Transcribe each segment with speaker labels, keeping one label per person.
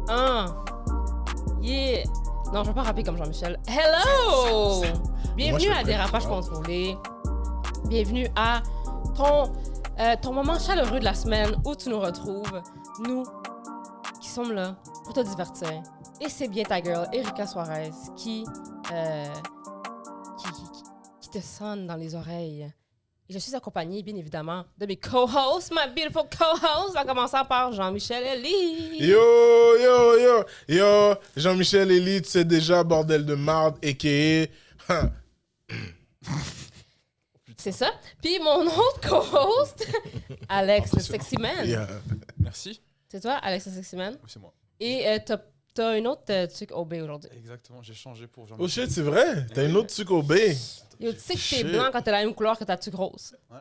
Speaker 1: Yeah! Non, je vais pas rapper comme Jean-Michel. Hello! Bienvenue à Dérapage Contrôlé. Bienvenue à ton moment chaleureux de la semaine où tu nous retrouves, nous qui sommes là pour te divertir. Et c'est bien ta girl, Erika Suarez, qui te sonne dans les oreilles. Et je suis accompagnée, bien évidemment, de mes co-hosts, my beautiful co-hosts, en commençant par Jean-Michel Elie.
Speaker 2: Yo, Jean-Michel Elie, tu sais déjà, bordel de marde, a.k.a.
Speaker 1: C'est ça. Puis mon autre co-host, Alex le Sexy Man.
Speaker 2: Yeah.
Speaker 3: Merci.
Speaker 1: C'est toi, Alex le Sexy Man.
Speaker 3: C'est moi.
Speaker 1: Et t'as une autre truc OB aujourd'hui.
Speaker 3: Exactement, j'ai changé pour
Speaker 2: Oh
Speaker 3: Jean-Michel.
Speaker 2: shit, c'est vrai? T'as une autre sucre au B.
Speaker 1: Yo, tu sais que t'es
Speaker 2: Shit.
Speaker 1: blanc quand t'as la même couleur que ta tuque rose.
Speaker 3: Ouais.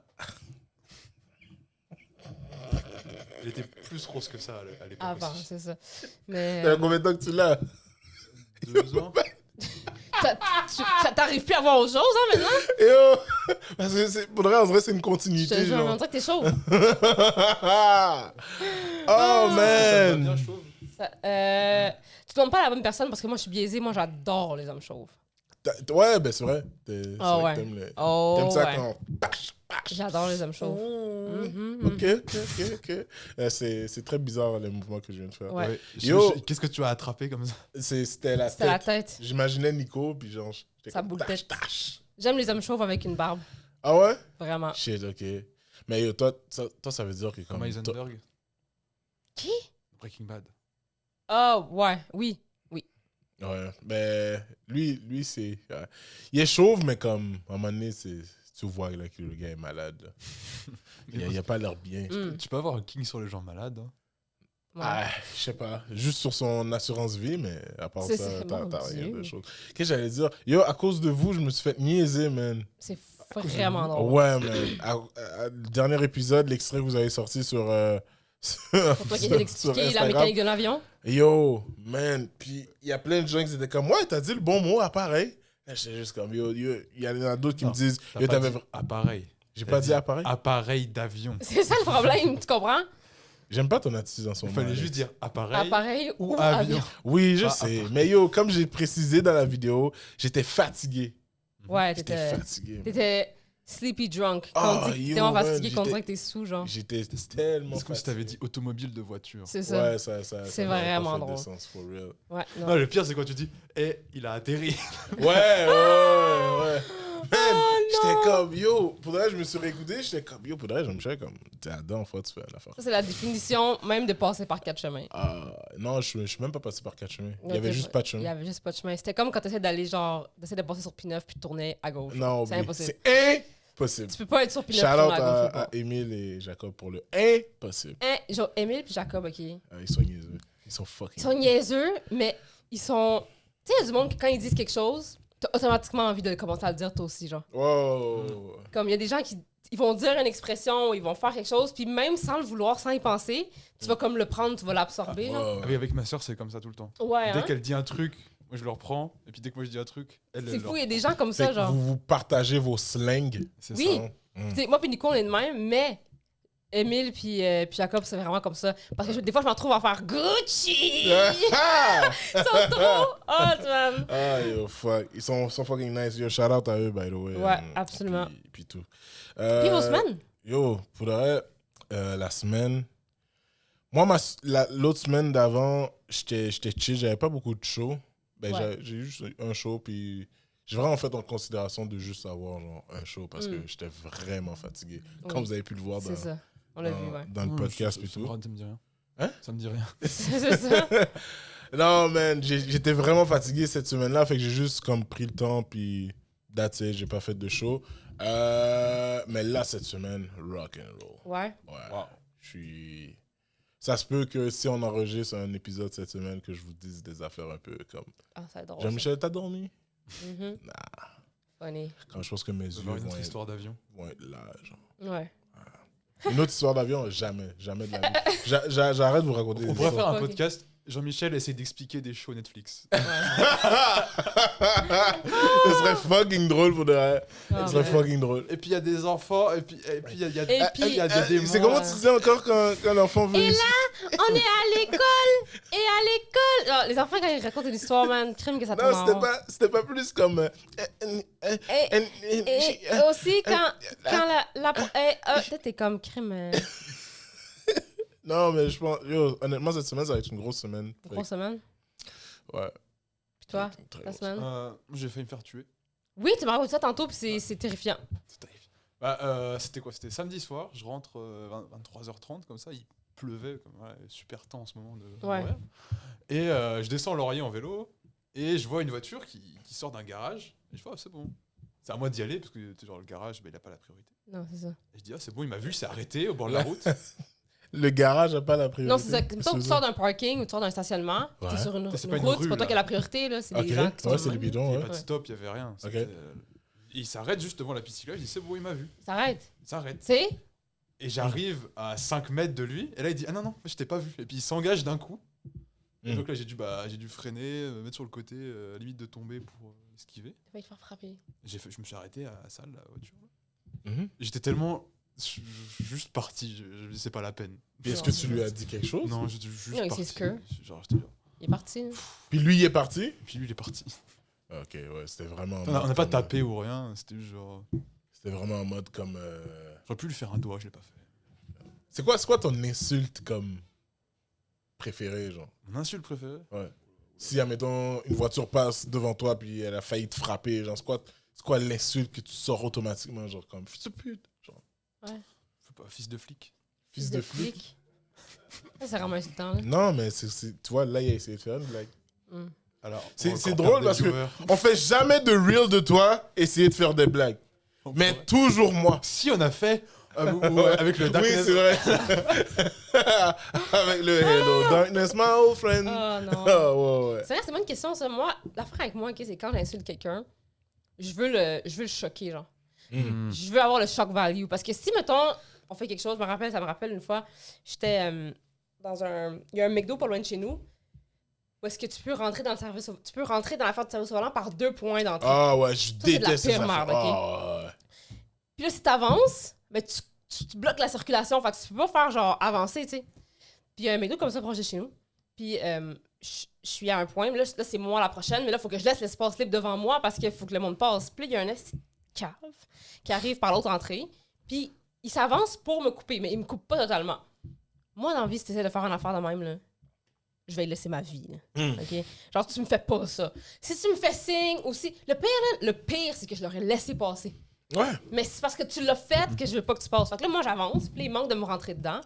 Speaker 3: Il était plus rose que ça à l'époque.
Speaker 1: Avant,
Speaker 3: aussi.
Speaker 1: c'est ça. Mais
Speaker 2: T'as combien de temps que tu l'as?
Speaker 3: 2 ans.
Speaker 1: ça t'arrive plus à voir autre chose, hein, maintenant?
Speaker 2: Yo! Parce que pour de vrai, en vrai, c'est une
Speaker 1: Je
Speaker 2: continuité,
Speaker 1: te jure, on
Speaker 2: genre.
Speaker 1: dirait que t'es chauve.
Speaker 2: Oh,
Speaker 3: Ça va bien
Speaker 2: man!
Speaker 3: chauve.
Speaker 1: Tu demandes pas à la bonne personne parce que moi, je suis biaisée. Moi, j'adore les hommes chauves.
Speaker 2: Ouais, ben c'est vrai. C'est
Speaker 1: Oh,
Speaker 2: vrai
Speaker 1: ouais.
Speaker 2: que
Speaker 1: Oh,
Speaker 2: t'aimes ça
Speaker 1: ouais.
Speaker 2: quand...
Speaker 1: J'adore les hommes chauves.
Speaker 2: Ok. C'est très bizarre, le mouvement que je viens de faire.
Speaker 1: Ouais.
Speaker 3: Ouais.
Speaker 2: Yo.
Speaker 3: Qu'est-ce que tu as attrapé comme ça?
Speaker 2: C'était la
Speaker 1: C'était la
Speaker 2: tête.
Speaker 1: tête.
Speaker 2: J'imaginais Nico, puis genre... j'étais
Speaker 1: Ça
Speaker 2: comme,
Speaker 1: boule tête.
Speaker 2: tâche.
Speaker 1: J'aime les hommes chauves avec une barbe.
Speaker 2: Ah ouais?
Speaker 1: Vraiment.
Speaker 2: Shit, ok. Mais yo, toi, ça veut dire que
Speaker 3: Comme
Speaker 2: comme...
Speaker 3: Heisenberg.
Speaker 1: Qui?
Speaker 3: Breaking Bad.
Speaker 1: Oh, ouais, oui.
Speaker 2: Ouais, ben, lui c'est... il est chauve, mais comme, à un moment donné, tu vois là, que le gars est malade. Là. Il a pas l'air bien.
Speaker 1: Mm.
Speaker 3: Tu peux avoir un king sur les gens malades. Hein.
Speaker 1: Ouais.
Speaker 2: Ah, je sais pas. Juste sur son assurance vie, mais à part
Speaker 1: C'est
Speaker 2: ça,
Speaker 1: mon
Speaker 2: t'as rien
Speaker 1: Dieu.
Speaker 2: de chose. Qu'est-ce que j'allais dire? Yo, à cause de vous, je me suis fait niaiser, man.
Speaker 1: C'est vraiment drôle.
Speaker 2: Ouais, man. Le dernier épisode, l'extrait que vous avez sorti sur...
Speaker 1: Pour toi qui viens d'expliquer la mécanique de l'avion.
Speaker 2: Yo, man. Puis il y a plein de gens qui étaient comme, ouais, t'as dit le bon mot, appareil. Là, j'étais juste comme, yo, il y en a d'autres qui me disent,
Speaker 3: T'as
Speaker 2: yo,
Speaker 3: pas
Speaker 2: t'avais...
Speaker 3: dit appareil.
Speaker 2: J'ai
Speaker 3: T'as
Speaker 2: pas dit appareil?
Speaker 3: Appareil d'avion.
Speaker 1: C'est ça le problème, tu comprends?
Speaker 2: J'aime pas ton attitude en ce
Speaker 3: Il
Speaker 2: moment.
Speaker 3: fallait
Speaker 2: Alex.
Speaker 3: juste dire appareil,
Speaker 1: Appareil
Speaker 3: ou
Speaker 1: ou
Speaker 3: avion.
Speaker 1: avion.
Speaker 2: Oui, je
Speaker 3: Ah,
Speaker 2: sais.
Speaker 3: appareil.
Speaker 2: Mais yo, comme j'ai précisé dans la vidéo, j'étais fatigué.
Speaker 1: Ouais,
Speaker 2: J'étais fatigué.
Speaker 1: t'étais sleepy drunk.
Speaker 2: Oh,
Speaker 1: Quand on dit que t'es
Speaker 2: yo,
Speaker 1: tellement
Speaker 2: man,
Speaker 1: fatigué qu'on
Speaker 2: j'étais-
Speaker 1: dirait que t'es sous, genre.
Speaker 2: J'étais tellement
Speaker 3: C'est comme si t'avais dit automobile de voiture.
Speaker 1: C'est ça.
Speaker 2: Ouais, ça
Speaker 1: C'est
Speaker 2: n'avait pas
Speaker 1: vraiment
Speaker 2: fait de
Speaker 1: drôle.
Speaker 2: sens, for real.
Speaker 1: Ouais, non.
Speaker 3: Non, le pire, c'est quand tu dis il a atterri.
Speaker 2: Ouais. Man,
Speaker 1: Oh,
Speaker 2: j'étais comme, yo, pour de vrai, je me suis réécouté, j'étais comme, yo, pour de vrai, je me suis comme, t'es la dernière fois que tu fais l'affaire.
Speaker 1: Ça, c'est la définition même de passer par 4 chemins.
Speaker 2: Non, je suis même pas passé par 4 chemins. Il y
Speaker 1: Ok,
Speaker 2: avait juste pas de
Speaker 1: Il y
Speaker 2: chemin.
Speaker 1: avait juste pas de chemin. C'était comme quand t'essaies d'aller, genre, d'essayer de passer sur P9 puis de tourner à gauche.
Speaker 2: Non,
Speaker 1: c'est
Speaker 2: oublie.
Speaker 1: impossible.
Speaker 2: C'est impossible.
Speaker 1: Tu peux pas être sur P9
Speaker 2: Shout
Speaker 1: et
Speaker 2: out
Speaker 1: tourner à gauche ou pas.
Speaker 2: à Émile et Jacob pour le impossible.
Speaker 1: Genre, Emile puis Jacob, OK.
Speaker 2: Ils sont niaiseux. Ils sont fucking.
Speaker 1: Ils sont niaiseux, mais ils sont... Tu sais, il y a du monde qui, quand ils disent quelque chose, t'as automatiquement envie de commencer à le dire toi aussi, genre.
Speaker 2: Wow.
Speaker 1: Comme il y a des gens qui ils vont dire une expression, ils vont faire quelque chose, puis même sans le vouloir, sans y penser, tu vas comme le prendre, tu vas l'absorber. genre.
Speaker 2: Wow.
Speaker 3: Oui, avec ma soeur, c'est comme ça tout le temps.
Speaker 1: Ouais,
Speaker 3: Dès
Speaker 1: hein?
Speaker 3: qu'elle dit un truc, moi je le reprends. Et puis dès que moi je dis un truc, elle
Speaker 1: C'est
Speaker 3: le
Speaker 1: fou, il y a
Speaker 3: reprend.
Speaker 1: des gens comme
Speaker 2: Fait
Speaker 1: ça,
Speaker 2: que
Speaker 1: genre.
Speaker 2: vous partagez vos slangs.
Speaker 3: C'est
Speaker 1: Oui.
Speaker 3: ça.
Speaker 1: Tu sais, moi puis Nico, on est de même, mais Émile puis Jacob, c'est vraiment comme ça. Parce que des fois, je me retrouve à faire Gucci! Ils sont trop hot, man!
Speaker 2: Ah, yo, fuck. Ils sont fucking nice. Yo, shout out à eux, by the way.
Speaker 1: Ouais, absolument.
Speaker 2: Puis tout.
Speaker 1: Puis vos semaines?
Speaker 2: Yo, pour de vrai, la semaine. Moi, l'autre semaine d'avant, j'étais chill. J'avais pas beaucoup de shows. Ben,
Speaker 1: Ouais.
Speaker 2: j'ai juste un show, puis j'ai vraiment fait en considération de juste avoir genre, un show parce que j'étais vraiment fatigué. Comme vous avez pu le voir
Speaker 1: C'est ça. On l'a vu, ouais.
Speaker 2: dans le podcast et
Speaker 3: Ça
Speaker 2: tout.
Speaker 3: me dit rien.
Speaker 2: Hein?
Speaker 3: Ça me dit rien.
Speaker 1: C'est ça.
Speaker 2: Non, man, j'étais vraiment fatigué cette semaine-là, fait que j'ai juste comme pris le temps, puis that's it, j'ai pas fait de show. Mais là, cette semaine, rock and roll.
Speaker 1: Ouais.
Speaker 2: Ouais.
Speaker 3: Wow.
Speaker 2: Je suis... Ça se peut que si on enregistre un épisode cette semaine, que je vous dise des affaires un peu comme...
Speaker 1: Ah, ça va être drôle.
Speaker 2: Jean-Michel, t'as dormi?
Speaker 1: ça. Mhm. Funny.
Speaker 2: Quand je pense que mes
Speaker 3: Ça
Speaker 2: yeux
Speaker 3: va une
Speaker 2: vont
Speaker 3: autre
Speaker 2: être,
Speaker 3: histoire d'avion.
Speaker 2: vont être là, genre.
Speaker 1: Ouais.
Speaker 2: Une autre histoire d'avion, jamais de la vie. J'arrête de vous raconter
Speaker 3: On
Speaker 2: des
Speaker 3: pourrait
Speaker 2: histoires.
Speaker 3: faire un
Speaker 1: Ok.
Speaker 3: podcast. Jean-Michel essaie d'expliquer des shows Netflix.
Speaker 2: Ce serait fucking drôle pour de vrai.
Speaker 1: Ah,
Speaker 2: Ce serait
Speaker 1: ouais.
Speaker 2: fucking drôle.
Speaker 3: Et puis il y a des enfants, et puis il y a
Speaker 1: Et puis-
Speaker 3: il y a des démons.
Speaker 2: C'est comment tu disais encore quand l'enfant veut...
Speaker 1: Et là, on est à l'école et à l'école. Oh, les enfants, quand ils racontent une histoire, man, crime que ça tombe
Speaker 2: Non, c'était pas plus comme...
Speaker 1: Et aussi, quand peut-être t'es comme crime.
Speaker 2: Non, mais je pense... Yo, honnêtement, cette semaine, ça va être une grosse semaine.
Speaker 1: Grosse semaine.
Speaker 2: Ouais.
Speaker 1: Puis toi,
Speaker 2: Très
Speaker 1: la
Speaker 2: grosse.
Speaker 1: semaine?
Speaker 3: J'ai failli me faire tuer.
Speaker 1: Oui, tu m'as raconté ça tantôt, puis c'est terrifiant.
Speaker 3: C'est terrifiant. C'était quoi? C'était samedi soir, je rentre 23h30, comme ça, il pleuvait, comme, super temps en ce moment de
Speaker 1: Ouais.
Speaker 3: Montréal. Et je descends Laurier en vélo, et je vois une voiture qui sort d'un garage, et je vois, c'est bon. C'est à moi d'y aller, parce que genre, le garage, il n'a pas la priorité.
Speaker 1: Non, c'est ça.
Speaker 3: Et je dis, c'est bon, il m'a vu, il s'est arrêté au bord de la route.
Speaker 2: Le garage n'a pas la priorité.
Speaker 1: Non, c'est ça. Mettons que tu sors d'un parking ou tu sors d'un stationnement,
Speaker 2: Ouais.
Speaker 1: t'es sur une
Speaker 3: C'est pas une
Speaker 1: route,
Speaker 3: rue,
Speaker 1: c'est pas toi
Speaker 3: là.
Speaker 1: qui as la priorité, là. C'est
Speaker 2: Ok,
Speaker 1: des gens qui sont
Speaker 2: ouais, c'est
Speaker 1: de
Speaker 2: les
Speaker 1: même.
Speaker 2: bidons,
Speaker 3: Il n'y
Speaker 2: ouais.
Speaker 3: avait pas de stop, il n'y avait rien. C'était, il s'arrête juste devant la piste cyclable, je dis, c'est bon, il m'a vu.
Speaker 1: Ça arrête.
Speaker 3: Il s'arrête.
Speaker 1: Tu sais?
Speaker 3: Et j'arrive à 5 mètres de lui, et là il dit, ah non, je t'ai pas vu. Et puis il s'engage d'un coup. Et donc là j'ai dû freiner, me mettre sur le côté, à la limite de tomber pour esquiver.
Speaker 1: T'as failli te faire frapper.
Speaker 3: Je me suis arrêté à la salle, la voiture.
Speaker 2: Mhm.
Speaker 3: J'étais tellement juste parti, je c'est pas la peine.
Speaker 2: Puis est-ce que tu lui as dit quelque chose?
Speaker 3: Non, j'étais juste
Speaker 1: Non, il
Speaker 3: parti.
Speaker 1: s'est scare.
Speaker 3: J'étais genre.
Speaker 1: Il est parti. Là.
Speaker 2: Puis lui, il est parti?
Speaker 3: Puis lui il est parti.
Speaker 2: Ok, ouais, c'était vraiment...
Speaker 3: On n'a pas tapé ou rien, c'était juste genre.
Speaker 2: C'était vraiment en mode comme...
Speaker 3: J'aurais pu lui faire un doigt, je l'ai pas fait.
Speaker 2: C'est quoi ton insulte comme préférée, genre?
Speaker 3: Mon insulte préférée?
Speaker 2: Ouais. Si, admettons, une voiture passe devant toi puis elle a failli te frapper, genre, c'est quoi l'insulte que tu sors automatiquement, genre, comme fils de pute, genre,
Speaker 1: Ouais.
Speaker 3: Faut pas, fils de flic.
Speaker 2: fils de flic?
Speaker 1: Ça, c'est vraiment insultant, là.
Speaker 2: Non, mais tu vois, là, il a essayé de faire une blague.
Speaker 1: Mm.
Speaker 3: Alors,
Speaker 2: C'est
Speaker 3: on va encore
Speaker 2: drôle
Speaker 3: perdre
Speaker 2: parce
Speaker 3: des
Speaker 2: que
Speaker 3: viewers.
Speaker 2: on fait jamais de reel de toi essayer de faire des blagues.
Speaker 3: On
Speaker 2: Mais
Speaker 3: pourrait.
Speaker 2: toujours moi.
Speaker 3: Si on a fait
Speaker 2: Ouais.
Speaker 3: avec le
Speaker 2: Oui,
Speaker 3: Darkness.
Speaker 2: c'est vrai. Avec le Hello Darkness, my old friend.
Speaker 1: Oh non.
Speaker 2: Oh, ouais.
Speaker 1: C'est vrai, c'est pas une question, ça. Moi, l'affaire avec moi, ok, c'est quand j'insulte quelqu'un, je veux le choquer, genre.
Speaker 3: Mm.
Speaker 1: Je veux avoir le shock value. Parce que si, mettons, on fait quelque chose, ça me rappelle une fois, j'étais dans un... Il y a un McDo pas loin de chez nous, où est-ce que tu peux rentrer dans le service... Tu peux rentrer dans l'affaire de service au volant par 2 points d'entrée.
Speaker 2: Ah ouais, je
Speaker 1: c'est de la
Speaker 2: déteste
Speaker 1: pire
Speaker 2: ces
Speaker 1: merde,
Speaker 2: affaires.
Speaker 1: ok?
Speaker 2: Ah, ouais.
Speaker 1: Puis là, si t'avances, ben tu bloques la circulation. Fait que tu peux pas faire genre avancer, tu sais. Puis il y a un McDo comme ça proche de chez nous. Puis je suis à un point, mais là c'est moi la prochaine, mais là, il faut que je laisse l'espace libre devant moi parce qu'il faut que le monde passe. Puis là, il y a un esti de cave qui arrive par l'autre entrée. Puis il s'avance pour me couper, mais il me coupe pas totalement. Moi, dans la vie, si t'essaies de faire une affaire de même, là, je vais y laisser ma vie. Là. OK? Genre, tu me fais pas ça. Si tu me fais signe aussi... Le pire, c'est que je l'aurais laissé passer.
Speaker 2: Ouais.
Speaker 1: Mais c'est parce que tu l'as fait que je veux pas que tu passes. Fait que là, moi, j'avance, puis là, il manque de me rentrer dedans.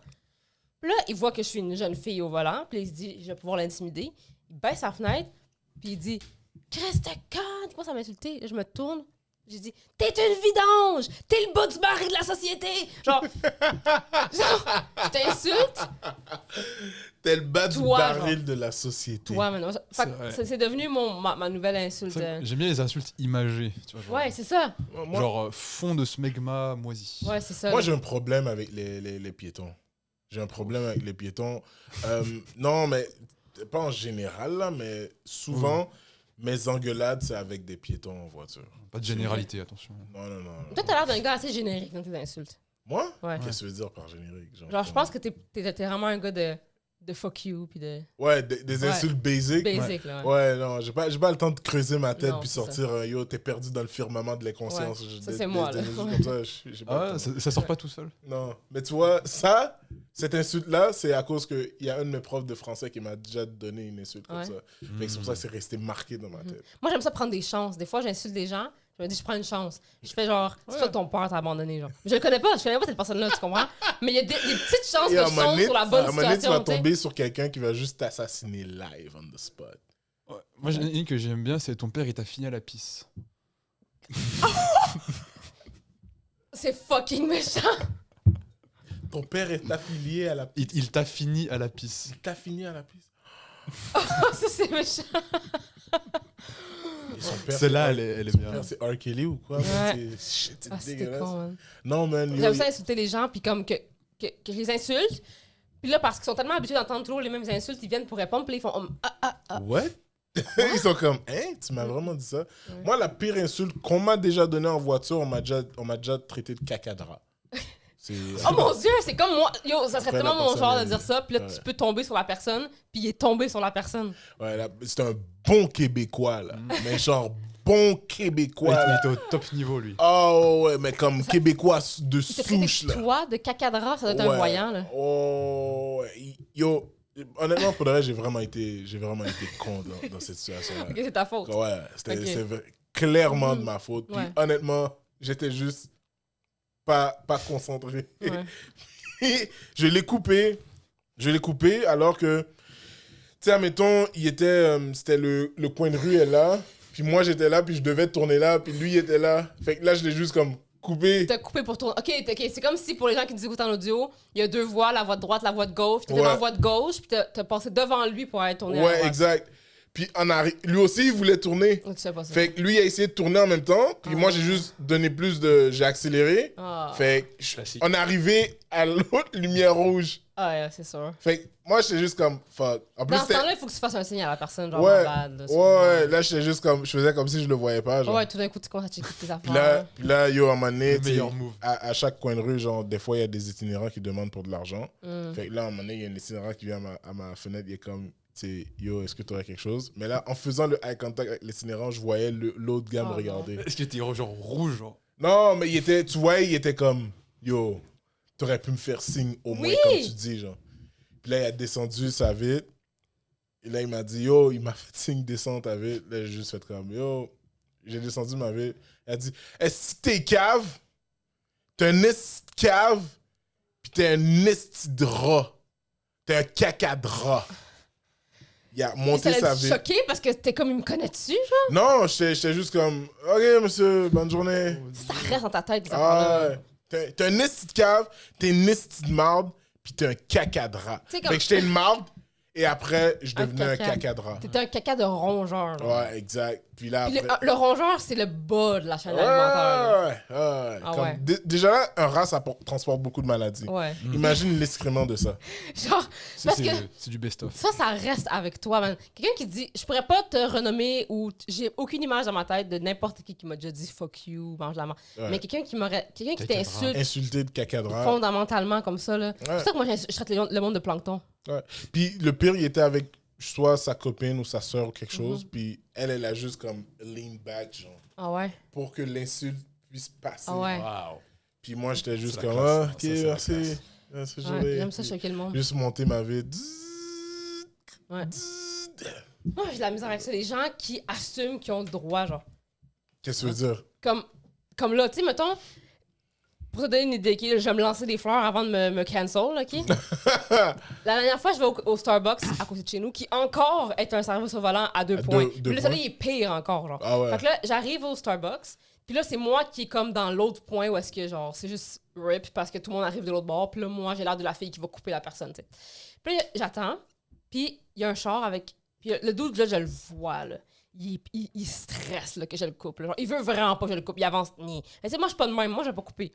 Speaker 1: Puis là, il voit que je suis une jeune fille au volant, puis là, il se dit, je vais pouvoir l'intimider. Il baisse sa fenêtre, puis il dit, Christ, conne, il commence à m'insulter. Là, je me tourne, j'ai dit, t'es une vidange, t'es le bas du baril de la société. Genre, je t'insulte.
Speaker 2: T'es le bas du
Speaker 1: Toi,
Speaker 2: baril
Speaker 1: genre.
Speaker 2: de la société.
Speaker 1: Ouais, mais non, fait
Speaker 3: C'est
Speaker 1: que
Speaker 3: vrai.
Speaker 1: c'est devenu ma nouvelle insulte.
Speaker 3: J'aime bien les insultes imagées. Tu vois, genre,
Speaker 1: Ouais, c'est ça.
Speaker 2: Moi,
Speaker 3: genre fond de smegma moisi.
Speaker 1: Ouais, c'est ça.
Speaker 2: moi
Speaker 1: là.
Speaker 2: j'ai un problème avec les piétons. J'ai un problème avec les piétons. Non, mais pas en général, là, mais souvent, mes engueulades, c'est avec des piétons en voiture.
Speaker 3: Pas de généralité, attention.
Speaker 2: Non.
Speaker 1: Toi, t'as l'air d'un gars assez générique dans tes insultes.
Speaker 2: Moi?
Speaker 1: Ouais.
Speaker 2: Qu'est-ce que tu veux dire par générique?
Speaker 1: Genre, je pense que t'es vraiment un gars de fuck you, puis de
Speaker 2: Ouais, des
Speaker 1: Ouais.
Speaker 2: insultes basiques.
Speaker 1: basic, là.
Speaker 2: Ouais, non, j'ai pas le temps de creuser ma tête
Speaker 1: Non,
Speaker 2: puis
Speaker 1: c'est
Speaker 2: sortir un yo, t'es perdu dans le firmament de l'inconscience.
Speaker 1: Ouais,
Speaker 2: Je-
Speaker 1: ça,
Speaker 2: des-
Speaker 1: c'est moi,
Speaker 2: des
Speaker 1: là.
Speaker 2: insultes
Speaker 1: Ouais.
Speaker 2: comme ça, j'ai pas
Speaker 3: Ah
Speaker 2: le
Speaker 3: ouais,
Speaker 2: temps.
Speaker 3: ça sort pas tout seul.
Speaker 2: Non, mais tu vois, cette insulte-là, c'est à cause qu'il y a un de mes profs de français qui m'a déjà donné une insulte comme
Speaker 1: Ouais.
Speaker 2: ça. Fait que c'est pour ça que c'est resté marqué dans ma tête.
Speaker 1: Moi, j'aime ça prendre des chances. Des fois, j'insulte des gens. Je me dis, je prends une chance. Je fais genre, c'est toi ton père t'a abandonné. Genre. Je le connais pas cette personne-là, tu comprends? Mais il y a des petites chances
Speaker 2: Et
Speaker 1: que
Speaker 2: à
Speaker 1: je
Speaker 2: un moment
Speaker 1: tombe
Speaker 2: donné,
Speaker 1: sur la
Speaker 2: à
Speaker 1: bonne
Speaker 2: un moment donné, tu vas
Speaker 1: situation. tu sais.
Speaker 2: tomber sur quelqu'un qui va juste t'assassiner live on the spot.
Speaker 3: Ouais. Moi, j'ai une que j'aime bien, c'est ton père, il t'a fini à la pisse.
Speaker 1: C'est fucking méchant.
Speaker 2: Ton père est affilié à la piste.
Speaker 3: Il t'a fini à la pisse.
Speaker 2: Il t'a fini à la piste.
Speaker 1: Ça, c'est méchant.
Speaker 2: Et son père,
Speaker 3: Celle-là,
Speaker 2: c'est-
Speaker 3: elle est
Speaker 2: son
Speaker 3: bien.
Speaker 2: père, c'est R. Kelly ou quoi?
Speaker 1: Ouais.
Speaker 2: Man, c'est
Speaker 1: Ah, c'était
Speaker 2: dégueulasse.
Speaker 1: con, man.
Speaker 2: Non, man. yo,
Speaker 1: J'aime ça insulter les gens, puis comme que je les insulte. Puis là, parce qu'ils sont tellement habitués d'entendre toujours les mêmes insultes, ils viennent pour répondre, puis là, ils font
Speaker 2: What? Ils sont comme, hein, tu m'as vraiment dit ça?
Speaker 1: Ouais.
Speaker 2: Moi, la pire insulte qu'on m'a déjà donnée en voiture, on m'a déjà traité de cacadra.
Speaker 1: Oh mon Dieu, c'est comme moi. Yo, ça serait
Speaker 2: Après,
Speaker 1: tellement
Speaker 2: la
Speaker 1: mon
Speaker 2: personne,
Speaker 1: genre de
Speaker 2: elle-
Speaker 1: dire ça. Puis là,
Speaker 2: ouais.
Speaker 1: tu peux tomber sur la personne, puis il est tombé sur la personne.
Speaker 2: Ouais, là, c'est un bon Québécois, là. Mais genre, bon Québécois,
Speaker 3: Il
Speaker 2: là.
Speaker 3: était au top niveau, lui.
Speaker 2: Oh, ouais, mais comme Québécois de
Speaker 1: Il te traité
Speaker 2: souche,
Speaker 1: de
Speaker 2: là.
Speaker 1: toi, de cacadra, ça doit être un
Speaker 2: Ouais.
Speaker 1: voyant, là.
Speaker 2: Oh, ouais. Yo, honnêtement, pour de vrai, j'ai vraiment été con dans cette situation-là.
Speaker 1: Ok, c'est ta faute.
Speaker 2: Ouais, c'était
Speaker 1: Ok.
Speaker 2: c'est clairement de ma faute. Puis
Speaker 1: Ouais.
Speaker 2: honnêtement, j'étais juste pas concentré.
Speaker 1: Ouais.
Speaker 2: Je l'ai coupé alors que, tu sais, admettons, il était, c'était le coin de rue est là, puis moi j'étais là, puis je devais tourner là, puis lui il était là. Fait que là, je l'ai juste comme coupé.
Speaker 1: T'as coupé pour tourner. Ok, c'est comme si pour les gens qui nous écoutent en audio, il y a deux voies, la voie de droite, la voie de gauche. T'étais
Speaker 2: Ouais.
Speaker 1: dans la voie de gauche, puis t'as passé devant lui pour aller tourner à
Speaker 2: Ouais,
Speaker 1: droite.
Speaker 2: exact. Puis lui aussi, il voulait tourner.
Speaker 1: Tu sais pas ça.
Speaker 2: Fait que lui, il a essayé de tourner en même temps, puis moi, j'ai juste donné j'ai accéléré.
Speaker 1: Ah,
Speaker 2: Fait que
Speaker 3: Classique.
Speaker 2: on est arrivé à l'autre lumière rouge.
Speaker 1: ah ouais, c'est sûr.
Speaker 2: Fait que moi, j'étais juste comme fuck. En plus,
Speaker 1: Dans ce
Speaker 2: c'était.
Speaker 1: temps-là, il faut que tu fasses un signe à la personne, genre
Speaker 2: Ouais,
Speaker 1: malade. là,
Speaker 2: ouais, là, j'étais juste comme. Je faisais comme si je le voyais pas. Genre.
Speaker 1: Ouais, tout d'un coup, tu commences à checker tes
Speaker 2: Puis
Speaker 1: affaires.
Speaker 2: là, yo, à un moment donné,
Speaker 3: Le
Speaker 2: tu sais,
Speaker 3: meilleur move.
Speaker 2: à chaque coin de rue, genre, des fois, il y a des itinérants qui demandent pour de l'argent.
Speaker 1: Mm.
Speaker 2: Fait que là, à un moment donné, il y a un itinérant qui vient à ma fenêtre, il est comme, tu sais, yo, est-ce que tu aurais quelque chose? Mais là, en faisant le eye contact avec l'itinérant, je voyais l'autre gars
Speaker 1: Oh,
Speaker 2: me
Speaker 1: non.
Speaker 2: regarder.
Speaker 3: Est-ce qu'il était genre rouge, genre?
Speaker 2: Non, mais tu vois, il était comme, yo, t'aurais pu me faire signe au moins,
Speaker 1: Oui!
Speaker 2: comme tu dis, genre. Puis là, il a descendu sa vitre. Et là, il m'a dit, yo, il m'a fait signe, descends ta vitre. Là, j'ai juste fait comme, yo, j'ai descendu ma vitre. Il a dit, est-ce que t'es cave? T'es un esti de cave, puis t'es un esti de rat. T'es un caca de rat. Il a
Speaker 1: Et
Speaker 2: monté
Speaker 1: ça
Speaker 2: sa
Speaker 1: l'a
Speaker 2: vitre.
Speaker 1: choqué parce que t'es comme, il me connaît dessus, genre.
Speaker 2: Non, j'étais juste comme, ok, monsieur, bonne journée.
Speaker 1: Ça reste dans ta tête, ces
Speaker 2: Ah,
Speaker 1: affaires-là.
Speaker 2: ouais. T'es un esti de cave, t'es une esti de marde, pis t'es un caca de rat.
Speaker 1: Tu sais,
Speaker 2: Fait
Speaker 1: comme-
Speaker 2: que j'étais une marde, et après, je
Speaker 1: Un
Speaker 2: devenais un
Speaker 1: caca.
Speaker 2: caca de rat.
Speaker 1: T'étais un caca de rongeur, là.
Speaker 2: Ouais, exact. Puis là,
Speaker 1: Puis
Speaker 2: après...
Speaker 1: le rongeur, c'est le bas de la chaîne alimentaire, là.
Speaker 2: Ouais.
Speaker 1: Ah
Speaker 2: Comme
Speaker 1: ouais.
Speaker 2: Déjà là, un rat, ça transporte beaucoup de maladies.
Speaker 1: Ouais.
Speaker 2: Imagine l'excrément de ça.
Speaker 1: Genre, parce que
Speaker 3: C'est du best-of.
Speaker 1: ça reste avec toi, man. Quelqu'un qui dit, je pourrais pas te renommer ou j'ai aucune image dans ma tête de n'importe qui m'a déjà dit fuck you, mange la mort.
Speaker 2: Ouais.
Speaker 1: Mais quelqu'un qui
Speaker 3: Caca de
Speaker 1: t'insulte
Speaker 2: Insulté de caca de rat.
Speaker 1: fondamentalement comme ça, là. C'est
Speaker 2: Ouais.
Speaker 1: pour ça que moi, je traite le monde de plancton.
Speaker 2: Ouais. Puis le pire, il était avec soit sa copine ou sa soeur ou quelque
Speaker 1: Mhm.
Speaker 2: chose, puis elle a juste comme lean back, genre,
Speaker 1: Ah ouais?
Speaker 2: pour que l'insulte puisse passer.
Speaker 1: Ah ouais.
Speaker 3: Waouh.
Speaker 2: Puis moi, j'étais juste
Speaker 3: C'est la
Speaker 2: comme,
Speaker 3: classe,
Speaker 2: ah,
Speaker 3: ça,
Speaker 2: ok,
Speaker 3: c'est la
Speaker 2: merci.
Speaker 3: classe.
Speaker 2: Merci,
Speaker 1: Ouais,
Speaker 2: journée.
Speaker 1: j'aime ça choquer le monde.
Speaker 2: Juste monter ma vie.
Speaker 1: Ouais. Moi, j'ai de la misère avec ça. Les gens qui assument qu'ils ont le droit, genre.
Speaker 2: Qu'est-ce que tu veux dire?
Speaker 1: Comme là, tu sais, mettons, pour te donner une idée, ok, je vais me lancer des fleurs avant de me cancel, ok? La dernière fois, je vais au Starbucks à côté de chez nous, qui encore est un service au volant à 2
Speaker 2: À
Speaker 1: points.
Speaker 2: deux
Speaker 1: Puis le
Speaker 2: points?
Speaker 1: soleil est pire encore, genre.
Speaker 2: Ah ouais.
Speaker 1: Fait que là, j'arrive au Starbucks, puis là, c'est moi qui est comme dans l'autre point où est-ce que, genre, c'est juste rip parce que tout le monde arrive de l'autre bord, puis là, moi, j'ai l'air de la fille qui va couper la personne, tu sais. Puis là, j'attends, puis il y a un char avec. Puis le dude, là, je le vois, là. Il stresse là, que je le coupe. Là. Genre, il veut vraiment pas que je le coupe. Il avance. Mais tu sais, moi, je suis pas de même. Moi, je vais pas couper.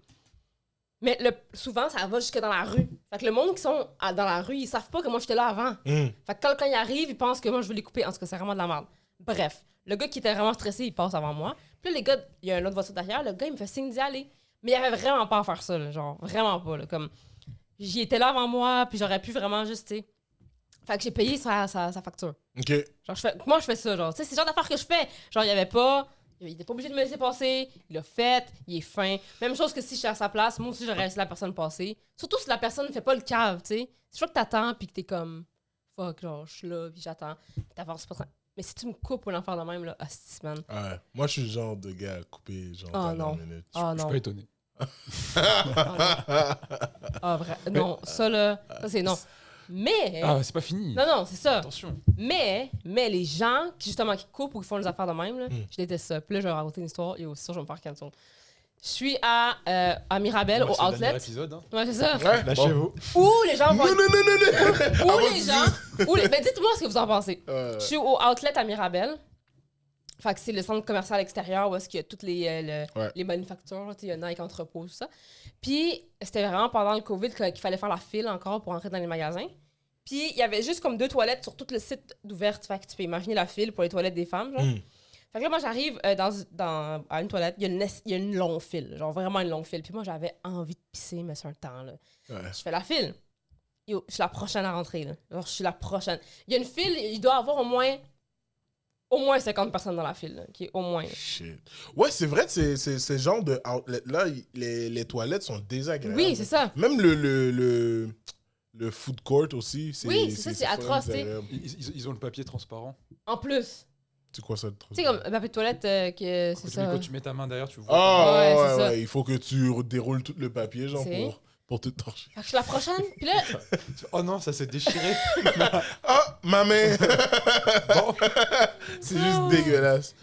Speaker 1: Mais souvent, ça va jusque dans la rue. Fait que le monde qui sont dans la rue, ils savent pas que moi, j'étais là avant. Fait que quand ils arrivent, ils pensent que moi, je veux les couper. En tout cas, c'est vraiment de la merde. Bref, le gars qui était vraiment stressé, il passe avant moi. Puis là, les gars, il y a une autre voiture derrière. Le gars, il me fait signe d'y aller. Mais il avait vraiment pas à faire ça. Là, genre, vraiment pas. Là, comme, j'y étais là avant moi, puis j'aurais pu vraiment juste, tu sais. Fait que j'ai payé sa facture.
Speaker 2: Ok.
Speaker 1: Genre, moi, je fais ça, genre. Tu sais, c'est le genre d'affaires que je fais. Genre, il était pas obligé de me laisser passer. Il l'a fait. Il est fin. Même chose que si j'étais à sa place, moi aussi, j'aurais laissé la personne passer. Surtout si la personne ne fait pas le cave, tu sais. C'est sûr que t'attends, puis que t'es comme, fuck, genre, je suis là, puis j'attends. T'avances pas. Mais si tu me coupes ou l'enfant de même, là, hostie, man.
Speaker 2: Ouais. Moi, je suis le genre de gars à couper, genre,
Speaker 1: Ah,
Speaker 2: dernière
Speaker 1: non.
Speaker 2: minute.
Speaker 1: Ah
Speaker 3: Je suis
Speaker 1: non.
Speaker 3: pas étonné.
Speaker 1: Ah, vrai. Non, ça, là, ça, c'est non. Mais.
Speaker 3: Ah, c'est pas fini.
Speaker 1: Non, c'est ça.
Speaker 3: Attention.
Speaker 1: Mais les gens qui, justement, qui coupent ou qui font les affaires de même, là, je déteste ça. Puis là, je vais raconter une histoire et aussi, ça, je vais me faire cancel. Je suis à Mirabel,
Speaker 3: Moi,
Speaker 1: au
Speaker 3: c'est le dernier
Speaker 1: Outlet.
Speaker 3: épisode. Hein.
Speaker 1: Ouais, c'est ça.
Speaker 2: Ouais,
Speaker 3: Lâchez-vous.
Speaker 1: Où les gens vont.
Speaker 2: Non.
Speaker 1: Où
Speaker 2: Avant
Speaker 1: les
Speaker 2: que
Speaker 1: gens. Ben, dites-moi ce que vous en pensez.
Speaker 2: Ouais.
Speaker 1: Je suis au Outlet à Mirabel. Fait que c'est le centre commercial extérieur où est-ce qu'il y a toutes les manufactures, là, il y a Nike Entrepôt, tout ça. Puis c'était vraiment pendant le COVID qu'il fallait faire la file encore pour entrer dans les magasins. Puis il y avait juste comme 2 toilettes sur tout le site d'ouverture. Fait que tu peux imaginer la file pour les toilettes des femmes, genre. Fait que là, moi, j'arrive à une toilette, il y a une longue file, genre vraiment une longue file. Puis moi, j'avais envie de pisser, mais c'est un temps, là.
Speaker 2: Ouais.
Speaker 1: Je fais la file. Yo, je suis la prochaine à rentrer, là. Genre, je suis la prochaine. Il y a une file, il doit y avoir au moins 50 personnes dans la file, là, qui est au moins.
Speaker 2: Shit. Ouais, c'est vrai, ce genre de outlet-là, les toilettes sont désagréables.
Speaker 1: Oui, c'est ça.
Speaker 2: Même le food court aussi.
Speaker 1: Oui, c'est ça, c'est atroce, tu sais.
Speaker 2: désagréable.
Speaker 3: Ils ont le papier transparent.
Speaker 1: En plus.
Speaker 2: C'est quoi ça le truc?
Speaker 1: Tu sais, comme un papier de toilette, que c'est ça.
Speaker 3: Quand tu mets ta main derrière, tu vois.
Speaker 2: Ah,
Speaker 1: Ouais,
Speaker 2: ouais,
Speaker 1: c'est ça.
Speaker 2: ouais, il faut que tu déroules tout le papier, genre,
Speaker 1: C'est-
Speaker 2: pour te torcher.
Speaker 1: Fait que je suis la prochaine. Puis là,
Speaker 3: Oh non, ça s'est déchiré.
Speaker 2: Ah, ma main!
Speaker 3: Bon.
Speaker 2: C'est juste dégueulasse.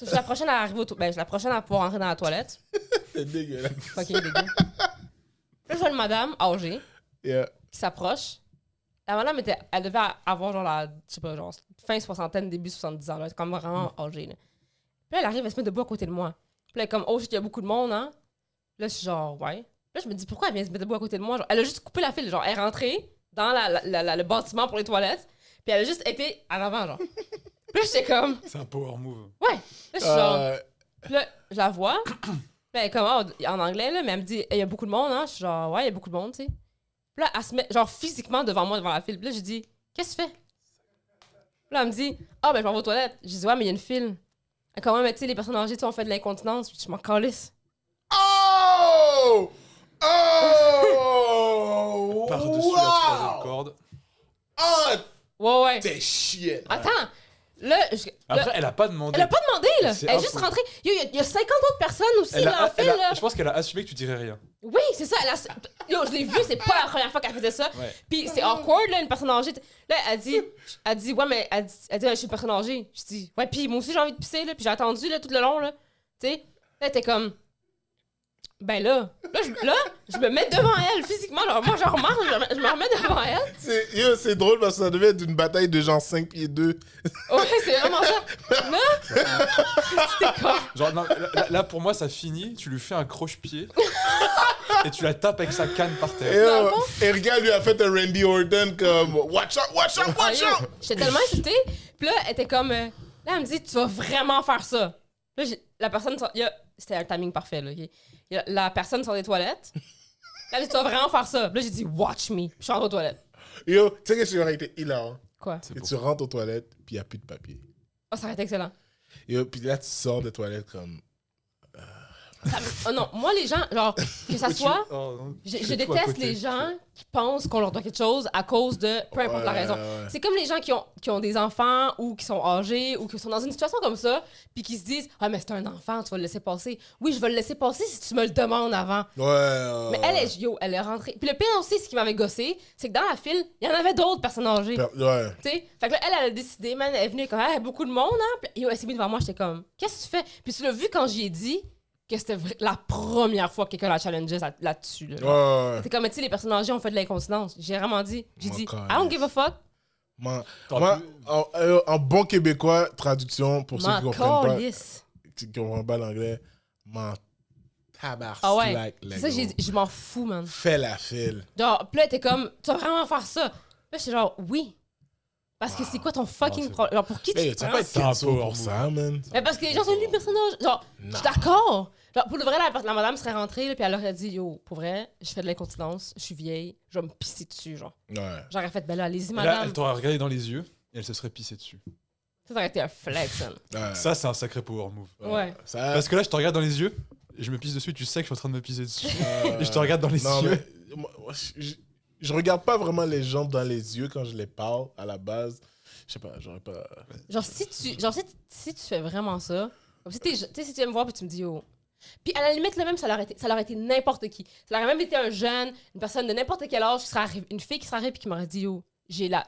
Speaker 1: je suis la prochaine à arriver je suis la prochaine à pouvoir entrer dans la toilette.
Speaker 2: C'est dégueulasse.
Speaker 1: Fucking dégueu. Là, je vois une madame âgée
Speaker 2: Yeah.
Speaker 1: qui s'approche. La madame elle devait avoir genre je sais pas, genre fin soixantaine, début 70 ans. Là, comme vraiment âgée. Là. Puis là, elle arrive, elle se met debout à côté de moi. Puis là, elle est comme, oh, il y a beaucoup de monde, hein. Là, je suis genre, ouais. Là, je me dis, pourquoi elle vient se mettre debout à côté de moi? Genre, elle a juste coupé la file. Genre, elle est rentrée dans le bâtiment pour les toilettes. Puis elle a juste été en avant, genre. Puis là, j'étais comme,
Speaker 3: C'est un power move.
Speaker 1: ouais. Là, je suis genre,
Speaker 2: Euh,
Speaker 1: puis là, je la vois. Puis elle est comme, oh, en anglais, là, mais elle me dit, il y a beaucoup de monde, hein. Je suis genre, ouais, il y a beaucoup de monde, tu sais. Puis là, elle se met, genre, physiquement devant moi, devant la file. Puis là, j'ai dit, qu'est-ce que tu fais? Puis là, elle me dit, ah, ben, je m'en vais aux toilettes. J'ai dit, ouais, mais il y a une file. Elle comment, mais tu sais, les personnes âgées, tu sais, on fait de l'incontinence. Puis je m'en calisse.
Speaker 2: Oh! Oh!
Speaker 3: Par-dessus la troisième corde.
Speaker 2: Ah,
Speaker 1: Ouais, ouais.
Speaker 2: t'es chienne.
Speaker 1: Attends. Là,
Speaker 3: Après, elle a pas demandé.
Speaker 1: elle a pas demandé, là.
Speaker 3: C'est
Speaker 1: Elle est juste
Speaker 3: affreux.
Speaker 1: rentrée. Yo, il y a 50 autres personnes aussi,
Speaker 3: Elle
Speaker 1: là,
Speaker 3: a-
Speaker 1: en file,
Speaker 3: elle a-
Speaker 1: là.
Speaker 3: Je pense qu'elle a assumé que tu dirais rien.
Speaker 1: Oui, c'est ça. Yo, je l'ai vu, c'est pas la première fois qu'elle faisait ça.
Speaker 3: Ouais.
Speaker 1: Puis c'est awkward, là, une personne âgée. Là, elle dit, ouais, mais elle dit, ouais, je suis une personne âgée. Je dis, ouais, puis moi aussi, j'ai envie de pisser, là. Puis j'ai attendu, là, tout le long, là. Tu sais, là, elle était comme, ben là, je me mets devant elle, physiquement. Genre, moi, je remarque, je me remets devant elle.
Speaker 2: C'est drôle parce que ça devait être une bataille de genre 5 pieds 2.
Speaker 1: Ouais, c'est vraiment ça. Là, c'était con.
Speaker 3: Genre, non, là, pour moi, ça finit. Tu lui fais un croche-pied et tu la tapes avec sa canne par
Speaker 2: Et,
Speaker 3: terre.
Speaker 2: Erika lui a fait un Randy Orton comme Watch out, watch out, watch
Speaker 1: Ah, yo,
Speaker 2: out!
Speaker 1: j'étais tellement insultée. Puis là, elle était comme, là, elle me dit, tu vas vraiment faire ça. Là, la personne, c'était un timing parfait, là. Ok? La personne sort des toilettes. Là, elle me dit, tu vas vraiment faire ça. Puis là, j'ai dit, watch me. Puis je suis rentrée aux toilettes.
Speaker 2: Yo, tu sais qu'est-ce qui aurait été hilarant?
Speaker 1: Quoi?
Speaker 3: C'est
Speaker 2: Que
Speaker 3: beau.
Speaker 2: tu rentres aux toilettes, puis il n'y a plus de papier.
Speaker 1: Oh, ça aurait été excellent.
Speaker 2: Yo, puis là, tu sors des toilettes comme.
Speaker 1: Oh non, moi, les gens, genre, que ça soit.
Speaker 3: Oh, non,
Speaker 1: Je
Speaker 3: fais tout à
Speaker 1: déteste
Speaker 3: côté.
Speaker 1: les gens qui pensent qu'on leur doit quelque chose à cause de peu importe la
Speaker 2: Ouais,
Speaker 1: raison.
Speaker 2: ouais.
Speaker 1: C'est comme les gens qui ont des enfants ou qui sont âgés ou qui sont dans une situation comme ça, puis qui se disent, ah, mais c'est un enfant, tu vas le laisser passer. Oui, je vais le laisser passer si tu me le demandes avant.
Speaker 2: Ouais.
Speaker 1: Mais elle est rentrée. Puis le pire aussi, ce qui m'avait gossé, c'est que dans la file, il y en avait d'autres personnes âgées.
Speaker 2: Ouais.
Speaker 1: Tu sais? Fait que là, elle a décidé, man, elle est venue comme, ah, il y a beaucoup de monde, hein. Puis yo, elle s'est mise devant moi, j'étais comme, qu'est-ce que tu fais? Puis tu l'as vu quand j'y ai dit que c'était la première fois que quelqu'un la challengeait là-dessus. Là.
Speaker 2: Ouais.
Speaker 1: C'est comme, tu sais, les personnes âgées ont fait de l'incontinence. J'ai vraiment dit,
Speaker 2: Mon
Speaker 1: I
Speaker 2: corps.
Speaker 1: don't give a fuck.
Speaker 2: Moi,
Speaker 3: T'aurais pu-
Speaker 2: en bon québécois, traduction, pour ceux qui
Speaker 1: M'en
Speaker 2: comprennent
Speaker 1: calisse.
Speaker 2: qui comprennent pas l'anglais, m'en tabarnak.
Speaker 1: Ah ouais. C'est ça, j'ai dit, je m'en fous, man.
Speaker 2: Fais la file.
Speaker 1: Genre, puis là, t'es comme, tu vas vraiment faire ça? Là, j'étais genre, oui. Parce que c'est quoi ton fucking
Speaker 3: c'est
Speaker 1: problème? Genre, pour qui tu
Speaker 2: Hey,
Speaker 1: te
Speaker 2: tu vas
Speaker 1: prends?
Speaker 2: pas être
Speaker 3: C'est un
Speaker 2: cancel
Speaker 3: power
Speaker 2: pour
Speaker 3: move.
Speaker 2: ça, man.
Speaker 1: Mais parce que les gens sont venus personnages. Genre, je suis d'accord. Genre, pour le vrai, la madame serait rentrée, là, puis elle aurait dit, yo, pour vrai, je fais de l'incontinence, je suis vieille, je vais me pisser dessus, genre.
Speaker 2: Ouais.
Speaker 1: J'aurais fait, ben là, allez-y,
Speaker 3: Et là,
Speaker 1: madame.
Speaker 3: elle t'aurait regardé dans les yeux et elle se serait pissée dessus.
Speaker 1: Ça aurait été un flex, hein.
Speaker 2: Ouais.
Speaker 3: Ça, c'est un sacré power move.
Speaker 1: Ouais.
Speaker 2: Ça,
Speaker 3: Parce que là, je te regarde dans les yeux et je me pisse dessus, tu sais que je suis en train de me pisser dessus. Et je te regarde dans les
Speaker 2: non,
Speaker 3: yeux.
Speaker 2: mais moi, je regarde pas vraiment les gens dans les yeux quand je les parle à la base. Je sais pas, j'aurais pas.
Speaker 1: Genre, si tu fais vraiment ça, comme si tu sais, si tu viens me voir puis tu me dis, yo. Puis à la limite, là, même, ça leur été n'importe qui. Ça leur aurait même été un jeune, une personne de n'importe quel âge, qui serait arrivée, une fille qui serait arrivée puis qui m'aurait dit, yo, j'ai la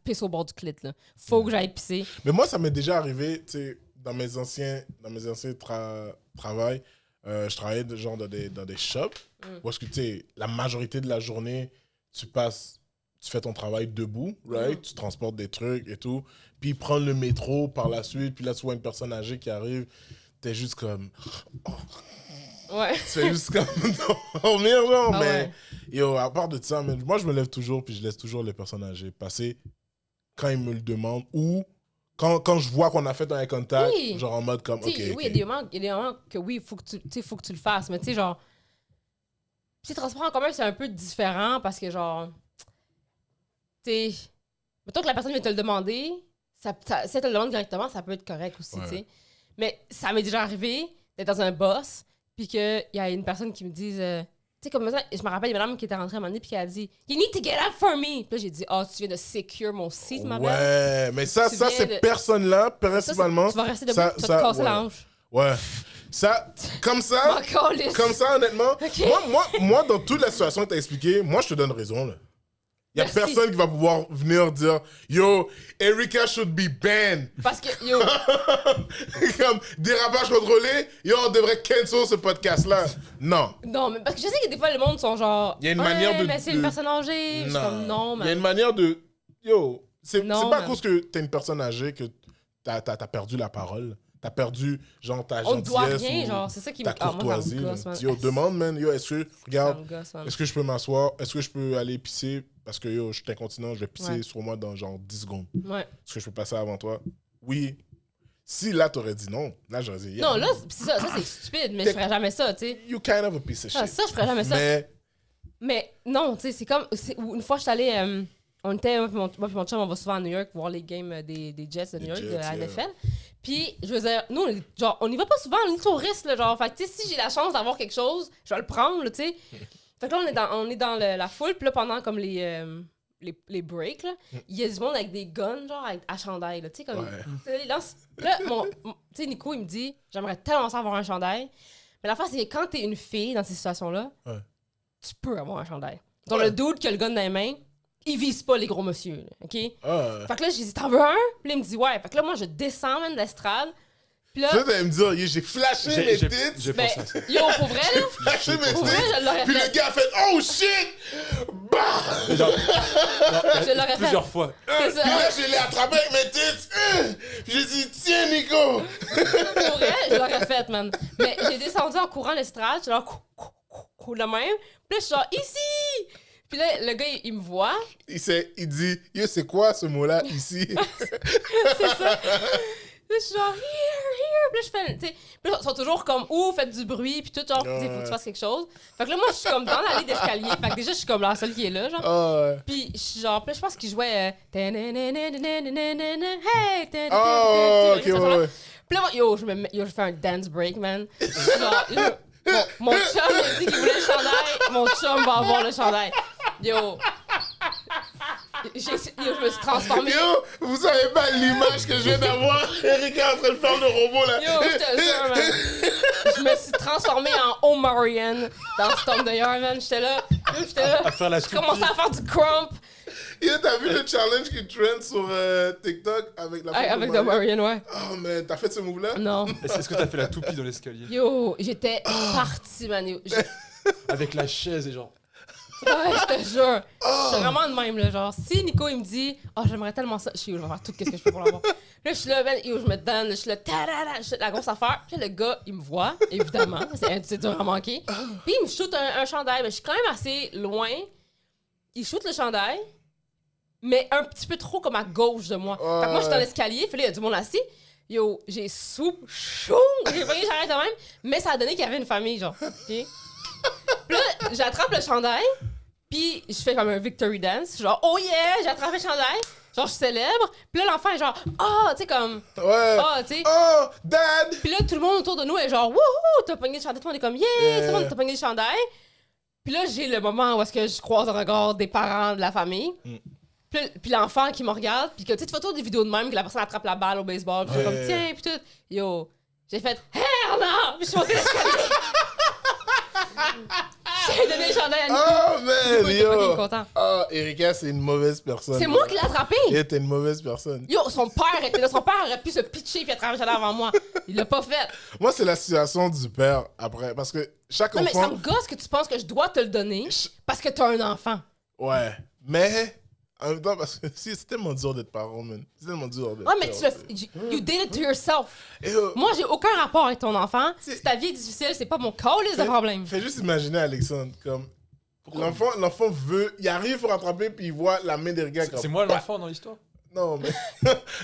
Speaker 1: pisse au bord du clit, là. Faut que j'aille pisser.
Speaker 2: Mais moi, ça m'est déjà arrivé, tu sais, dans mes anciens travails, je travaillais genre dans des shops, où est-ce que, tu sais, la majorité de la journée, tu fais ton travail debout, right? Tu transportes des trucs et tout, puis prendre le métro par la suite, puis là, tu vois une personne âgée qui arrive, t'es juste comme...
Speaker 1: Ouais.
Speaker 2: Tu fais juste comme dormir, genre,
Speaker 1: Ah
Speaker 2: mais...
Speaker 1: ouais.
Speaker 2: Yo, à part de ça, moi, je me lève toujours, puis je laisse toujours les personnes âgées passer quand ils me le demandent, ou quand je vois qu'on a fait un eye contact,
Speaker 1: Oui.
Speaker 2: genre en mode comme, ok,
Speaker 1: Oui,
Speaker 2: ok.
Speaker 1: il y a des moments que oui, il faut que tu le fasses. Mais tu sais, genre... Puis transport en commun, c'est un peu différent parce que genre... Tu sais... Mettons que la personne vient te le demander, si elle te le demande directement, ça peut être correct aussi, tu sais. Mais ça m'est déjà arrivé d'être dans un boss, puis qu'il y a une personne qui me dise... tu sais, comme ça, je me rappelle, il y a une madame qui était rentrée à un moment donné, puis qui a dit « You need to get up for me! » Puis là, j'ai dit « Oh, tu viens de secure mon seat, ma belle. »
Speaker 2: Ouais, mais ça,
Speaker 1: Tu
Speaker 2: ces
Speaker 1: viens de-
Speaker 2: personnes-là, principalement...
Speaker 1: Tu vas rester debout,
Speaker 2: ça-
Speaker 1: tu vas
Speaker 2: ça-
Speaker 1: te casser
Speaker 2: ouais.
Speaker 1: la hanche.
Speaker 2: Ouais. Ça, comme ça,
Speaker 1: Encore les...
Speaker 2: comme ça, honnêtement,
Speaker 1: Ok.
Speaker 2: moi, dans toute la situation que t'as expliquée, moi, je te donne raison, là. Il y a
Speaker 1: Merci.
Speaker 2: personne qui va pouvoir venir dire « Yo, Erika should be banned.
Speaker 1: Parce que, yo... »
Speaker 2: Comme dérapage contrôlé, yo, on devrait cancel ce podcast-là. Non.
Speaker 1: Non, mais parce que je sais que des fois, le monde sont genre...
Speaker 2: Il y a une manière de-
Speaker 1: mais c'est
Speaker 2: de-
Speaker 1: une personne âgée. Je suis comme, non,
Speaker 2: Il y a
Speaker 1: mais...
Speaker 2: une manière de... Yo, c'est
Speaker 1: Non,
Speaker 2: pas à
Speaker 1: man.
Speaker 2: cause que t'es une personne âgée que t'as perdu la parole. T'as perdu, genre, ta
Speaker 1: On ne doit
Speaker 2: gentillesse
Speaker 1: rien,
Speaker 2: ou
Speaker 1: genre, c'est ça qui
Speaker 2: ta
Speaker 1: me... Ah, moi, ça
Speaker 2: courtoisie.
Speaker 1: me
Speaker 2: là.
Speaker 1: gosse, man.
Speaker 2: Yo, demande, man. Yo, est-ce que...
Speaker 1: Ça
Speaker 2: Regarde,
Speaker 1: me gosse, man.
Speaker 2: est-ce que je peux m'asseoir? Est-ce que je peux aller pisser? Parce que, yo, je suis incontinent, je vais pisser
Speaker 1: Ouais.
Speaker 2: sur moi dans, genre, 10 secondes.
Speaker 1: Ouais.
Speaker 2: Est-ce que je peux passer avant toi? Oui. Si, là, t'aurais dit non. Là, j'aurais dit... yeah.
Speaker 1: Non, là, c'est ça c'est stupide, mais je ferais jamais ça, tu sais.
Speaker 2: You kind of a piece of shit.
Speaker 1: Ah, ça, je ferais jamais ça. Mais non, tu sais, c'est comme... Une fois, je suis allée... on était... Moi puis mon chum, on va souvent à New York voir les games des Jets de New York, de la
Speaker 2: Jets,
Speaker 1: NFL. Puis, je veux dire, nous, on y va pas souvent, on est touristes, là, genre. Fait que, tu sais, si j'ai la chance d'avoir quelque chose, je vais le prendre, là, tu sais. Fait que là, on est dans la foule, puis là, pendant comme les breaks, là, il y a du monde avec des guns, genre, à chandail, là, tu sais, comme...
Speaker 2: Ouais.
Speaker 1: tu sais, là, tu sais, Nico, il me dit, j'aimerais tellement ça avoir un chandail. Mais la face, c'est que quand t'es une fille dans ces situations-là,
Speaker 2: Ouais.
Speaker 1: tu peux avoir un chandail. Genre,
Speaker 2: Ouais.
Speaker 1: le dude qui a le gun dans les mains, il vise pas les gros monsieur, là, OK?
Speaker 2: Ah.
Speaker 1: Fait que là, j'ai dit, t'en veux un? Puis là, il me dit, ouais. Fait que là, moi, je descends, même, de l'estrade. Puis là,
Speaker 2: Je vais me dire, j'ai flashé mes tits.
Speaker 3: J'ai
Speaker 1: ben,
Speaker 3: pensé à ça.
Speaker 1: yo, pour vrai, là,
Speaker 2: Flashé mes
Speaker 1: pour vrai,
Speaker 2: tits.
Speaker 1: je l'aurais
Speaker 2: Puis
Speaker 1: fait.
Speaker 2: le gars a fait oh shit! Bah!
Speaker 3: Genre,
Speaker 1: Je l'aurais fait.
Speaker 3: plusieurs fois.
Speaker 1: C'est ça.
Speaker 2: Puis là, je l'ai attrapé avec mes tits. Puis j'ai dit tiens, Nico!
Speaker 1: Pour vrai, je l'aurais fait, man. Mais j'ai descendu en courant l'estrade, j'étais là, le même. Puis là, je suis genre, ici! Puis là, le gars, il me voit.
Speaker 2: Il dit yo, c'est quoi ce mot-là ici?
Speaker 1: C'est ça. Là, je suis genre, here. Puis là, je fais, tu sais, puis là, ils sont toujours comme, faites du bruit, puis tout, genre, tu sais, faut que tu fasses quelque chose. Fait que là, moi, je suis comme dans l'allée d'escalier. Fait que déjà, je suis comme la seule qui est là, genre.
Speaker 2: Oh, ouais.
Speaker 1: Puis, je suis genre, puis là, je pense qu'il jouait. Hey!
Speaker 2: Oh, ok, ouais, ouais.
Speaker 1: Puis là, moi, je fais un dance break, man. Je suis genre, là, mon chum, il a dit qu'il voulait le chandail. Mon chum va avoir le chandail. Yo, je me suis transformée.
Speaker 2: Yo, vous savez pas l'image que je viens d'avoir? Eric est en train de faire le robot là.
Speaker 1: Yo, je te jure, man. Je me suis transformée en Omarion dans Storm de Yard, man. J'étais là.
Speaker 3: À faire la
Speaker 1: Je commençais à faire du crump
Speaker 2: Yo, t'as vu le challenge qui trend sur TikTok avec la photo
Speaker 1: avec
Speaker 2: de Mario?
Speaker 1: Omarion, ouais.
Speaker 2: Oh, mais t'as fait ce move-là?
Speaker 1: Non.
Speaker 3: Est-ce que t'as fait la toupie dans l'escalier?
Speaker 1: Yo, j'étais partie, man. Yo.
Speaker 3: Avec la chaise et genre.
Speaker 1: Ouais, je te jure. Je suis vraiment de même, là. Genre, si Nico, il me dit, oh, j'aimerais tellement ça, je suis où, je vais faire tout ce que je peux pour l'avoir. Là, je suis là, ben, yo, je me donne, là, je suis là, je suis la grosse affaire. Puis là, le gars, il me voit, évidemment. C'est dur à manquer. Puis il me shoot un chandail. Mais je suis quand même assez loin. Il shoot le chandail, mais un petit peu trop comme à gauche de moi. Fait que moi, je suis dans l'escalier, puis là, il y a du monde assis. Yo, j'ai chou, j'ai pris j'arrête de même, mais ça a donné qu'il y avait une famille, genre. OK? Puis là, j'attrape le chandail, puis je fais comme un victory dance, genre, oh yeah, j'ai attrapé le chandail, genre, je célèbre. Puis là, l'enfant est genre, tu sais, comme,
Speaker 2: Ouais.
Speaker 1: tu sais.
Speaker 2: Oh, dad!
Speaker 1: Puis là, tout le monde autour de nous est genre, wouhou, t'as pogné le chandail, tout le monde est comme, yeah, tout le monde t'a pogné le chandail. Puis là, j'ai le moment où est-ce que je croise le regard des parents de la famille. Puis l'enfant qui me regarde, puis que tu sais, tu fais toujours des vidéos de même, que la personne attrape la balle au baseball, puis je suis comme, tiens, puis tout. Yo, j'ai fait, hell non! Puis je suis montée l'escalier. J'ai donné le chandail à Nico.
Speaker 2: Oh, man,
Speaker 1: Nico était fucking
Speaker 2: yo!
Speaker 1: content.
Speaker 2: Oh, Erika, c'est une mauvaise personne.
Speaker 1: C'est moi qui l'ai attrapé.
Speaker 2: Elle était une mauvaise personne.
Speaker 1: Yo, son père était là. Son père aurait pu se pitcher puis attraper le chandail avant moi. Il l'a pas fait.
Speaker 2: Moi, c'est la situation du père après. Parce que chaque
Speaker 1: Non, mais ça
Speaker 2: enfant.
Speaker 1: me gosse que tu penses que je dois te le donner parce que t'as un enfant.
Speaker 2: Ouais. Mais. En même temps, parce que c'est tellement dur d'être parent, man. C'est tellement dur d'être
Speaker 1: Ouais, mais
Speaker 2: père.
Speaker 1: you did it to yourself.
Speaker 2: Et,
Speaker 1: Moi, j'ai aucun rapport avec ton enfant.
Speaker 2: C'est-
Speaker 1: Si ta vie est difficile, c'est pas mon calice de problème.
Speaker 2: Fais juste imaginer Alexandre, comme. L'enfant veut. Il arrive pour rattraper, puis il voit la main d'Erika comme.
Speaker 3: C'est moi l'enfant dans l'histoire?
Speaker 2: Non, mais...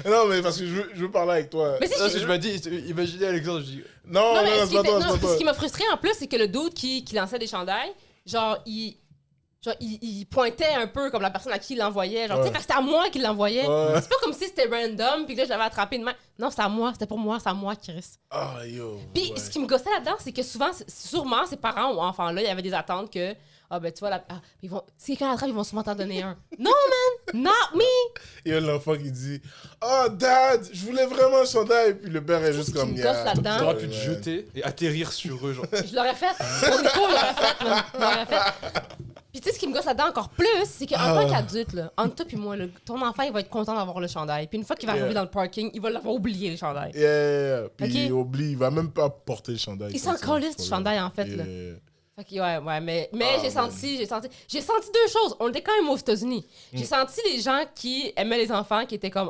Speaker 2: non, mais parce que je veux parler avec toi.
Speaker 1: Mais si
Speaker 3: Non, je m'as dit, imaginez Alexandre, je dis.
Speaker 2: Non,
Speaker 1: mais
Speaker 2: c'est pas toi, c'est pas
Speaker 1: ce
Speaker 2: toi.
Speaker 1: qui m'a frustré en plus, c'est que le dude qui lançait des chandails, genre, il pointait un peu comme la personne à qui il l'envoyait. Genre, tu sais, fait que c'était à moi qu'il l'envoyait.
Speaker 2: Ouais.
Speaker 1: C'est pas comme si c'était random, puis que là, j'avais attrapé une main. Non, c'était à moi, c'était pour moi, c'est à moi, Chris.
Speaker 2: Ah, yo.
Speaker 1: Puis
Speaker 2: ouais.
Speaker 1: ce qui me gossait là-dedans, c'est que souvent, sûrement, ses parents ou enfants-là, il y avait des attentes que, ah ben tu vois, si quelqu'un l'attrape, ils vont sûrement t'en donner un. Non, man! Not me!
Speaker 2: Il y a l'enfant qui dit Oh, dad, je voulais vraiment un chandail. Puis le père est juste
Speaker 1: qui
Speaker 2: comme
Speaker 1: me gosse là-dedans.
Speaker 3: T'aurais pu te
Speaker 2: ouais.
Speaker 3: jeter et atterrir sur eux, genre.
Speaker 1: Je l'aurais fait. Pour Nico, je l'aurais fait, man. Je l'aurais fait. Puis tu sais, ce qui me gosse là-dedans encore plus, c'est qu'en tant qu'adulte, là, entre toi et moi, là, ton enfant, il va être content d'avoir le chandail. Puis une fois qu'il va arriver dans le parking, il va l'avoir oublié, le chandail.
Speaker 2: Yeah. Puis
Speaker 1: Ok.
Speaker 2: il oublie, il va même pas porter le chandail.
Speaker 1: Il
Speaker 2: comme
Speaker 1: s'en
Speaker 2: ça.
Speaker 1: calisse du chandail, en fait, là.
Speaker 2: Yeah.
Speaker 1: Fait que, ouais, mais
Speaker 2: Ah,
Speaker 1: j'ai senti deux choses. On était quand même aux États-Unis. J'ai senti les gens qui aimaient les enfants, qui étaient comme,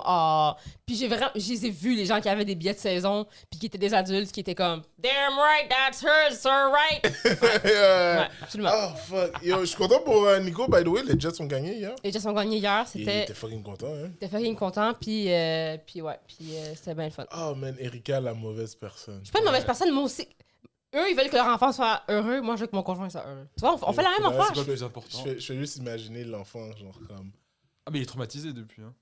Speaker 1: puis je les ai vus, les gens qui avaient des billets de saison, puis qui étaient des adultes, qui étaient comme, damn right, that's hers, sir, right? Ouais, absolument.
Speaker 2: Oh, fuck. Yo, je suis content pour Nico, by the way. Les Jets ont gagné hier.
Speaker 1: Les Jets ont gagné hier,
Speaker 2: Il
Speaker 1: c'était
Speaker 2: était fucking content, hein.
Speaker 1: fucking content, puis c'était bien le fun.
Speaker 2: Oh, man, Erika, la mauvaise personne.
Speaker 1: Je suis pas une mauvaise personne, moi aussi. Eux, ils veulent que leur enfant soit heureux, moi, je veux que mon conjoint soit heureux. Tu vois, on fait la même
Speaker 2: Ouais,
Speaker 1: affaire.
Speaker 3: C'est quoi le plus important?
Speaker 2: Je fais juste imaginer l'enfant, genre comme.
Speaker 3: Ah, mais il est traumatisé depuis. Hein.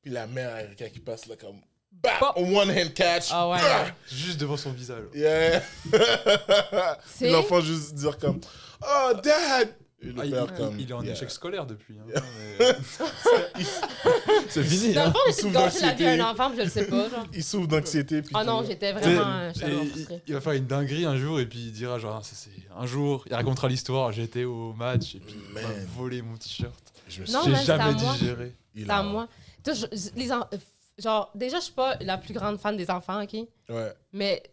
Speaker 2: Puis la mère Erika qui passe là comme. Bah!
Speaker 1: Pop.
Speaker 2: One hand catch.
Speaker 1: Ah ouais.
Speaker 2: Ah!
Speaker 3: Juste devant son visage.
Speaker 2: Yeah.
Speaker 1: C'est-
Speaker 2: Puis l'enfant juste dire comme. Oh, dad! Et le
Speaker 3: Ah,
Speaker 2: père comme.
Speaker 3: il est en
Speaker 2: yeah.
Speaker 3: échec scolaire depuis. Hein. Mais, c'est fini.
Speaker 1: Dans le
Speaker 3: Hein.
Speaker 1: fond, j'ai
Speaker 2: Souffle
Speaker 1: gâché la vie à
Speaker 2: d'anxiété.
Speaker 1: un enfant, puis je le sais pas, genre.
Speaker 2: Il souffre d'anxiété. Puis
Speaker 1: Ah non,
Speaker 2: tout.
Speaker 1: j'étais
Speaker 3: Tu sais,
Speaker 1: vraiment
Speaker 3: et
Speaker 1: frustrée.
Speaker 3: il va faire une dinguerie un jour et puis il dira genre ça c'est un jour il racontera l'histoire j'étais au match et puis il m'a
Speaker 2: Man.
Speaker 3: volé mon t-shirt
Speaker 2: Je me suis
Speaker 1: Non,
Speaker 3: j'ai
Speaker 1: mais c'est à
Speaker 3: jamais
Speaker 1: moi.
Speaker 3: digéré
Speaker 2: il
Speaker 1: C'est à moi. Toi, genre, déjà, je suis pas la plus grande fan des enfants, OK?
Speaker 2: Ouais.
Speaker 1: Mais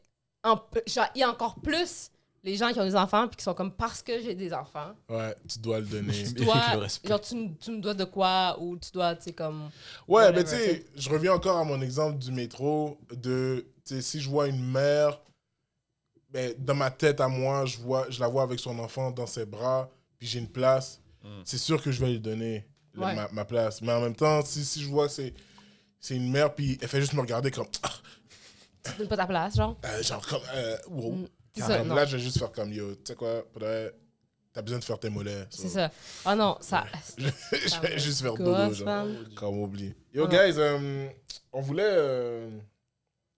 Speaker 1: genre, il y a encore plus les gens qui ont des enfants puis qui sont comme parce que j'ai des enfants.
Speaker 2: Ouais, tu dois le donner.
Speaker 3: Tu
Speaker 1: Toi,
Speaker 3: mérites le respect.
Speaker 1: genre, tu me dois de quoi ou tu dois, tu sais, comme.
Speaker 2: Ouais,
Speaker 1: Whatever,
Speaker 2: mais tu sais, je reviens encore à mon exemple du métro. Tu sais, si je vois une mère, ben, dans ma tête à moi, je la vois avec son enfant dans ses bras, puis j'ai une place, c'est sûr que je vais lui donner
Speaker 1: Ouais.
Speaker 2: ma place. Mais en même temps, si je vois que c'est une mère, puis elle fait juste me regarder comme.
Speaker 1: Tu donnes pas ta place, genre.
Speaker 2: Wow.
Speaker 1: C'est ça,
Speaker 2: Comme
Speaker 1: non.
Speaker 2: là, je vais juste faire comme yo. Tu sais quoi, t'as besoin de faire tes mollets.
Speaker 1: C'est ça. Ah non, ça.
Speaker 2: Je vais juste faire dodo,
Speaker 1: gosse,
Speaker 2: genre.
Speaker 1: man.
Speaker 2: Comme oublie. Yo,
Speaker 1: Ah.
Speaker 2: guys, on voulait.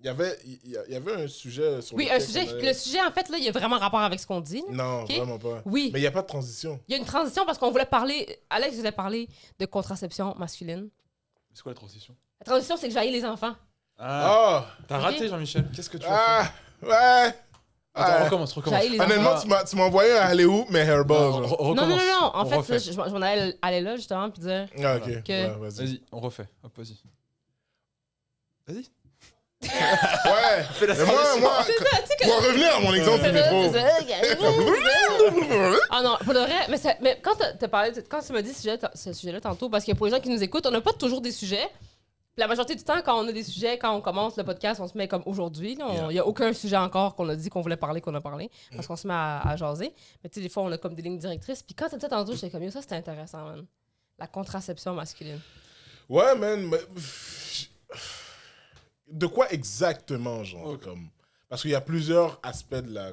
Speaker 2: Il y avait un sujet sur
Speaker 1: Oui,
Speaker 2: lequel
Speaker 1: un sujet.
Speaker 2: on allait-
Speaker 1: Le sujet, en fait, là, il y a vraiment rapport avec ce qu'on dit. là.
Speaker 2: Non,
Speaker 1: Ok.
Speaker 2: vraiment pas.
Speaker 1: Oui.
Speaker 2: Mais il n'y a pas de transition.
Speaker 1: Il y a une transition parce qu'on voulait parler. Alex voulait parler de contraception masculine.
Speaker 3: c'est quoi la transition
Speaker 1: La transition, c'est que j'haïs les enfants.
Speaker 2: Ah!
Speaker 3: t'as
Speaker 1: Ok.
Speaker 3: raté Jean-Michel qu'est-ce que tu as
Speaker 2: Ah! Ouais!
Speaker 3: fait attends
Speaker 2: Ah.
Speaker 3: recommence
Speaker 1: J'haïs les
Speaker 2: Honnêtement,
Speaker 1: enfants.
Speaker 2: tu m'as envoyé un alley-oop, mais hairball.
Speaker 3: Non,
Speaker 2: genre.
Speaker 1: Non, non, non. En
Speaker 3: on
Speaker 1: fait,
Speaker 3: refait.
Speaker 1: là, je m'en allais aller là, justement, puis dire.
Speaker 2: Ah, ok.
Speaker 1: Que-
Speaker 2: Ouais, vas-y.
Speaker 3: vas-y on refait hop vas-y vas-y
Speaker 2: Ouais!
Speaker 3: fais la
Speaker 2: Mais moi,
Speaker 1: C'est ça, tu sais que.
Speaker 2: pour revenir à mon exemple du
Speaker 1: C'est ça,
Speaker 2: métro.
Speaker 1: c'est ça. Ah non, pour de vrai, mais quand t'as parlé, quand tu m'as dit ce sujet-là tantôt, parce que pour les gens qui nous écoutent, on n'a pas toujours des sujets. Puis la majorité du temps, quand on a des sujets, quand on commence le podcast, on se met comme aujourd'hui. Il n'y a aucun sujet encore qu'on a dit qu'on voulait parler, qu'on a parlé, parce qu'on se met à jaser. Mais tu sais, des fois, on a comme des lignes directrices. Puis quand t'as dit ça tantôt, j'étais comme, yo, ça, c'était intéressant, man. La contraception masculine.
Speaker 2: Ouais, man. Mais... De quoi exactement, genre?
Speaker 3: Ok.
Speaker 2: Comme... Parce qu'il y a plusieurs aspects de la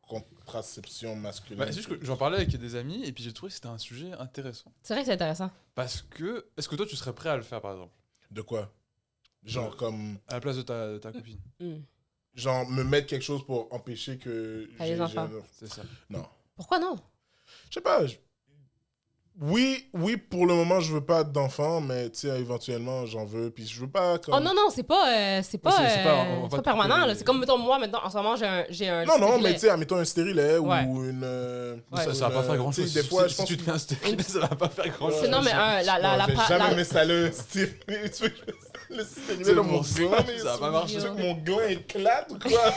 Speaker 2: contraception masculine.
Speaker 3: bah, c'est juste que j'en parlais avec des amis et puis j'ai trouvé que c'était un sujet intéressant
Speaker 1: C'est vrai que c'est intéressant.
Speaker 3: parce que est-ce que toi tu serais prêt à le faire par exemple
Speaker 2: De quoi? Genre, comme...
Speaker 3: à la place de ta copine
Speaker 1: Hmm.
Speaker 2: Genre, me mettre quelque chose pour empêcher que...
Speaker 1: Ah, les enfants.
Speaker 3: c'est ça
Speaker 2: Non.
Speaker 1: Pourquoi non?
Speaker 2: Je sais pas. Oui, pour le moment, je veux pas d'enfant, mais tu sais, éventuellement, j'en veux. Puis je veux pas comme...
Speaker 1: Oh non, non, c'est pas,
Speaker 3: c'est pas- on va
Speaker 1: c'est
Speaker 3: pas
Speaker 1: pas permanent.
Speaker 3: couper
Speaker 1: Là.
Speaker 3: les-
Speaker 1: C'est comme, mettons, moi, maintenant, en ce moment, j'ai un
Speaker 2: Non,
Speaker 1: stérilet.
Speaker 2: mais tu sais, admettons un stérilet
Speaker 1: Ouais.
Speaker 2: ou une...
Speaker 1: Ouais.
Speaker 3: ça va pas faire grand chose
Speaker 2: Des fois, je
Speaker 3: si
Speaker 2: pense
Speaker 3: tu te mets un stérilet ça va pas faire grand
Speaker 1: C'est
Speaker 3: chose
Speaker 1: non, mais
Speaker 2: Non, j'ai jamais
Speaker 1: la-
Speaker 2: m'installé un stérilet. Tu veux que le stérilet
Speaker 3: C'est
Speaker 2: dans
Speaker 3: mon
Speaker 2: mon gland,
Speaker 3: ça va pas marcher.
Speaker 2: Tu veux que mon gland éclate ou quoi?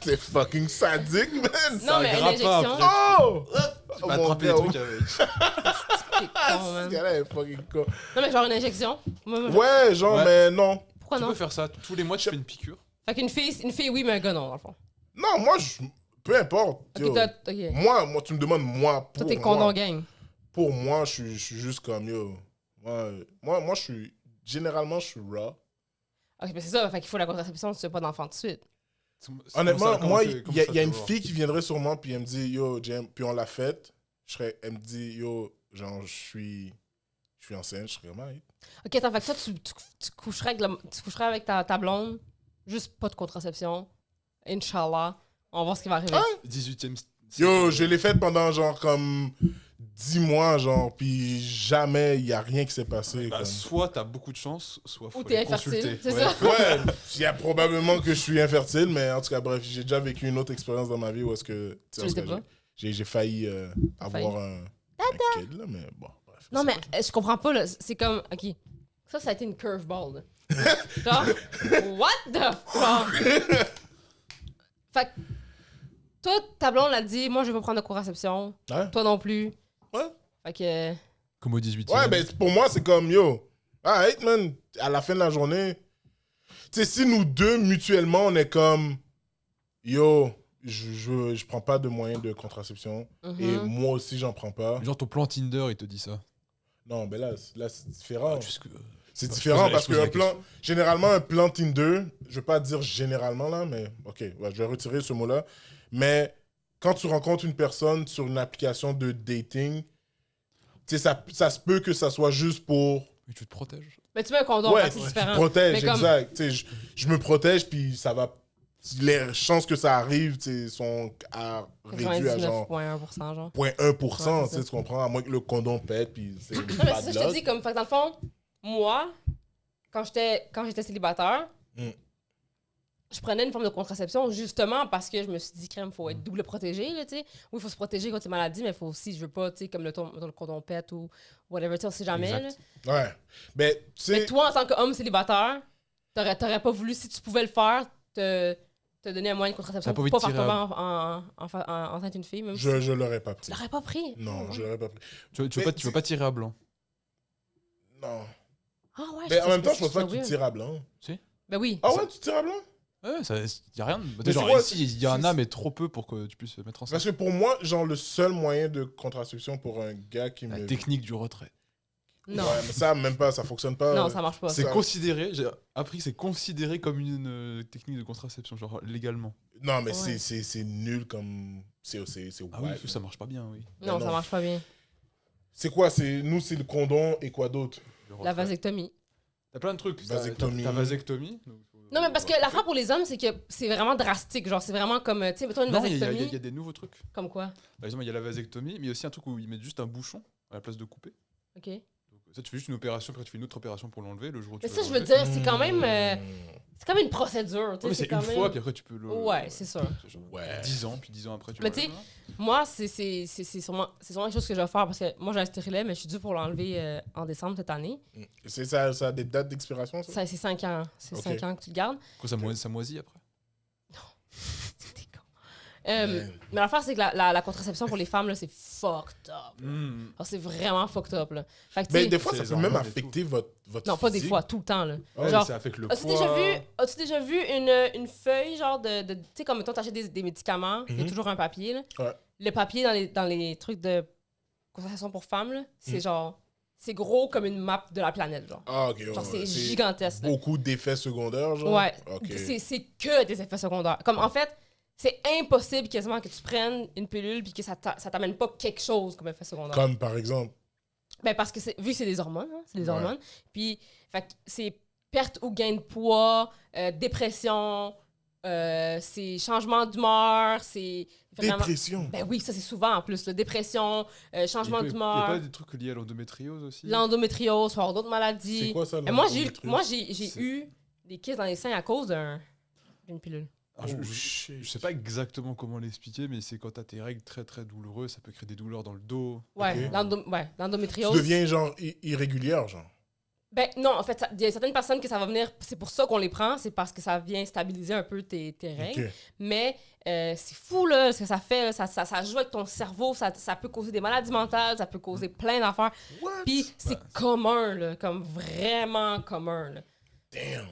Speaker 2: T'es fucking sadique, man!
Speaker 1: Non, mais une
Speaker 3: grappe pas
Speaker 1: injection.
Speaker 3: après.
Speaker 2: Oh!
Speaker 3: tu vas attraper les trucs avec
Speaker 1: C'est con, man.
Speaker 2: Ce gars-là est fucking con.
Speaker 1: Non, mais genre une injection. Moi,
Speaker 2: Ouais, genre,
Speaker 3: Ouais.
Speaker 2: mais non.
Speaker 1: pourquoi
Speaker 3: tu
Speaker 1: non?
Speaker 3: peux faire ça tous les mois tu fais une piqûre
Speaker 1: Fait qu'une fille, oui, mais un gars, non, dans le fond.
Speaker 2: Non, moi, peu importe. yo.
Speaker 1: Ok, ok.
Speaker 2: Moi, tu me demandes moi.
Speaker 1: Toi, t'es
Speaker 2: moi.
Speaker 1: condom gang.
Speaker 2: Pour moi, je suis juste comme yo. Moi, je suis généralement, je suis raw.
Speaker 1: Ok, mais c'est ça, fait qu'il faut la contraception si tu n'as pas d'enfant tout de suite.
Speaker 2: Honnêtement, moi, il y a une
Speaker 3: fille
Speaker 2: fille qui viendrait sur moi, puis elle me dit, yo, Jem, puis on l'a faite. Elle me dit, yo, genre, je suis enceinte, je serais marié.
Speaker 1: Ok, attends, fait que toi, tu coucherais avec ta blonde, juste pas de contraception. Inch'Allah. On va voir ce qui va arriver.
Speaker 3: 18e.
Speaker 2: Yo, je l'ai faite pendant genre comme 10 mois, genre, puis jamais il y a rien qui s'est passé.
Speaker 3: Bah,
Speaker 2: comme.
Speaker 3: soit t'as beaucoup de chance, soit faut
Speaker 1: Ou t'es
Speaker 3: aller
Speaker 1: infertile,
Speaker 3: consulter.
Speaker 1: c'est
Speaker 3: Ouais.
Speaker 1: ça?
Speaker 2: Ouais, il y a probablement que je suis infertile, mais en tout cas, bref, j'ai déjà vécu une autre expérience dans ma vie où est-ce que...
Speaker 1: Tu l'étais pas?
Speaker 2: J'ai failli avoir un kid, là, mais bon, bref.
Speaker 1: Non, mais je comprends pas, là. C'est comme. Ok. Ça a été une curveball. Là. Genre, what the fuck? Fait que. Toi, ta blonde a dit, moi, je vais pas prendre de contraception.
Speaker 2: Hein?
Speaker 1: Toi non plus.
Speaker 2: Ouais.
Speaker 1: Fait que.
Speaker 3: Comme au 18e.
Speaker 2: Ouais, ben pour moi, c'est comme, yo, alright, man, à la fin de la journée, tu sais, si nous deux, mutuellement, on est comme, yo, je prends pas de moyens de contraception, et moi aussi, j'en prends pas.
Speaker 3: Genre ton plan Tinder, il te dit ça.
Speaker 2: Non, ben là c'est différent.
Speaker 3: Juste que-
Speaker 2: C'est
Speaker 3: Bah,
Speaker 2: différent
Speaker 3: je
Speaker 2: parce
Speaker 3: pose la
Speaker 2: qu'un plan, généralement, un plan Tinder, je vais pas dire généralement là, mais ok, ouais, je vais retirer ce mot-là. Mais quand tu rencontres une personne sur une application de dating, tu sais, ça se peut que ça soit juste pour.
Speaker 3: Mais tu te protèges.
Speaker 1: Mais tu mets un condom,
Speaker 2: Ouais,
Speaker 1: fait que c'est
Speaker 2: tu
Speaker 1: différent.
Speaker 2: te protèges,
Speaker 1: Mais comme-
Speaker 2: exact. Tu sais, je me protège, puis ça va. Les chances que ça arrive, tu sais, sont réduites à genre
Speaker 1: 99,1%, genre.
Speaker 2: 0,1%,
Speaker 1: Ouais,
Speaker 2: tu sais, tu comprends, à moins que le condom pète, puis c'est
Speaker 1: Non, mais
Speaker 2: bad
Speaker 1: c'est ça, je te
Speaker 2: luck.
Speaker 1: dis, comme, fait que dans le fond, moi, quand j'étais célibataire,
Speaker 2: Mm.
Speaker 1: je prenais une forme de contraception justement parce que je me suis dit, crème, faut être double protégé, là, tu sais. Oui, il faut se protéger contre les maladies, mais il faut aussi, je veux pas, tu sais, comme le condom pète ou whatever, tu sais, on sait jamais, là.
Speaker 2: Exact. Ouais. Ben, tu
Speaker 1: Mais
Speaker 2: sais.
Speaker 1: toi, en tant qu'homme célibataire, t'aurais pas voulu, si tu pouvais le faire, te donner un moyen de contraception
Speaker 3: T'as pas
Speaker 1: pour
Speaker 3: envie
Speaker 1: pas
Speaker 3: de
Speaker 1: faire
Speaker 3: tirer
Speaker 1: tomber enceinte une fille, même si
Speaker 2: Je l'aurais pas
Speaker 1: tu
Speaker 2: pris.
Speaker 1: l'aurais pas pris.
Speaker 2: Non, je l'aurais pas pris.
Speaker 3: Tu
Speaker 2: Mais
Speaker 3: veux pas tirer à blanc.
Speaker 2: Non.
Speaker 1: Ah ouais,
Speaker 2: Mais en même temps, je pense
Speaker 1: trouve
Speaker 2: pas que tu tires à blanc.
Speaker 1: Ben oui.
Speaker 2: Ah ouais, tu tires à blanc?
Speaker 3: Ouais, ça y a rien.
Speaker 2: Mais
Speaker 3: Genre
Speaker 2: c'est quoi,
Speaker 3: ici, il y en a, mais trop peu pour que tu puisses mettre ensemble.
Speaker 2: Parce que pour moi, genre, le seul moyen de contraception pour un gars qui
Speaker 3: La
Speaker 2: me.
Speaker 3: technique du retrait.
Speaker 1: Non.
Speaker 2: Ouais, mais ça, même pas, ça fonctionne pas.
Speaker 1: Non, ça marche pas.
Speaker 3: C'est
Speaker 2: Ça-
Speaker 3: considéré, j'ai appris que c'est considéré comme une technique de contraception, genre légalement.
Speaker 2: Non, mais
Speaker 1: Ouais.
Speaker 2: c'est nul comme. C'est
Speaker 3: Ah oui,
Speaker 2: wack.
Speaker 3: ça marche pas bien, oui.
Speaker 1: Non,
Speaker 2: non.
Speaker 1: ça marche pas bien.
Speaker 2: C'est quoi? Nous, c'est le condom et quoi d'autre?
Speaker 3: Le
Speaker 1: La
Speaker 3: retrait.
Speaker 1: vasectomie.
Speaker 3: T'as plein de trucs.
Speaker 2: Vasectomie.
Speaker 3: T'as vasectomie.
Speaker 1: Non, mais parce que l'affaire pour les hommes, c'est que c'est vraiment drastique. Genre, c'est vraiment comme, tu sais, mettons une
Speaker 3: Non, il
Speaker 1: vasectomie.
Speaker 3: y a des nouveaux trucs.
Speaker 1: Comme quoi?
Speaker 3: Par exemple, il y a la vasectomie, mais il y a aussi un truc où ils mettent juste un bouchon à la place de couper.
Speaker 1: OK.
Speaker 3: Donc, ça, tu fais juste une opération, après tu fais une autre opération pour l'enlever le jour où tu
Speaker 1: Mais
Speaker 3: veux
Speaker 1: ça, je veux
Speaker 3: l'enlever.
Speaker 1: dire, c'est quand même. C'est comme une procédure.
Speaker 3: Ouais,
Speaker 1: Tu
Speaker 3: mais
Speaker 1: sais,
Speaker 3: c'est
Speaker 1: quand
Speaker 3: une
Speaker 1: même...
Speaker 3: fois, puis après tu peux le.
Speaker 1: Ouais, c'est sûr.
Speaker 3: genre
Speaker 2: Ouais.
Speaker 3: 10 ans, puis 10 ans après tu
Speaker 1: Mais
Speaker 3: l'enlèves,
Speaker 1: tu sais,
Speaker 3: hein.
Speaker 1: Moi, c'est sûrement quelque chose que je vais faire parce que moi, j'ai un stérilet, mais je suis due pour l'enlever en décembre cette année.
Speaker 2: C'est ça, ça a des dates d'expiration, ça?
Speaker 1: C'est 5 ans. C'est
Speaker 2: Ok.
Speaker 1: 5 ans que tu le gardes.
Speaker 3: Quoi, ça moisit après.
Speaker 1: T'es con. Mais l'affaire, c'est que la contraception pour les femmes, là, c'est fucked up. Alors, c'est vraiment fucked up. Là. Fait que, tu
Speaker 2: Mais
Speaker 1: sais,
Speaker 2: des fois,
Speaker 3: c'est
Speaker 2: ça
Speaker 3: les
Speaker 2: peut même
Speaker 3: hormones et
Speaker 2: affecter votre
Speaker 1: non, pas des
Speaker 2: physique.
Speaker 1: fois, tout le temps. Là.
Speaker 3: Ouais,
Speaker 1: Genre,
Speaker 3: ça affecte le
Speaker 1: As-tu
Speaker 3: poids.
Speaker 1: déjà vu une feuille, genre, tu sais, comme mettons, t'achètes des médicaments, il y a toujours un papier, là.
Speaker 2: Ouais.
Speaker 1: Le papier dans les trucs de contraception pour femmes, là, c'est genre, c'est gros comme une map de la planète, genre.
Speaker 2: Ah, ok.
Speaker 1: Genre,
Speaker 2: ouais,
Speaker 1: c'est gigantesque, là.
Speaker 2: Beaucoup d'effets secondaires, genre?
Speaker 1: Ouais,
Speaker 2: Ok.
Speaker 1: c'est que des effets secondaires. Comme, en fait, c'est impossible quasiment que tu prennes une pilule puis que ça t'amène pas quelque chose comme effet secondaire.
Speaker 2: Comme par exemple.
Speaker 1: Ben parce que vu que c'est des hormones, hein, c'est des
Speaker 2: Ouais.
Speaker 1: hormones. Puis, fait que c'est perte ou gain de poids, dépression, c'est changement d'humeur, c'est vraiment...
Speaker 2: Dépression.
Speaker 1: Ben oui, ça c'est souvent en plus, là, dépression, changement
Speaker 3: Il y a
Speaker 1: d'humeur,
Speaker 3: pas des trucs liés à l'endométriose aussi.
Speaker 1: l'endométriose, avoir d'autres maladies.
Speaker 2: C'est quoi ça?
Speaker 1: Mais moi, j'ai
Speaker 2: l'endométriose?
Speaker 1: eu des kystes dans les seins à cause d'une pilule.
Speaker 3: Alors,
Speaker 2: Oh,
Speaker 3: je
Speaker 2: shit.
Speaker 3: sais pas exactement comment l'expliquer, mais c'est quand t'as tes règles très très douloureuses, ça peut créer des douleurs dans le dos.
Speaker 1: Ouais,
Speaker 2: Ok.
Speaker 1: l'endométriose.
Speaker 2: Tu deviens genre irrégulière, genre.
Speaker 1: Ben non, en fait, il y a certaines personnes que ça va venir, c'est pour ça qu'on les prend, c'est parce que ça vient stabiliser un peu tes règles.
Speaker 2: Ok.
Speaker 1: Mais c'est fou, là, ce que ça fait. Là, ça joue avec ton cerveau, ça peut causer des maladies mentales, ça peut causer plein d'affaires.
Speaker 2: What?
Speaker 1: Puis c'est commun, là, comme vraiment commun. Là.
Speaker 2: Damn.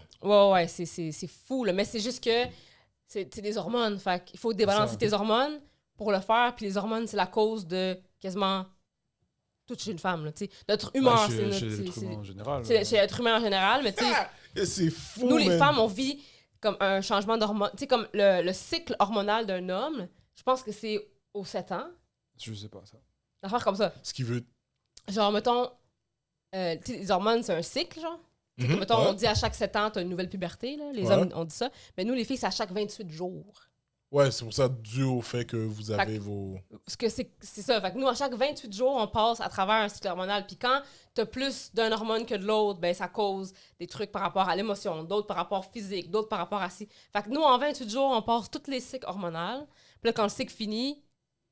Speaker 1: Ouais, c'est fou, là. Mais c'est juste que c'est des hormones. Fait qu'il faut débalancer
Speaker 2: Ça.
Speaker 1: tes hormones pour le faire. Puis les hormones, c'est la cause de quasiment tout chez une femme, là, tu sais. Notre humeur, c'est
Speaker 3: chez
Speaker 1: notre...
Speaker 3: l'être humain en général.
Speaker 1: C'est chez l'être humain en général, mais tu sais,
Speaker 2: C'est fou,
Speaker 1: nous, les
Speaker 2: man.
Speaker 1: femmes, on vit comme un changement d'hormone. Tu sais, comme le cycle hormonal d'un homme, je pense que c'est aux 7 ans.
Speaker 3: Je sais pas ça.
Speaker 1: Une affaire comme ça.
Speaker 2: Ce qui veut...
Speaker 1: Genre, mettons, tu sais, les hormones, c'est un cycle, genre. Tu sais,
Speaker 2: Mhm,
Speaker 1: mettons,
Speaker 2: ouais.
Speaker 1: on dit à chaque 7 ans, t'as une nouvelle puberté, là. Les
Speaker 2: Ouais.
Speaker 1: hommes, on dit ça. Mais nous, les filles, c'est à chaque 28 jours.
Speaker 2: Ouais, c'est pour ça, dû au fait que vous avez
Speaker 1: Fait que-
Speaker 2: vos...
Speaker 1: Parce que c'est ça. Fait que nous, à chaque 28 jours, on passe à travers un cycle hormonal. Puis quand t'as plus d'un hormone que de l'autre, ben ça cause des trucs par rapport à l'émotion, d'autres par rapport physique, d'autres par rapport à ci. Fait que nous, en 28 jours, on passe tous les cycles hormonaux. Puis là, quand le cycle finit,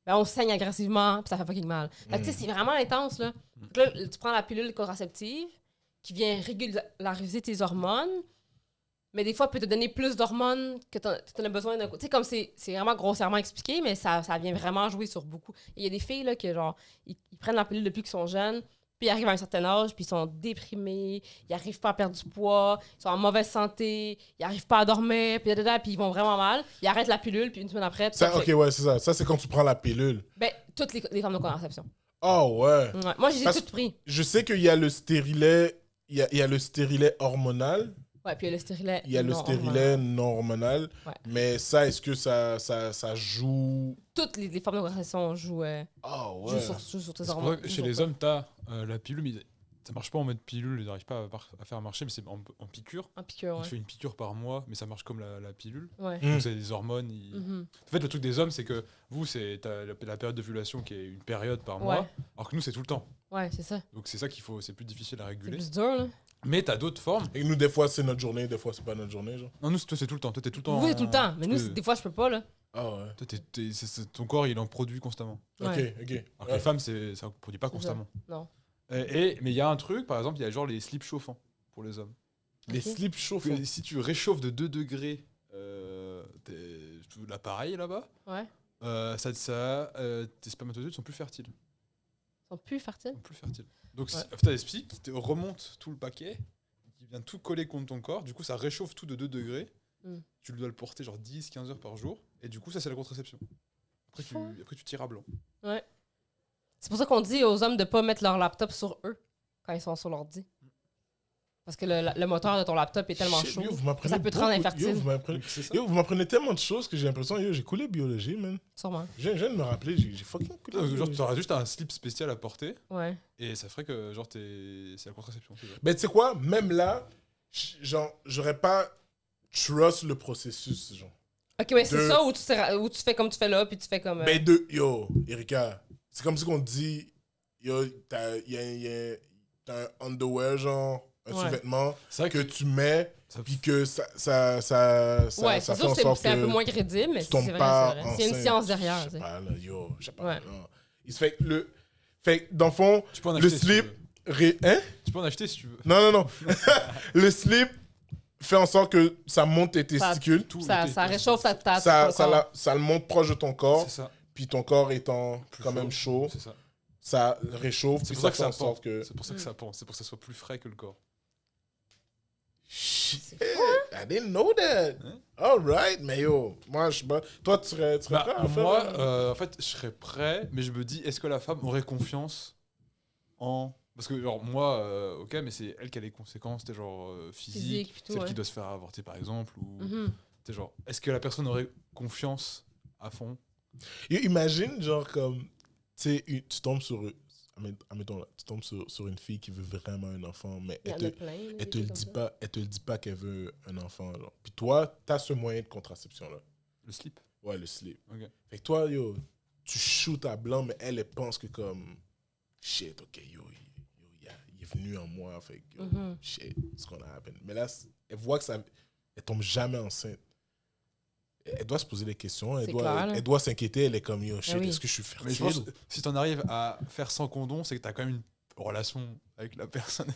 Speaker 1: ben on saigne agressivement, puis ça fait fucking mal. Fait que tu sais, c'est vraiment intense, là. Fait que là, tu prends la pilule contraceptive qui vient régulariser tes hormones, mais des fois, peut te donner plus d'hormones que tu en as besoin d'un coup. Tu sais, comme c'est vraiment grossièrement expliqué, mais ça vient vraiment jouer sur beaucoup. Il y a des filles, là, que genre, ils prennent la pilule depuis qu'ils sont jeunes, puis ils arrivent à un certain âge, puis ils sont déprimés, ils n'arrivent pas à perdre du poids, ils sont en mauvaise santé, ils n'arrivent pas à dormir, puis ils vont vraiment mal. Ils arrêtent la pilule, puis une semaine après,
Speaker 2: Ça,
Speaker 1: tout
Speaker 2: ok, ouais, c'est ça. Ça, c'est quand tu prends la pilule.
Speaker 1: ben, toutes les formes de contraception.
Speaker 2: Oh, ouais.
Speaker 1: Ouais. Moi, j'ai
Speaker 2: Parce-
Speaker 1: toutes pris.
Speaker 2: Je sais qu'il y a le stérilet... Il y a le stérilet hormonal,
Speaker 1: Ouais, puis il y a le stérilet.
Speaker 2: il y a le
Speaker 1: non
Speaker 2: stérilet
Speaker 1: hormonal.
Speaker 2: non hormonal,
Speaker 1: Ouais.
Speaker 2: mais ça, est-ce que ça joue...
Speaker 1: Toutes les formes de contraception jouent,
Speaker 2: Oh,
Speaker 1: jouent
Speaker 2: ouais.
Speaker 1: sur tes
Speaker 3: C'est pour ça
Speaker 1: hormones.
Speaker 3: que chez les hommes, t'as la pilule, mais ça marche pas en mode pilule, ils n'arrivent pas à faire marcher, mais c'est en piqûre.
Speaker 1: En piqûre,
Speaker 3: On
Speaker 1: ouais.
Speaker 3: fait une piqûre par mois, mais ça marche comme la pilule.
Speaker 1: Ouais.
Speaker 2: Mm.
Speaker 3: Donc c'est des hormones.
Speaker 1: Mhm.
Speaker 3: En fait, le truc des hommes, c'est que vous, t'as la période d'ovulation qui est une période par mois,
Speaker 1: Ouais.
Speaker 3: alors que nous, c'est tout le temps.
Speaker 1: Ouais, c'est ça.
Speaker 3: Donc c'est ça qu'il faut, c'est plus difficile à
Speaker 1: C'est
Speaker 3: réguler.
Speaker 1: plus dur, là.
Speaker 3: Mais t'as d'autres formes.
Speaker 2: Et nous, des fois, c'est notre journée, des fois, c'est pas notre journée, genre.
Speaker 3: Non, nous, toi, c'est tout le temps. Toi, t'es tout le temps.
Speaker 1: Oui, tout le temps. Mais nous,
Speaker 3: Parce que
Speaker 1: des fois, je peux pas, là.
Speaker 2: Ah, ouais.
Speaker 3: toi, ton corps, il en produit constamment.
Speaker 1: Ouais.
Speaker 2: Ok.
Speaker 3: Alors que
Speaker 2: Ouais.
Speaker 3: les femmes, ça ne produit pas
Speaker 1: C'est
Speaker 3: constamment.
Speaker 1: Non.
Speaker 3: Mais il y a un truc, par exemple, il y a genre les slips chauffants pour les hommes.
Speaker 2: Les
Speaker 1: Ok.
Speaker 2: slips chauffants.
Speaker 3: Si tu réchauffes de 2 degrés l'appareil là-bas,
Speaker 1: Ouais.
Speaker 3: tes spermatozoïdes sont plus fertiles.
Speaker 1: Ils sont plus fertiles.
Speaker 3: Sont plus fertiles. Donc
Speaker 1: Ouais.
Speaker 3: t'as des spies qui te remontent tout le paquet, qui vient tout coller contre ton corps, du coup ça réchauffe tout de 2 degrés,
Speaker 1: Mm.
Speaker 3: tu dois le porter genre 10-15 heures par jour, et du coup ça c'est la contraception. Après tu tires à blanc.
Speaker 1: C'est pour ça qu'on dit aux hommes de pas mettre leur laptop sur eux quand ils sont sur l'ordi. Parce que le moteur de ton laptop est tellement
Speaker 2: Shit,
Speaker 1: chaud.
Speaker 2: yo, vous m'apprenez
Speaker 1: ça peut te rendre
Speaker 2: beaucoup-
Speaker 1: infertile.
Speaker 2: Yo, vous m'apprenez tellement de choses que j'ai l'impression, yo, j'ai coulé biologie, man.
Speaker 1: Sûrement.
Speaker 2: Je viens de me rappeler, j'ai fucking coulé
Speaker 3: Genre
Speaker 2: biologie.
Speaker 3: t'auras juste un slip spécial à porter,
Speaker 1: Ouais.
Speaker 3: et ça ferait que genre c'est la contraception. C'est ça.
Speaker 2: Ben, tu sais quoi, même là, genre, j'aurais pas trust le processus, genre.
Speaker 1: Ok, ouais, c'est
Speaker 2: De-
Speaker 1: ça où tu fais comme tu fais là, puis tu fais comme.
Speaker 2: Ben, yo, Erika, c'est comme si on te dit, yo, t'as un underwear, genre, un
Speaker 1: Ouais.
Speaker 2: sous-vêtement
Speaker 3: C'est vrai
Speaker 2: que tu mets,
Speaker 3: ça-
Speaker 2: puis que ça
Speaker 1: ouais,
Speaker 2: fait
Speaker 1: c'est
Speaker 2: en
Speaker 1: sûr que
Speaker 2: sorte
Speaker 1: c'est un peu
Speaker 2: que
Speaker 1: moins crédible, mais
Speaker 2: tu
Speaker 1: c'est
Speaker 2: tombes
Speaker 1: vrai,
Speaker 2: pas
Speaker 1: c'est vrai.
Speaker 2: enceinte.
Speaker 1: C'est une science derrière.
Speaker 2: Je
Speaker 1: tu
Speaker 2: sais
Speaker 1: sais.
Speaker 2: pas, là, yo, je sais pas.
Speaker 1: Ouais.
Speaker 2: non. Il se fait que fait que, dans le fond,
Speaker 3: tu peux en
Speaker 2: le
Speaker 3: acheter si tu
Speaker 2: slip,
Speaker 3: veux.
Speaker 2: hein?
Speaker 3: Tu peux en acheter si tu veux.
Speaker 2: Non. Le slip fait en sorte que ça monte tes testicules.
Speaker 3: Tout
Speaker 1: Ça
Speaker 3: l'été,
Speaker 1: réchauffe
Speaker 2: Ça,
Speaker 1: ton
Speaker 2: ça,
Speaker 1: corps.
Speaker 2: ça le monte proche de ton corps,
Speaker 3: C'est ça.
Speaker 2: puis ton corps étant
Speaker 3: Plus
Speaker 2: quand même chaud,
Speaker 3: C'est ça.
Speaker 2: ça réchauffe,
Speaker 3: C'est
Speaker 2: puis
Speaker 3: pour
Speaker 2: ça
Speaker 3: ça que
Speaker 2: fait
Speaker 3: ça
Speaker 2: en sorte que...
Speaker 3: C'est pour ça que ça pend. C'est pour que ça soit plus frais que le corps.
Speaker 2: Shit, I didn't know that.
Speaker 3: Hein?
Speaker 2: All right, mais yo, moi, je sais pas. Toi, tu serais prêt à faire...
Speaker 3: moi, en fait, je serais prêt, mais je me dis, est-ce que la femme aurait confiance en... Parce que, genre, moi, ok, mais c'est elle qui a les conséquences, t'es genre
Speaker 1: Physique,
Speaker 3: physiques,
Speaker 1: puis tout,
Speaker 3: celle
Speaker 1: ouais.
Speaker 3: qui doit se faire avorter, par exemple, ou...
Speaker 1: Mhm.
Speaker 3: T'es genre, est-ce que la personne aurait confiance à fond?
Speaker 2: Yo, imagine, genre, comme, tu sais, tu tombes sur... Admettons, là, tu tombes sur une fille qui veut vraiment un enfant, mais
Speaker 1: Il y en
Speaker 2: elle
Speaker 1: a
Speaker 2: te,
Speaker 1: plein. là,
Speaker 2: elle
Speaker 1: des
Speaker 2: te le
Speaker 1: trucs
Speaker 2: dit
Speaker 1: comme ça.
Speaker 2: pas, elle te le dit pas qu'elle veut un enfant, genre. Puis toi, t'as ce moyen de contraception-là.
Speaker 3: Le slip?
Speaker 2: Ouais, le slip.
Speaker 3: Ok.
Speaker 2: Fait que toi, yo, tu shoots à blanc, mais elle pense que comme, shit, ok, il est venu en moi, fait que, yo,
Speaker 1: Mhm.
Speaker 2: shit, it's gonna happen. Mais là, elle voit que ça, elle tombe jamais enceinte. Elle doit se poser des questions,
Speaker 1: C'est clair, là.
Speaker 2: elle doit s'inquiéter, elle est comme, yo, shit,
Speaker 1: oui.
Speaker 2: est-ce que je suis fertile?
Speaker 3: Mais je pense que si t'en arrives à faire sans condom, c'est que t'as quand même une relation avec la personne.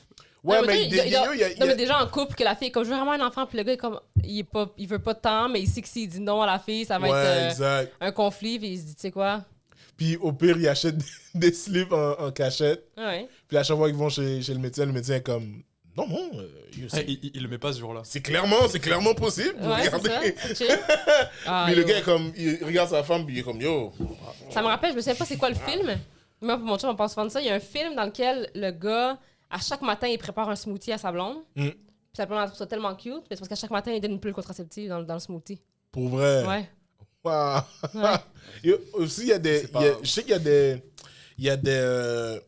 Speaker 2: Ouais,
Speaker 1: Non,
Speaker 2: mais
Speaker 1: tu sais, il y a-
Speaker 2: yo, il y a-
Speaker 1: Non, mais déjà en couple, que la fille est comme je veux vraiment un enfant, puis le gars est comme il veut pas de temps, mais il sait que s'il dit non à la fille, ça va
Speaker 2: ouais,
Speaker 1: être
Speaker 2: exact.
Speaker 1: un conflit, puis il se dit, tu sais quoi?
Speaker 2: Puis au pire, il achète des slips en cachette.
Speaker 1: Ouais.
Speaker 2: Puis à chaque fois qu'ils vont chez le médecin est comme, non, yo, c'est-
Speaker 3: Il le met pas ce jour-là.
Speaker 2: c'est clairement possible. Vous
Speaker 1: Ouais,
Speaker 2: regardez.
Speaker 1: c'est ça. Chill. Ah,
Speaker 2: Mais le
Speaker 1: yo.
Speaker 2: gars, est comme, il regarde sa femme, puis il est comme, yo.
Speaker 1: Ça me rappelle, je me souviens pas c'est quoi le film, Moi, pour mon chum, on pense souvent de ça. Il y a un film dans lequel le gars, à chaque matin, il prépare un smoothie à sa blonde. Puis sa blonde, elle trouve ça tellement cute. Mais c'est parce qu'à chaque matin, il donne une pilule contraceptive dans le smoothie.
Speaker 2: Pour vrai.
Speaker 1: Ouais.
Speaker 2: Wow.
Speaker 1: Ouais.
Speaker 2: Et aussi, il y a des.
Speaker 3: C'est pas-
Speaker 2: je sais qu'il y a des. Il y a des.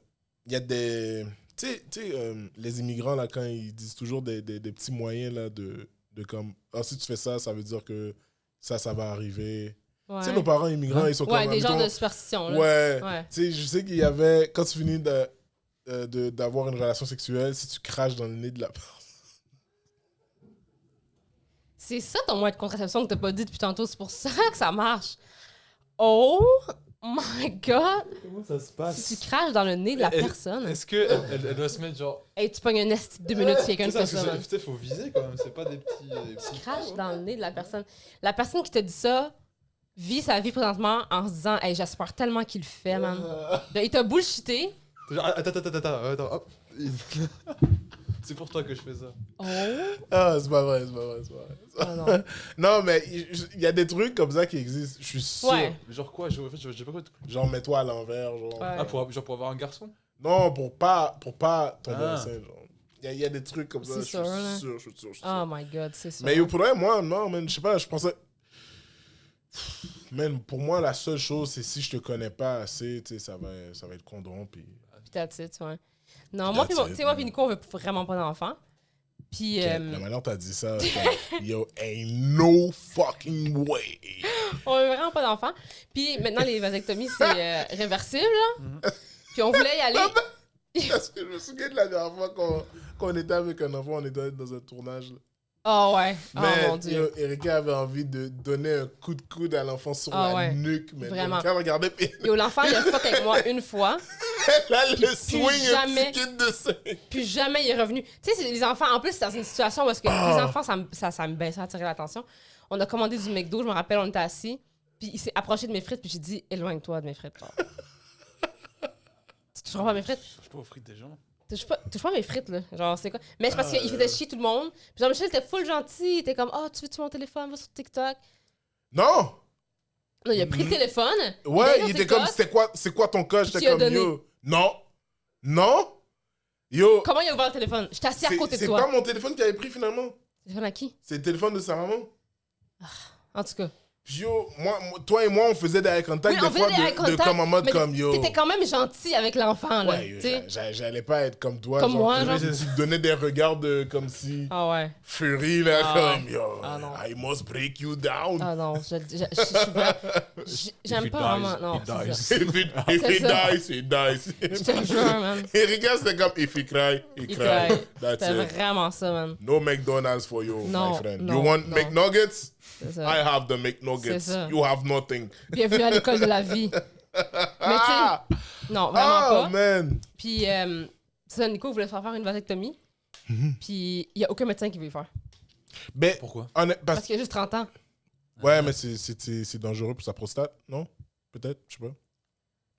Speaker 2: Il y a des. Tu sais, les immigrants, là, quand ils disent toujours des petits moyens, là, de comme. Ah, si tu fais ça, ça veut dire que ça va arriver.
Speaker 1: Ouais.
Speaker 2: Tu sais, nos parents immigrants, ils sont
Speaker 1: Ouais,
Speaker 2: comme.
Speaker 1: des genres
Speaker 2: admettons,
Speaker 1: de superstitions. Là.
Speaker 2: Ouais.
Speaker 1: Ouais.
Speaker 2: Tu sais, je sais qu'il y avait. Quand tu finis d'avoir une relation sexuelle, si tu craches dans le nez de la personne.
Speaker 1: C'est ça ton moyen de contraception que t'as pas dit depuis tantôt. C'est pour ça que ça marche. Oh my God!
Speaker 3: Comment ça se passe?
Speaker 1: Si tu craches dans le nez de la personne,
Speaker 3: Est-ce qu'elle doit se mettre genre.
Speaker 1: hey, tu pognes un esti de 2 minutes si quelqu'un
Speaker 3: C'est
Speaker 1: te fait ça. man.
Speaker 3: Putain, faut viser quand même, c'est pas des petits.
Speaker 1: Tu craches dans le nez de la personne. La personne qui te dit ça vit sa vie présentement en se disant hey, j'espère tellement qu'il le fait, man. Il t'a bullshité.
Speaker 3: Genre, attends, hop. C'est pour toi que je fais ça.
Speaker 1: Oh!
Speaker 2: Ah, c'est pas vrai.
Speaker 1: Oh non.
Speaker 2: Non, mais il y a des trucs comme ça qui existent, je suis sûr.
Speaker 1: Ouais.
Speaker 3: Genre quoi? En fait, j'ai pas compris.
Speaker 2: Genre, mets-toi à l'envers, genre.
Speaker 1: Ouais.
Speaker 3: Ah, pour avoir un garçon?
Speaker 2: Non, pour pas tomber
Speaker 3: Ah.
Speaker 2: enceinte, genre. Il y a des trucs comme ça,
Speaker 1: C'est
Speaker 2: je suis
Speaker 1: sûr, là.
Speaker 2: sûr, je suis sûr.
Speaker 1: Oh my God, c'est ça.
Speaker 2: Mais yo, pour vrai, moi, non, man, je sais pas, je pensais... Man, pour moi, la seule chose, c'est si je te connais pas assez, tu sais, ça va être condom, puis...
Speaker 1: Puis that's it, ouais. Non, moi,
Speaker 2: That's
Speaker 1: tu
Speaker 2: it,
Speaker 1: sais, moi,
Speaker 2: man.
Speaker 1: puis Nico, on veut vraiment pas d'enfants. Puis,
Speaker 2: La manière t'as dit ça, comme, yo, ain't no fucking way.
Speaker 1: on veut vraiment pas d'enfants. Puis maintenant, les vasectomies, c'est réversible, là. Puis on voulait y aller.
Speaker 2: Parce que je me souviens de la dernière fois qu'on était avec un enfant, on était dans un tournage, là.
Speaker 1: Oh ouais. Oh
Speaker 2: Mais
Speaker 1: mon Dieu.
Speaker 2: Erika avait envie de donner un coup de coude à l'enfant sur
Speaker 1: Ah
Speaker 2: la
Speaker 1: ouais.
Speaker 2: nuque. Mais
Speaker 1: Vraiment.
Speaker 2: Erika regardait, puis
Speaker 1: Yo, l'enfant, il a fuck avec moi une fois.
Speaker 2: là, le swing,
Speaker 1: jamais-
Speaker 2: un petit kid de 5.
Speaker 1: Puis jamais il est revenu. Tu sais, c'est les enfants, en plus, c'est dans une situation où est-ce que les enfants, ça me baisse, ça attirait l'attention. On a commandé du McDo, je me rappelle, on était assis. Puis il s'est approché de mes frites, puis j'ai dit, éloigne-toi de mes frites. Genre. Tu toucheras pas à mes frites?
Speaker 3: Je suis pas aux frites des gens.
Speaker 1: Touche pas à mes frites, là. Genre, c'est quoi? Mais c'est parce qu'il faisait chier tout le monde. Puis Jean-Michel était full gentil. Il était comme, oh, tu veux-tu mon téléphone? Va sur TikTok.
Speaker 2: Non!
Speaker 1: Non, il a pris le téléphone.
Speaker 2: Ouais,
Speaker 1: allé
Speaker 2: il
Speaker 1: sur
Speaker 2: était
Speaker 1: TikTok.
Speaker 2: comme, c'est quoi ton code?
Speaker 1: Tu
Speaker 2: J'étais
Speaker 1: as
Speaker 2: comme,
Speaker 1: donné.
Speaker 2: yo. Non! Yo,
Speaker 1: Comment il a ouvert le téléphone? J'étais assis à côté de
Speaker 2: c'est
Speaker 1: toi.
Speaker 2: pas mon téléphone qui avait pris finalement.
Speaker 1: Téléphone à qui?
Speaker 2: C'est le téléphone de sa maman.
Speaker 1: En tout cas.
Speaker 2: Puis yo, toi et moi, on faisait des eye contact
Speaker 1: Oui, on
Speaker 2: des fois
Speaker 1: faisait des eye
Speaker 2: de
Speaker 1: contact,
Speaker 2: comme en mode
Speaker 1: mais
Speaker 2: comme yo.
Speaker 1: T'étais quand même gentil avec l'enfant, là.
Speaker 2: Ouais,
Speaker 1: tu sais.
Speaker 2: j'allais pas être comme toi.
Speaker 1: Comme
Speaker 2: genre,
Speaker 1: moi,
Speaker 2: je
Speaker 1: genre.
Speaker 2: te donnais des regards de comme si.
Speaker 1: Ah ouais.
Speaker 2: Fury, là,
Speaker 1: Ah.
Speaker 2: comme yo.
Speaker 1: Ah non.
Speaker 2: I must break you down.
Speaker 1: Ah non, j'aime pas vraiment. Non, c'est ça.
Speaker 2: If
Speaker 1: C'est
Speaker 2: he
Speaker 1: ça.
Speaker 2: dies, he dies.
Speaker 1: Je te jure, man.
Speaker 2: Erika, c'était comme if he cry, he
Speaker 1: Il
Speaker 2: cry.
Speaker 1: cry.
Speaker 2: That's
Speaker 1: C'était
Speaker 2: it.
Speaker 1: vraiment ça, man.
Speaker 2: No McDonald's for you,
Speaker 1: Non,
Speaker 2: my friend.
Speaker 1: non,
Speaker 2: you want
Speaker 1: non.
Speaker 2: McNuggets?
Speaker 1: C'est
Speaker 2: I
Speaker 1: ça.
Speaker 2: have the
Speaker 1: C'est
Speaker 2: McNuggets.
Speaker 1: ça.
Speaker 2: You have nothing.
Speaker 1: Bienvenue à l'école de la vie. Mais tu sais, non, vraiment
Speaker 2: Ah,
Speaker 1: pas.
Speaker 2: man.
Speaker 1: Puis, ça, Nico voulait se faire une vasectomie.
Speaker 2: Mhm.
Speaker 1: Puis, il y a aucun médecin qui veut le faire.
Speaker 2: Mais,
Speaker 3: Pourquoi?
Speaker 1: Parce qu'il a juste 30 ans.
Speaker 2: ouais, mais c'est dangereux pour sa prostate, non? Peut-être, je sais pas.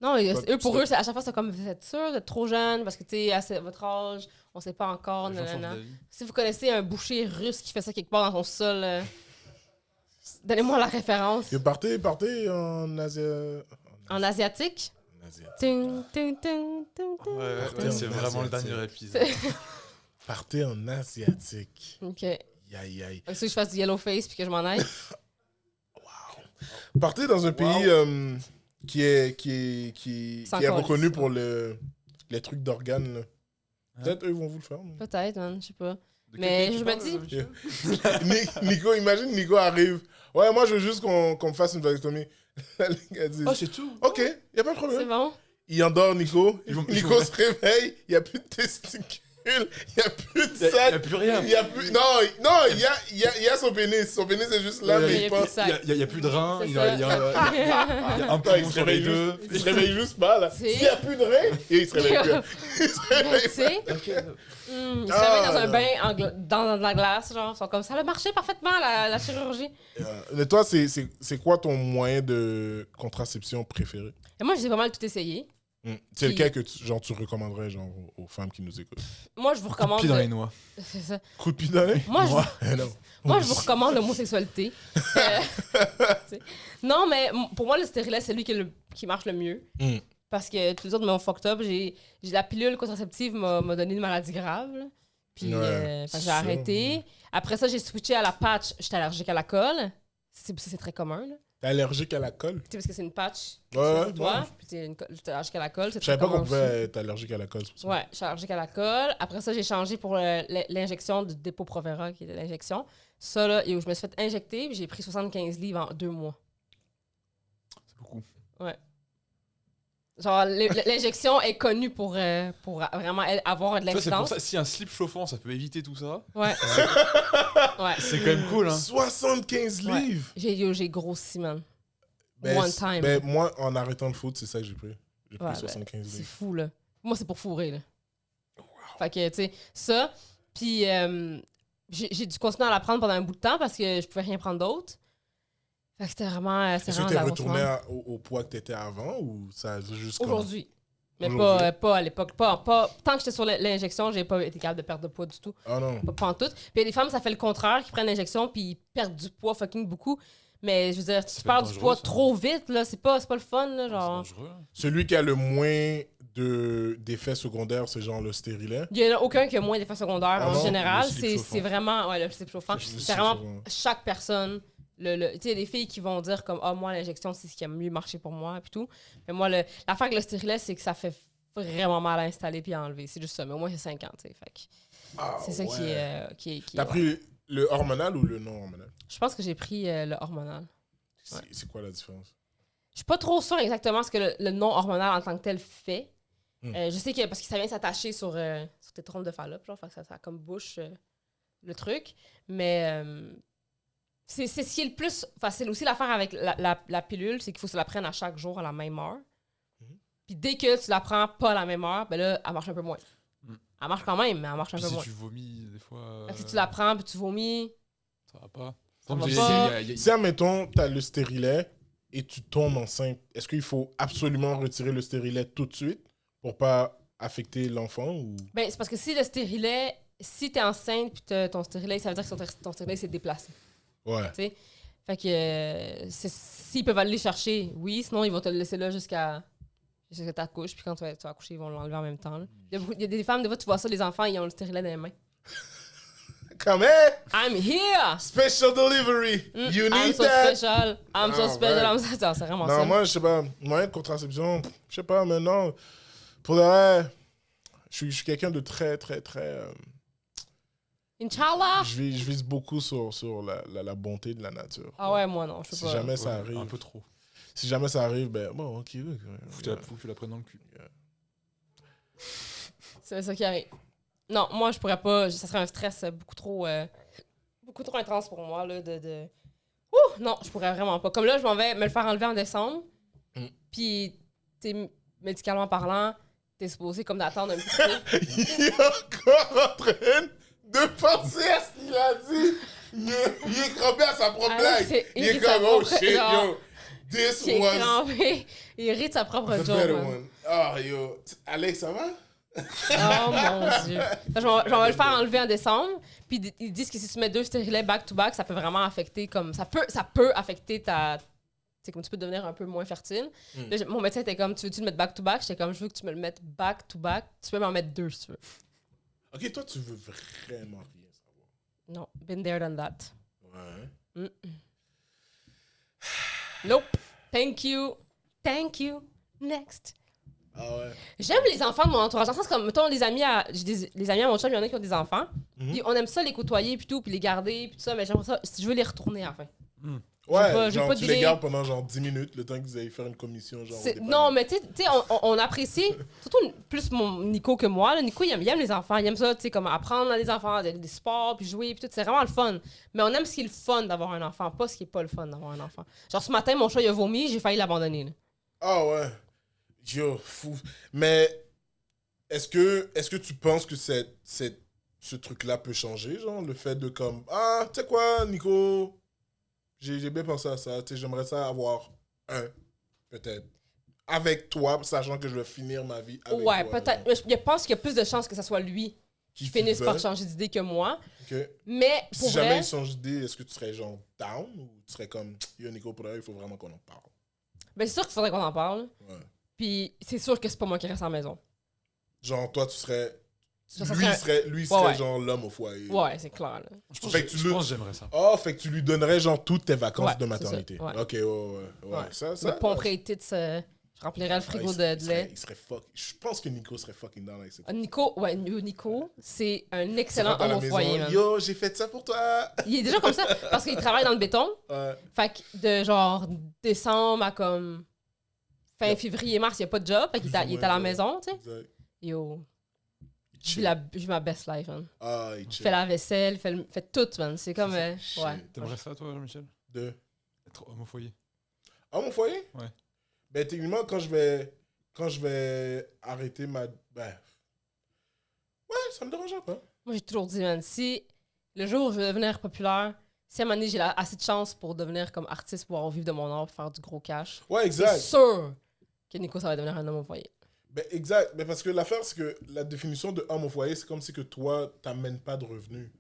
Speaker 1: Non, pour
Speaker 2: c'est-
Speaker 1: eux, à chaque fois, c'est comme, vous êtes sûr, vous êtes trop jeune, parce que, tu sais, à votre âge, on sait pas encore,
Speaker 3: Les gens changent
Speaker 1: nanana.
Speaker 3: d'avis.
Speaker 1: Si vous connaissez un boucher russe qui fait ça quelque part dans son sol, donnez-moi la référence.
Speaker 2: Et partez en Asie.
Speaker 1: En asiatique?
Speaker 2: En Asie.
Speaker 1: Ting, ting, ting, ting, ting.
Speaker 3: Ouais, c'est
Speaker 2: en
Speaker 3: vraiment le
Speaker 2: asiatique.
Speaker 3: dernier épisode.
Speaker 2: Partez en asiatique.
Speaker 1: OK.
Speaker 2: Aïe, aïe.
Speaker 1: Est-ce que je fasse du yellow face puis que je m'en aille?
Speaker 2: Partez dans un pays qui est
Speaker 1: Sans
Speaker 2: reconnu
Speaker 1: calice.
Speaker 2: pour les trucs d'organes. là. Peut-être eux vont vous le faire. non?
Speaker 1: Peut-être, man, je sais pas.
Speaker 3: De quel
Speaker 1: Mais
Speaker 3: pays
Speaker 1: je
Speaker 3: tu
Speaker 1: me
Speaker 3: parles,
Speaker 1: dis-
Speaker 3: Michel
Speaker 2: Nico, imagine Nico arrive. Ouais, moi je veux juste qu'on me fasse une vasectomie. Là, les gars disent,
Speaker 3: Oh, c'est tout.
Speaker 2: ok, y a pas de
Speaker 1: C'est
Speaker 2: problème.
Speaker 1: bon?
Speaker 2: Il endort Nico.
Speaker 3: Ils
Speaker 2: Nico
Speaker 3: vont-
Speaker 2: se réveille. Il y a plus de testicules. Il y a plus de
Speaker 3: Y a
Speaker 2: sac.
Speaker 3: plus rien.
Speaker 2: Il y a plus. Non, il y a son pénis. Son pénis est juste là,
Speaker 3: Ouais,
Speaker 2: mais
Speaker 1: il y
Speaker 2: il
Speaker 1: a plus de
Speaker 2: pense.
Speaker 1: sac.
Speaker 3: Y a plus de reins.
Speaker 1: C'est
Speaker 3: Il y
Speaker 1: ça.
Speaker 3: a y a un
Speaker 2: Attends, il
Speaker 3: poumon
Speaker 2: se
Speaker 3: sur les
Speaker 2: réveille
Speaker 3: deux.
Speaker 2: juste. Il se réveille juste pas là.
Speaker 1: C'est-
Speaker 2: S'il y a plus de rein, et il se réveille plus. Il se réveille
Speaker 1: Tu sais? Il se réveille dans un bain dans de la glace, genre. Ils sont comme ça a marché parfaitement, la chirurgie.
Speaker 2: Mais toi, c'est quoi ton moyen de contraception préféré?
Speaker 1: Et moi, j'ai pas mal tout essayé.
Speaker 2: C'est
Speaker 1: Puis-
Speaker 2: lequel que tu recommanderais genre, aux femmes qui nous écoutent?
Speaker 1: Moi, je vous recommande.
Speaker 3: Pied dans les noix.
Speaker 1: C'est ça.
Speaker 2: Coup de pied dans les-
Speaker 1: Moi,
Speaker 2: Eh non.
Speaker 1: Moi, je vous recommande l'homosexualité. Tu sais. Non, mais pour moi, le stérilet, c'est lui qui marche le mieux.
Speaker 2: Mm.
Speaker 1: Parce que tous les autres m'ont fucked up. J'ai la pilule contraceptive m'a donné une maladie grave. Là. Puis fait que j'ai arrêté. Après ça, j'ai switché à la patch. J'étais allergique à la colle. C'est très commun. Là.
Speaker 2: T'es allergique à la colle?
Speaker 1: Tu sais, parce que c'est une patch.
Speaker 2: Ouais.
Speaker 1: Puis t'es allergique à la colle.
Speaker 2: Je savais pas qu'on pouvait être allergique à la colle.
Speaker 1: Ouais, je suis allergique à la colle. Après ça, j'ai changé pour l'injection de Depo-Provera, qui était l'injection. Ça, là, je me suis fait injecter, puis j'ai pris 75 livres en 2 mois.
Speaker 3: C'est beaucoup.
Speaker 1: Ouais. Genre, l'injection est connue pour vraiment avoir de
Speaker 3: Tu vois, c'est pour
Speaker 1: l'incidence.
Speaker 3: ça, si un slip chauffant, ça peut éviter tout ça.
Speaker 1: Ouais. Ouais.
Speaker 3: C'est quand même cool, hein.
Speaker 2: 75
Speaker 1: Ouais.
Speaker 2: livres!
Speaker 1: J'ai grossi, man.
Speaker 2: Ben,
Speaker 1: One time.
Speaker 2: Ben, moi, en arrêtant le foot, c'est ça que j'ai pris. J'ai pris
Speaker 1: Ouais,
Speaker 2: 75
Speaker 1: C'est
Speaker 2: livres.
Speaker 1: fou, là. Moi, c'est pour fourrer, là. Fait que, tu sais, ça. Puis, j'ai dû continuer à la prendre pendant un bout de temps parce que je pouvais rien prendre d'autre. Fait que c'était vraiment.
Speaker 2: Est-ce que
Speaker 1: de
Speaker 2: t'es
Speaker 1: la grosse
Speaker 2: retourné
Speaker 1: merde.
Speaker 2: au poids que t'étais avant ou ça a juste
Speaker 1: Aujourd'hui. Mais
Speaker 2: Aujourd'hui.
Speaker 1: pas à l'époque. Pas, tant que j'étais sur l'injection, j'ai pas été capable de perdre de poids du tout.
Speaker 2: Ah non.
Speaker 1: Pas en tout. Puis il y a des femmes, ça fait le contraire, qui prennent l'injection puis ils perdent du poids fucking beaucoup. Mais je veux dire, tu
Speaker 3: peut
Speaker 1: perds
Speaker 3: être
Speaker 1: du
Speaker 3: dangereux,
Speaker 1: poids
Speaker 3: ça.
Speaker 1: trop vite, là. C'est pas le fun, là.
Speaker 3: C'est
Speaker 1: Genre.
Speaker 3: dangereux.
Speaker 2: Celui qui a le moins d'effets secondaires, c'est genre le stérilet.
Speaker 1: Il y en a aucun qui a moins d'effets secondaires
Speaker 2: Ah
Speaker 1: en
Speaker 2: non,
Speaker 1: général.
Speaker 3: le slip chauffant.
Speaker 1: C'est vraiment. Ouais, le slip chauffant.
Speaker 2: Le slip
Speaker 1: C'est vraiment
Speaker 2: chauffant.
Speaker 1: chaque personne. Tu sais, il y a des filles qui vont dire comme ah moi l'injection c'est ce qui a mieux marché pour moi puis tout. Mais moi l'affaire avec le stérilet c'est que ça fait vraiment mal à installer puis à enlever. C'est juste ça. Mais au moins c'est 50, tu sais. Fait que c'est ça qui est
Speaker 2: T'as pris le hormonal ou le non hormonal?
Speaker 1: Je pense que j'ai pris le hormonal.
Speaker 2: C'est quoi la différence?
Speaker 1: Je suis pas trop sûre exactement ce que le non hormonal en tant que tel fait.
Speaker 2: Hmm.
Speaker 1: Je sais que parce que ça vient s'attacher sur tes trompes de Fallope, genre, fait que ça comme bouche le truc. Mais c'est ce qui est le plus facile aussi l'affaire avec la pilule, c'est qu'il faut que tu la prennes à chaque jour à la même heure. Puis dès que tu la prends pas à la même heure, ben là, elle marche un peu moins. Elle marche quand même, mais elle marche un
Speaker 3: Puis
Speaker 1: peu
Speaker 3: si
Speaker 1: moins.
Speaker 3: tu vomis, des fois.
Speaker 1: Fait que si tu la prends puis tu vomis,
Speaker 3: Ça va pas.
Speaker 1: Ça va
Speaker 3: Il y
Speaker 1: pas.
Speaker 3: a- il y a-
Speaker 2: Si, admettons, t'as le stérilet et tu tombes enceinte, est-ce qu'il faut absolument retirer le stérilet tout de suite pour pas affecter l'enfant ou...
Speaker 1: ben c'est parce que si le stérilet, si t'es enceinte puis ton stérilet, ça veut dire que ton stérilet s'est déplacé.
Speaker 2: Ouais.
Speaker 1: Tu sais? Fait que s'ils peuvent aller le chercher, oui, sinon ils vont te le laisser là jusqu'à ta couche, puis quand tu vas accoucher, ils vont l'enlever en même temps. Là. Il y a des femmes, des fois, tu vois ça, les enfants, ils ont le stérilet dans les mains.
Speaker 2: Come here!
Speaker 1: I'm here!
Speaker 2: Special delivery! You
Speaker 1: I'm
Speaker 2: need
Speaker 1: so
Speaker 2: that!
Speaker 1: special. I'm so
Speaker 2: Ah,
Speaker 1: special.
Speaker 2: ouais.
Speaker 1: I'm so... C'est vraiment
Speaker 2: Non,
Speaker 1: ça.
Speaker 2: moi, je sais pas. Moyen de contraception, je sais pas, mais non. Pour le vrai, je suis quelqu'un de très, très, très...
Speaker 1: Inch'Allah!
Speaker 2: je vise beaucoup sur la bonté de la nature.
Speaker 1: Ah ouais, moi non, je sais
Speaker 2: Si
Speaker 1: pas.
Speaker 2: jamais ça
Speaker 3: Ouais,
Speaker 2: arrive...
Speaker 3: un peu trop.
Speaker 2: Si jamais ça arrive, ben bon, ok. Ouais,
Speaker 3: Faut que tu la prennes dans le cul.
Speaker 1: C'est ça qui arrive. Non, moi, je pourrais pas. Ça serait un stress beaucoup trop intense pour moi. Là, Ouh! Non, je pourrais vraiment pas. Comme là, je m'en vais me le faire enlever en décembre.
Speaker 2: Mm.
Speaker 1: Puis, médicalement parlant, t'es supposé comme d'attendre un petit peu.
Speaker 2: Il est encore en train de penser à ce qu'il a dit. Il est crampé à sa propre
Speaker 1: Ah,
Speaker 2: blague.
Speaker 1: c'est-
Speaker 2: Il
Speaker 1: il
Speaker 2: est
Speaker 1: rit sa
Speaker 2: comme, oh
Speaker 1: propre-
Speaker 2: shit,
Speaker 1: genre,
Speaker 2: yo. This
Speaker 1: Qui est
Speaker 2: was
Speaker 1: crampé. Il rit de sa propre
Speaker 2: the
Speaker 1: joke.
Speaker 2: better
Speaker 1: man.
Speaker 2: one. Oh, yo. Alex, ça va?
Speaker 1: Oh mon Dieu. Je vais le faire enlever en décembre. Puis ils disent que si tu mets 2 stérilets back-to-back, ça peut vraiment affecter comme. Ça peut affecter ta. Tu sais, comme tu peux devenir un peu moins fertile. Là, mon médecin était comme, tu veux-tu le mettre back-to-back? J'étais comme, je veux que tu me le mettes back-to-back. Tu peux m'en mettre 2 si tu veux.
Speaker 2: Ok, toi, tu veux vraiment rien savoir.
Speaker 1: Non, been there, done that.
Speaker 2: Ouais.
Speaker 1: Nope. Thank you. Thank you. Next.
Speaker 2: Ah ouais.
Speaker 1: J'aime les enfants de mon entourage. Dans le sens comme, mettons, les amis à mon chum, il y en a qui ont des enfants. Puis on aime ça les côtoyer, puis tout, puis les garder, puis tout ça. Mais j'aimerais ça, je veux les retourner à la fin.
Speaker 2: Ouais,
Speaker 1: j'ai
Speaker 2: genre,
Speaker 1: pas
Speaker 2: tu
Speaker 1: de
Speaker 2: les
Speaker 1: délai.
Speaker 2: gardes pendant genre 10 minutes, le temps que vous allez faire une commission. Genre,
Speaker 1: Non, mais tu sais, on apprécie, surtout plus mon Nico que moi. Là. Nico, il aime les enfants. Il aime ça, tu sais, comme apprendre à des enfants, des sports, puis jouer, puis tout. C'est vraiment le fun. Mais on aime ce qui est le fun d'avoir un enfant, pas ce qui est pas le fun d'avoir un enfant. Genre, ce matin, mon chat, il a vomi, j'ai failli l'abandonner. Là.
Speaker 2: Ah ouais. Yo, fou. Mais est-ce que tu penses que ce truc-là peut changer, genre, le fait de comme, ah, tu sais quoi, Nico, j'ai bien pensé à ça, tu sais, j'aimerais ça avoir un, peut-être, avec toi, sachant que je vais finir ma vie avec toi.
Speaker 1: Ouais, peut-être. Mais je pense qu'il y a plus de chances que ce soit lui qui finisse par
Speaker 2: veut.
Speaker 1: changer d'idée que moi.
Speaker 2: Ok.
Speaker 1: Mais
Speaker 2: Si
Speaker 1: pour
Speaker 2: jamais
Speaker 1: vrai,
Speaker 2: il change d'idée, est-ce que tu serais genre down ou tu serais comme, yo, Nico, pour là, il faut vraiment qu'on en parle.
Speaker 1: ben c'est sûr qu'il faudrait qu'on en parle.
Speaker 2: Ouais.
Speaker 1: Puis c'est sûr que c'est pas moi qui reste à la maison.
Speaker 2: Genre, toi, tu serais.
Speaker 1: Ça
Speaker 2: Lui
Speaker 1: Ouais,
Speaker 2: serait
Speaker 1: ouais.
Speaker 2: genre l'homme au foyer.
Speaker 1: Ouais, c'est clair. Là.
Speaker 2: Fait que
Speaker 3: Je pense que j'aimerais ça.
Speaker 2: Oh, fait que tu lui donnerais genre toutes tes vacances
Speaker 1: Ouais,
Speaker 2: de
Speaker 1: c'est
Speaker 2: maternité.
Speaker 1: ça, ouais.
Speaker 2: Ok, ouais. Ça,
Speaker 1: Je me pomperais les tits, je remplirais le frigo de lait.
Speaker 2: Il serait fuck. Je pense que Nico serait fucking down avec ça.
Speaker 1: Nico, c'est un excellent homme au foyer, man.
Speaker 2: Yo, j'ai fait ça pour toi.
Speaker 1: Il est déjà comme ça parce qu'il travaille dans le béton.
Speaker 2: Ouais.
Speaker 1: Fait que de genre décembre à comme fin
Speaker 2: Yep.
Speaker 1: février, mars, il n'y a pas de job. Fait qu'il est à la maison, tu sais.
Speaker 2: Exact.
Speaker 1: Yo, je
Speaker 2: Chill.
Speaker 1: vis ma best life, man.
Speaker 2: Ah, il
Speaker 1: Il
Speaker 2: chill.
Speaker 1: fait la vaisselle, fait tout, man. C'est comme. Ouais.
Speaker 3: T'aimerais ça, toi, Jean-Michel?
Speaker 2: De.
Speaker 3: Être homme au foyer.
Speaker 2: Ah, mon foyer?
Speaker 3: Ouais.
Speaker 2: Ben, techniquement, quand je vais arrêter ma. Ben. Ouais, ça me dérangerait pas.
Speaker 1: Moi, j'ai toujours dit, man, si le jour où je vais devenir populaire, si à un moment donné, j'ai assez de chance pour devenir comme artiste, pouvoir vivre de mon art, pour faire du gros cash,
Speaker 2: Ouais,
Speaker 1: c'est
Speaker 2: exact.
Speaker 1: sûr que Nico, ça va devenir un homme au foyer.
Speaker 2: Ben, exact. Mais parce que l'affaire, c'est que la définition de homme au foyer, c'est comme si que toi, t'amènes pas de revenus.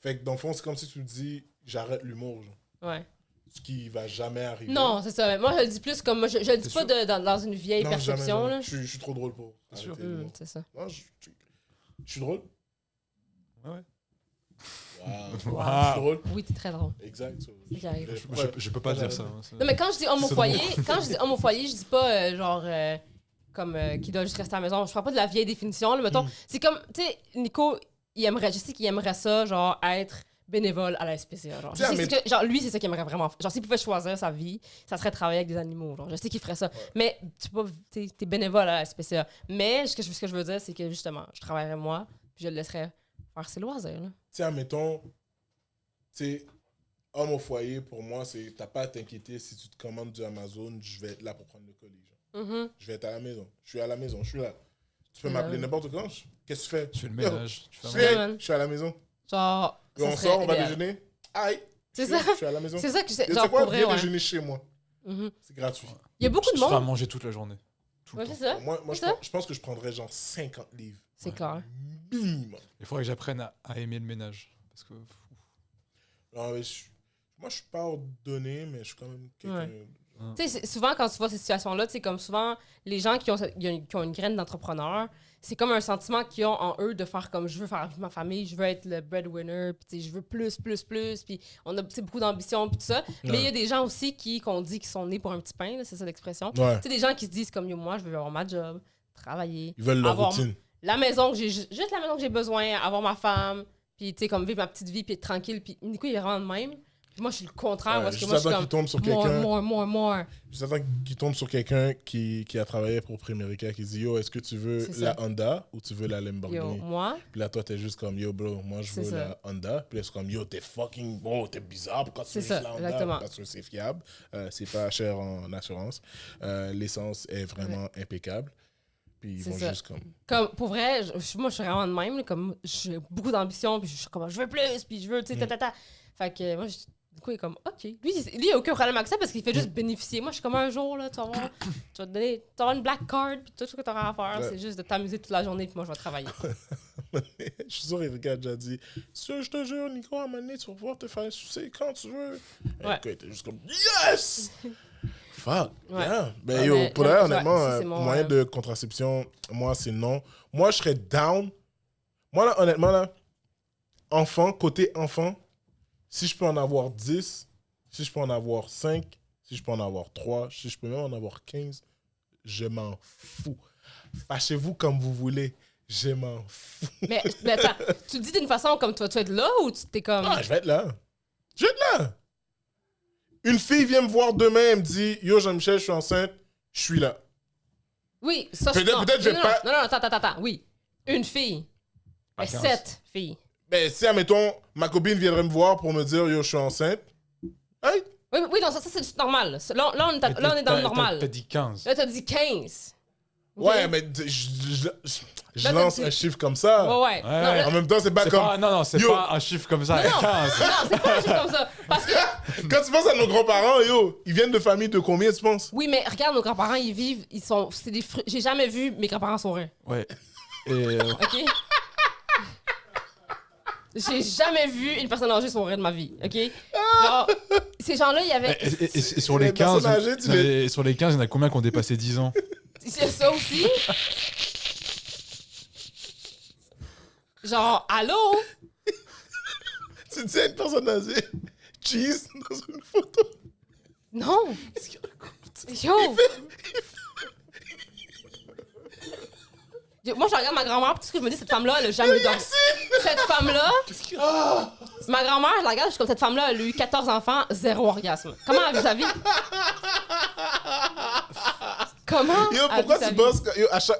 Speaker 2: Fait que dans le fond, c'est comme si tu te dis, j'arrête l'humour, genre.
Speaker 1: Ouais.
Speaker 2: Ce qui va jamais arriver.
Speaker 1: Non, c'est ça. Moi, je le dis plus comme. Moi, je le dis
Speaker 3: C'est
Speaker 1: pas dans une vieille
Speaker 2: Non,
Speaker 1: perception,
Speaker 2: jamais.
Speaker 1: là.
Speaker 2: Je suis trop drôle pour.
Speaker 3: C'est sûr.
Speaker 2: arrêter l'humour.
Speaker 1: C'est ça.
Speaker 2: Non, je suis drôle.
Speaker 3: Ouais.
Speaker 2: Wow. Je suis
Speaker 3: Wow.
Speaker 2: drôle.
Speaker 1: Oui, t'es très drôle.
Speaker 2: Exact.
Speaker 1: C'est qui arrive.
Speaker 3: Je peux pas dire ça. Hein,
Speaker 1: Non, mais quand je dis homme au
Speaker 3: C'est
Speaker 1: foyer,
Speaker 3: drôle.
Speaker 1: quand je dis homme au foyer, je dis pas comme qui doit juste rester à la maison. Je parle pas de la vieille définition, là, mettons. C'est comme, tu sais, Nico, je sais qu'il aimerait ça, genre, être bénévole à la SPCA. Genre,
Speaker 2: Tiens,
Speaker 1: je sais
Speaker 2: mais-
Speaker 1: que, genre, lui, c'est ça qu'il aimerait vraiment faire. Genre, s'il pouvait choisir sa vie, ça serait travailler avec des animaux. Genre, je sais qu'il ferait ça. Mais t'es bénévole à la SPCA. Mais ce que je veux dire, c'est que justement, je travaillerais moi, puis je le laisserais faire ses loisirs. Là.
Speaker 2: Tiens, mettons, tu sais, homme au foyer, pour moi, c'est t'as pas à t'inquiéter si tu te commandes du Amazon, je vais être là pour prendre le colis. Genre.
Speaker 1: Mhm.
Speaker 2: Je vais être à la maison. Je suis à la maison, je suis là. Tu peux
Speaker 1: Ouais.
Speaker 2: m'appeler n'importe quand. Qu'est-ce que tu fais?
Speaker 3: Tu fais le ménage. Tu fais
Speaker 2: Je
Speaker 3: un
Speaker 2: suis,
Speaker 1: Ouais,
Speaker 2: hey,
Speaker 1: man.
Speaker 2: je suis à la maison.
Speaker 1: Genre,
Speaker 2: Et on
Speaker 1: ça serait
Speaker 2: sort, on va
Speaker 1: idéal.
Speaker 2: déjeuner. Aïe!
Speaker 1: C'est
Speaker 2: Je
Speaker 1: ça.
Speaker 2: suis à la maison.
Speaker 1: C'est ça que
Speaker 2: Et
Speaker 1: c'est.
Speaker 2: tu
Speaker 1: Genre,
Speaker 2: sais quoi?
Speaker 1: pour vrai,
Speaker 2: Viens
Speaker 1: ouais.
Speaker 2: déjeuner chez moi.
Speaker 1: Mhm.
Speaker 2: C'est gratuit.
Speaker 1: Il y a beaucoup de
Speaker 3: Tu vas
Speaker 1: monde.
Speaker 3: manger toute la journée. Tout le
Speaker 1: Ouais,
Speaker 3: temps.
Speaker 1: c'est ça.
Speaker 2: Moi
Speaker 1: C'est ça?
Speaker 2: je pense que je prendrais genre 50 livres.
Speaker 1: C'est clair.
Speaker 2: Minimum.
Speaker 3: Il faudrait que j'apprenne à aimer le ménage. Parce que.
Speaker 2: Non, mais moi, je suis pas ordonné, mais je suis quand même quelqu'un.
Speaker 1: Tu sais, souvent, quand tu vois ces situations-là, tu sais, comme souvent, les gens qui ont une graine d'entrepreneur, c'est comme un sentiment qu'ils ont en eux de faire comme je veux faire vivre ma famille, je veux être le breadwinner, puis tu sais, je veux plus, puis on a beaucoup d'ambition, puis tout ça. Mais il y a des gens aussi qu'on dit qu'ils sont nés pour un petit pain, là, c'est ça l'expression. Tu
Speaker 2: Ouais.
Speaker 1: sais, des gens qui se disent comme yo, moi, je veux avoir ma job, travailler,
Speaker 2: Ils veulent leur
Speaker 1: avoir
Speaker 2: routine.
Speaker 1: la maison que j'ai, juste la maison que j'ai besoin, avoir ma femme, puis tu sais, comme vivre ma petite vie, puis être tranquille. Puis Nico, il est vraiment de même. Puis moi, je suis le contraire,
Speaker 2: Ouais,
Speaker 1: parce que
Speaker 2: juste
Speaker 1: moi, je suis
Speaker 2: attends
Speaker 1: comme
Speaker 2: qu'il tombe sur
Speaker 1: more,
Speaker 2: quelqu'un.
Speaker 1: more.
Speaker 2: Juste attends qu'il tombe sur quelqu'un qui a travaillé pour Primerica qui dit yo, est-ce que tu veux
Speaker 1: C'est
Speaker 2: la
Speaker 1: ça.
Speaker 2: Honda ou tu veux la
Speaker 1: Yo,
Speaker 2: Lamborghini?
Speaker 1: moi,
Speaker 2: Puis là, toi, t'es juste comme yo, bro, moi je
Speaker 1: C'est
Speaker 2: veux
Speaker 1: ça.
Speaker 2: la Honda. Puis là, c'est comme yo, t'es fucking bon, t'es bizarre. Pourquoi tu
Speaker 1: C'est
Speaker 2: veux
Speaker 1: ça,
Speaker 2: juste la Honda?
Speaker 1: exactement.
Speaker 2: Parce que c'est fiable. C'est pas cher en assurance. L'essence est vraiment impeccable. Puis ils
Speaker 1: C'est
Speaker 2: vont
Speaker 1: ça.
Speaker 2: juste comme.
Speaker 1: comme, pour vrai, moi, je suis vraiment de même, là, comme, j'ai beaucoup d'ambition, puis je suis comme, je veux plus, puis je veux, tu sais, ta. Fait que moi, du coup, il est comme, OK. Lui, il a aucun problème avec ça parce qu'il fait juste bénéficier. Moi, je suis comme un jour, là, tu vas te donner, tu vas avoir une black card, puis tout ce que tu auras à faire,
Speaker 2: Ouais.
Speaker 1: c'est juste de t'amuser toute la journée, puis moi, je vais travailler.
Speaker 2: Je suis sûr, Erika a déjà dit je te jure, Nico, à un moment donné, tu vas pouvoir te faire sucer quand tu veux.
Speaker 1: Ouais.
Speaker 2: Et était juste comme yes! Fuck!
Speaker 1: Ouais.
Speaker 2: Yeah. Ben
Speaker 1: Ouais,
Speaker 2: yo,
Speaker 1: mais-
Speaker 2: pour
Speaker 1: non,
Speaker 2: vrai,
Speaker 1: ouais,
Speaker 2: honnêtement,
Speaker 1: ça, c'est mon,
Speaker 2: moyen de contraception, moi, c'est non. Moi, je serais down. Moi, là, honnêtement, là, côté enfant, si je peux en avoir 10, si je peux en avoir 5, si je peux en avoir 3, si je peux même en avoir 15, je m'en fous. Fâchez-vous comme vous voulez. Je m'en fous.
Speaker 1: mais attends, tu le dis d'une façon comme tu vas être là ou tu t'es comme.
Speaker 2: Ah, je vais être là. Je vais être là. Une fille vient me voir demain, elle me dit yo, Jean-Michel, je suis enceinte, je suis là.
Speaker 1: Oui, ça
Speaker 2: Peut-être-
Speaker 1: non.
Speaker 2: peut-être je vais
Speaker 1: non,
Speaker 2: pas-
Speaker 1: non, attends. Oui. Une fille.
Speaker 3: Pas
Speaker 1: Mais
Speaker 3: 15.
Speaker 1: 7 filles.
Speaker 2: Ben, si, admettons, ma copine viendrait me voir pour me dire yo, je suis enceinte. Hey,
Speaker 1: Oui, non, ça c'est juste normal. Là, on est dans le normal.
Speaker 3: T'as dit 15.
Speaker 1: Là, t'as dit 15. Ok?
Speaker 2: ouais, mais je
Speaker 1: Là,
Speaker 2: lance
Speaker 1: t'as dit-
Speaker 2: un chiffre comme ça.
Speaker 1: Ouais.
Speaker 3: Ouais.
Speaker 1: Non, là-
Speaker 2: En même temps, c'est pas
Speaker 3: C'est
Speaker 2: comme.
Speaker 3: pas, non, c'est
Speaker 2: Yo.
Speaker 3: pas un chiffre comme ça.
Speaker 1: Non.
Speaker 3: 15.
Speaker 1: Non, c'est pas un truc comme ça. Parce que,
Speaker 2: Quand tu penses à nos grands-parents, yo, ils viennent de familles de combien, tu penses?
Speaker 1: oui, mais regarde, nos grands-parents, ils vivent, c'est des j'ai jamais vu mes grands-parents sourire.
Speaker 3: Ouais. Et
Speaker 1: OK? J'ai jamais vu une personne âgée sourire de ma vie, OK? Genre, ces gens-là, il y avait...
Speaker 3: et sur les
Speaker 2: Les
Speaker 3: 15,
Speaker 2: personnes âgées, tu les-
Speaker 3: sur les 15, il y en a combien qui ont dépassé 10 ans?
Speaker 1: C'est ça aussi. Genre, allô?
Speaker 2: Tu dis à une personne âgée, cheese dans une photo.
Speaker 1: Non.
Speaker 2: Qu'est-ce qu'il raconte?
Speaker 1: Yo. Moi, je regarde ma grand-mère, puis tout ce que je me dis, cette femme-là, elle a jamais dormi. Cette femme-là, ma grand-mère, je la regarde, je suis comme cette femme-là, elle a eu 14 enfants, 0 orgasme. Comment elle vit sa vie? Comment?
Speaker 2: Yo,
Speaker 1: elle
Speaker 2: pourquoi
Speaker 1: vit sa
Speaker 2: tu
Speaker 1: vie?
Speaker 2: bosses?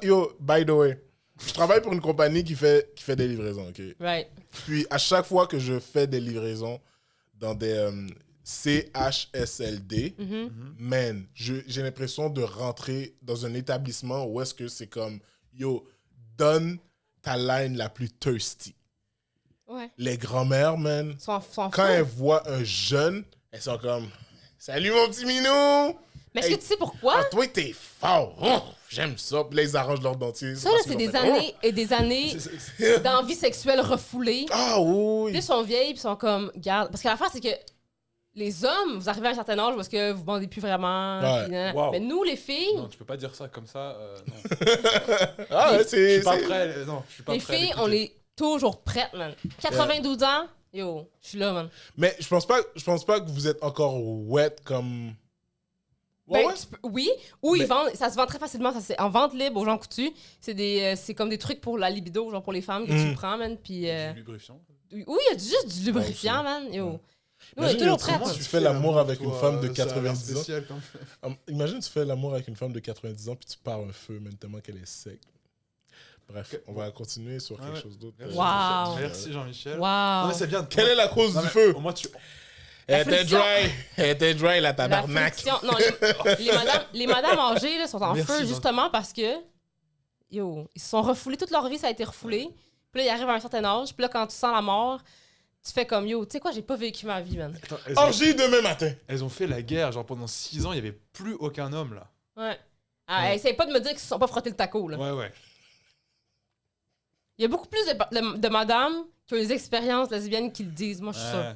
Speaker 2: Yo, by the way, je travaille pour une compagnie qui fait des livraisons, OK?
Speaker 1: Right.
Speaker 2: Puis à chaque fois que je fais des livraisons dans des CHSLD, man, j'ai l'impression de rentrer dans un établissement où est-ce que c'est comme, yo, donne ta line la plus thirsty.
Speaker 1: Ouais.
Speaker 2: Les grand-mères, man,
Speaker 1: Sont
Speaker 2: quand elles voient un jeune, elles sont comme, salut mon petit minou!
Speaker 1: Mais est-ce
Speaker 2: Hey,
Speaker 1: que tu sais pourquoi?
Speaker 2: Ah, toi, t'es fort! Oh, j'aime ça. Puis là, ils arrangent leur dentier.
Speaker 1: Ça, là, c'est des années et des années d'envie sexuelle refoulée.
Speaker 2: Ah oui!
Speaker 1: Ils sont vieilles puis sont comme, garde. Parce que l'affaire, c'est que les hommes, vous arrivez à un certain âge parce que vous bandez plus vraiment.
Speaker 2: Ouais.
Speaker 1: Puis, nan.
Speaker 3: Wow.
Speaker 1: Mais nous, les filles,
Speaker 3: Non, tu peux pas dire ça comme ça. Non.
Speaker 2: Ah ouais,
Speaker 3: Je
Speaker 2: c'est...
Speaker 3: suis pas prêt. Non, je suis pas
Speaker 1: les
Speaker 3: prêt. à
Speaker 1: filles,
Speaker 3: l'écouter.
Speaker 1: on est toujours prêtes, man. 92 ans, yo, je suis là, man.
Speaker 2: Mais je pense pas que vous êtes encore wet comme...
Speaker 1: Ben,
Speaker 2: Ouais, ouais.
Speaker 1: oui, ou
Speaker 2: Mais-
Speaker 1: ils vendent, ça se vend très facilement, ça c'est en vente libre aux gens coutus. C'est comme des trucs pour la libido, genre pour les femmes que tu prends, man. Puis,
Speaker 3: Du lubrifiant.
Speaker 1: oui, il y a juste du lubrifiant, man. Yo. Nous, on est
Speaker 2: Imagine,
Speaker 1: toujours
Speaker 2: comment
Speaker 1: prêtes.
Speaker 2: tu fais l'amour avec une
Speaker 3: toi,
Speaker 2: femme de
Speaker 3: ça a l'air
Speaker 2: 90 ans.
Speaker 3: spécial, quand même.
Speaker 2: Imagine, tu fais l'amour avec une femme de 90 ans puis tu pars un feu, même tellement qu'elle est sec. Bref, on va continuer sur quelque
Speaker 3: ouais.
Speaker 2: chose d'autre.
Speaker 3: Merci,
Speaker 1: Wow.
Speaker 3: Merci Jean-Michel. Non,
Speaker 1: Wow.
Speaker 3: mais c'est bien.
Speaker 2: Quelle est la cause
Speaker 3: Non,
Speaker 2: du
Speaker 3: mais
Speaker 2: feu?
Speaker 3: Au moins, tu.
Speaker 2: Elle était
Speaker 1: friction.
Speaker 2: dry. Elle était dry, la
Speaker 1: La
Speaker 2: tabarnak.
Speaker 1: friction. Non, les madames âgées là, sont en
Speaker 3: Merci,
Speaker 1: feu
Speaker 3: Jean.
Speaker 1: justement parce que, yo, ils se sont refoulés, toute leur vie, ça a été refoulé. Puis là, ils arrivent à un certain âge, puis là, quand tu sens la mort, tu fais comme, yo, tu sais quoi, j'ai pas vécu ma vie, man.
Speaker 3: Attends,
Speaker 2: Orgie demain matin.
Speaker 3: elles ont fait la guerre. Genre pendant 6 ans, il y avait plus aucun homme là.
Speaker 1: Ouais. Ah, essaye pas de me dire qu'ils se sont pas frottés le taco, là.
Speaker 3: Ouais, ouais.
Speaker 1: Il y a beaucoup plus de madames qui ont des expériences lesbiennes qui le disent, moi, je suis sûre.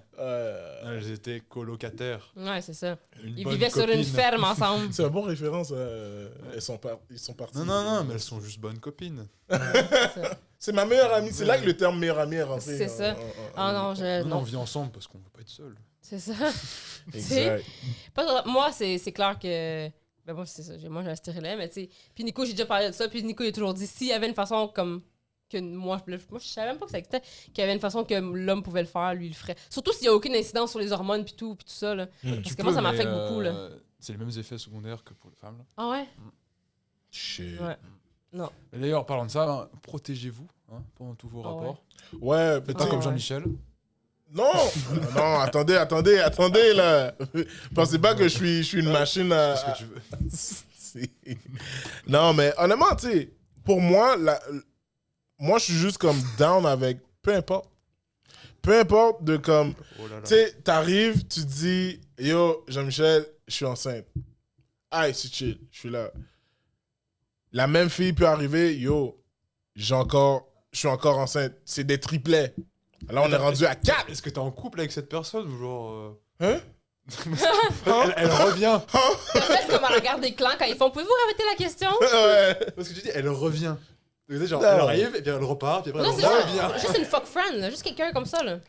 Speaker 3: Elles étaient colocataires.
Speaker 1: Ouais, c'est ça.
Speaker 3: Une
Speaker 1: Ils
Speaker 3: bonne
Speaker 1: vivaient sur une
Speaker 3: copine.
Speaker 1: ferme ensemble.
Speaker 2: C'est une bonne référence. Ils sont partis.
Speaker 3: Non, mais elles sont juste bonnes copines.
Speaker 2: C'est ma meilleure amie. C'est là que le terme meilleure amie est rentré.
Speaker 1: C'est ça. Ah non,
Speaker 3: Non, on
Speaker 1: non.
Speaker 3: vit ensemble parce qu'on veut pas être seul.
Speaker 1: C'est ça.
Speaker 2: Exact.
Speaker 1: Moi, c'est clair que. Ben moi, c'est ça. Moi, j'ai un stérilet, mais tu sais. Puis Nico, j'ai déjà parlé de ça. Puis Nico, il a toujours dit s'il y avait une façon comme. Que moi, je savais même pas que ça existait. Qu'il y avait une façon que l'homme pouvait le faire, lui, il le ferait. Surtout s'il y a aucune incidence sur les hormones, puis tout ça, là. Parce que moi, ça m'affecte beaucoup, là.
Speaker 3: C'est les mêmes effets secondaires que pour les femmes. Là.
Speaker 1: Ah ouais?
Speaker 2: Shit.
Speaker 1: Ouais. Non.
Speaker 3: Et d'ailleurs, parlant de ça, hein, protégez-vous hein, pendant tous vos
Speaker 1: Ah
Speaker 3: rapports.
Speaker 2: Ouais,
Speaker 3: Pas
Speaker 2: peut-être.
Speaker 3: comme
Speaker 1: ouais.
Speaker 3: Jean-Michel.
Speaker 2: Non, non, attendez, là. Pensez pas que je suis une machine à.
Speaker 3: Fais ce que tu veux.
Speaker 2: C'est- Non, mais honnêtement, tu sais, pour moi, moi, je suis juste comme down avec peu importe. Peu importe de comme.
Speaker 3: Oh là là.
Speaker 2: Tu sais, t'arrives, tu dis, yo, Jean-Michel, je suis enceinte. Aïe, c'est chill, je suis là. La même fille peut arriver, yo, je suis encore enceinte. C'est des triplets. Là, on est rendu à 4.
Speaker 3: Est-ce que t'es en couple avec cette personne ou genre.
Speaker 2: Hein?
Speaker 3: Elle revient.
Speaker 1: En fait, comme à la garde des clans, quand ils font pouvez-vous répéter la question?
Speaker 2: Ouais.
Speaker 3: Parce que tu dis, elle revient. Donc, tu sais, genre,
Speaker 2: Non.
Speaker 3: elle arrive, et puis elle repart, puis après
Speaker 1: Non,
Speaker 3: elle
Speaker 1: c'est
Speaker 3: revient.
Speaker 1: juste une fuck friend, là. Juste quelqu'un comme ça, là.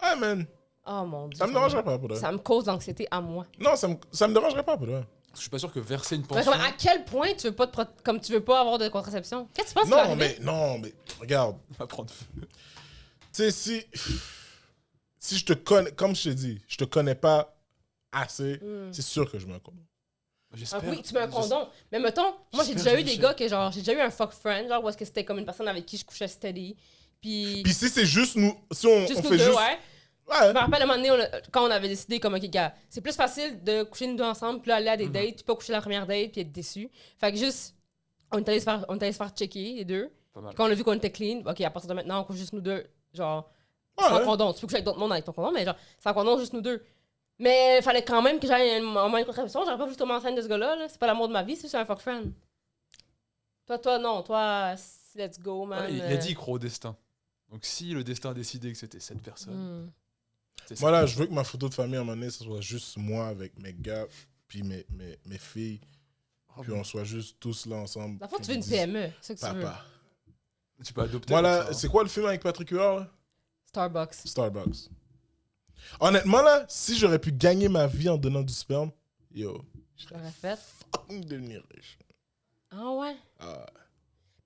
Speaker 2: Ouais, man.
Speaker 1: Oh mon dieu.
Speaker 2: Ça me dérangerait pas pour toi.
Speaker 1: Ça me cause d'anxiété à moi.
Speaker 2: Non, ça me dérangerait pas pour toi.
Speaker 3: Je suis pas sûr que verser une
Speaker 1: Ouais,
Speaker 3: pension.
Speaker 1: comme, à quel point tu veux pas comme tu veux pas avoir de contraception? Qu'est-ce que tu penses qui va arriver?
Speaker 2: Non, mais regarde.
Speaker 3: va prendre feu.
Speaker 2: Tu sais, si je te connais, comme je te dis, je te connais pas assez, c'est sûr que je mets un condom.
Speaker 1: Ah
Speaker 3: J'espère.
Speaker 1: oui, tu mets un condom. Mais mettons, moi j'ai
Speaker 3: J'espère,
Speaker 1: déjà eu des
Speaker 3: Jean-Michel.
Speaker 1: gars que genre, j'ai déjà eu un fuck friend, genre où est-ce que c'était comme une personne avec qui je couchais steady. Puis
Speaker 2: Puis si c'est juste nous, si on,
Speaker 1: juste
Speaker 2: on
Speaker 1: nous
Speaker 2: fait
Speaker 1: deux,
Speaker 2: juste.
Speaker 1: ouais.
Speaker 2: Ouais.
Speaker 1: Je me rappelle à un moment donné, quand on avait décidé comme, ok, gars, c'est plus facile de coucher nous deux ensemble, puis là, aller à des dates, puis pas coucher la première date, puis être déçu. Fait que juste, on est allé se faire checker, les deux.
Speaker 3: Pas mal.
Speaker 1: Quand on a vu qu'on était clean, ok, à partir de maintenant, on couche juste nous deux. Genre,
Speaker 2: Ouais,
Speaker 1: sans
Speaker 2: ouais.
Speaker 1: condom. Tu peux coucher avec d'autres mondes avec ton condom, mais genre, sans condom, juste nous deux. Mais il fallait quand même que j'aille un moyen de contraception. J'aurais pas voulu tomber enceinte de ce gars-là. Là. C'est pas l'amour de ma vie, c'est un fuck friend. Toi, non. Toi, let's go, man.
Speaker 3: Ouais, il a dit qu'il croit au destin. Donc si le destin a décidé que c'était cette personne,
Speaker 1: Hmm.
Speaker 3: c'est
Speaker 2: Moi,
Speaker 3: ça.
Speaker 2: là, je veux que ma photo de famille, à un moment donné, ce soit juste moi avec mes gars, puis mes filles puis on soit juste tous là ensemble.
Speaker 1: La fois,
Speaker 2: puis
Speaker 1: tu veux une
Speaker 2: ils disent,
Speaker 1: PME, c'est ça que tu veux.
Speaker 2: Papa.
Speaker 3: Tu peux adopter.
Speaker 2: Moi,
Speaker 3: comme
Speaker 2: là,
Speaker 3: ça, hein.
Speaker 2: c'est quoi le film avec Patrick Huard, là?
Speaker 1: Starbucks.
Speaker 2: Starbucks. Honnêtement, là, si j'aurais pu gagner ma vie en donnant du sperme, yo,
Speaker 1: Je l'aurais fait.
Speaker 2: fucking devenir riche.
Speaker 1: Ah ouais?
Speaker 2: Ah.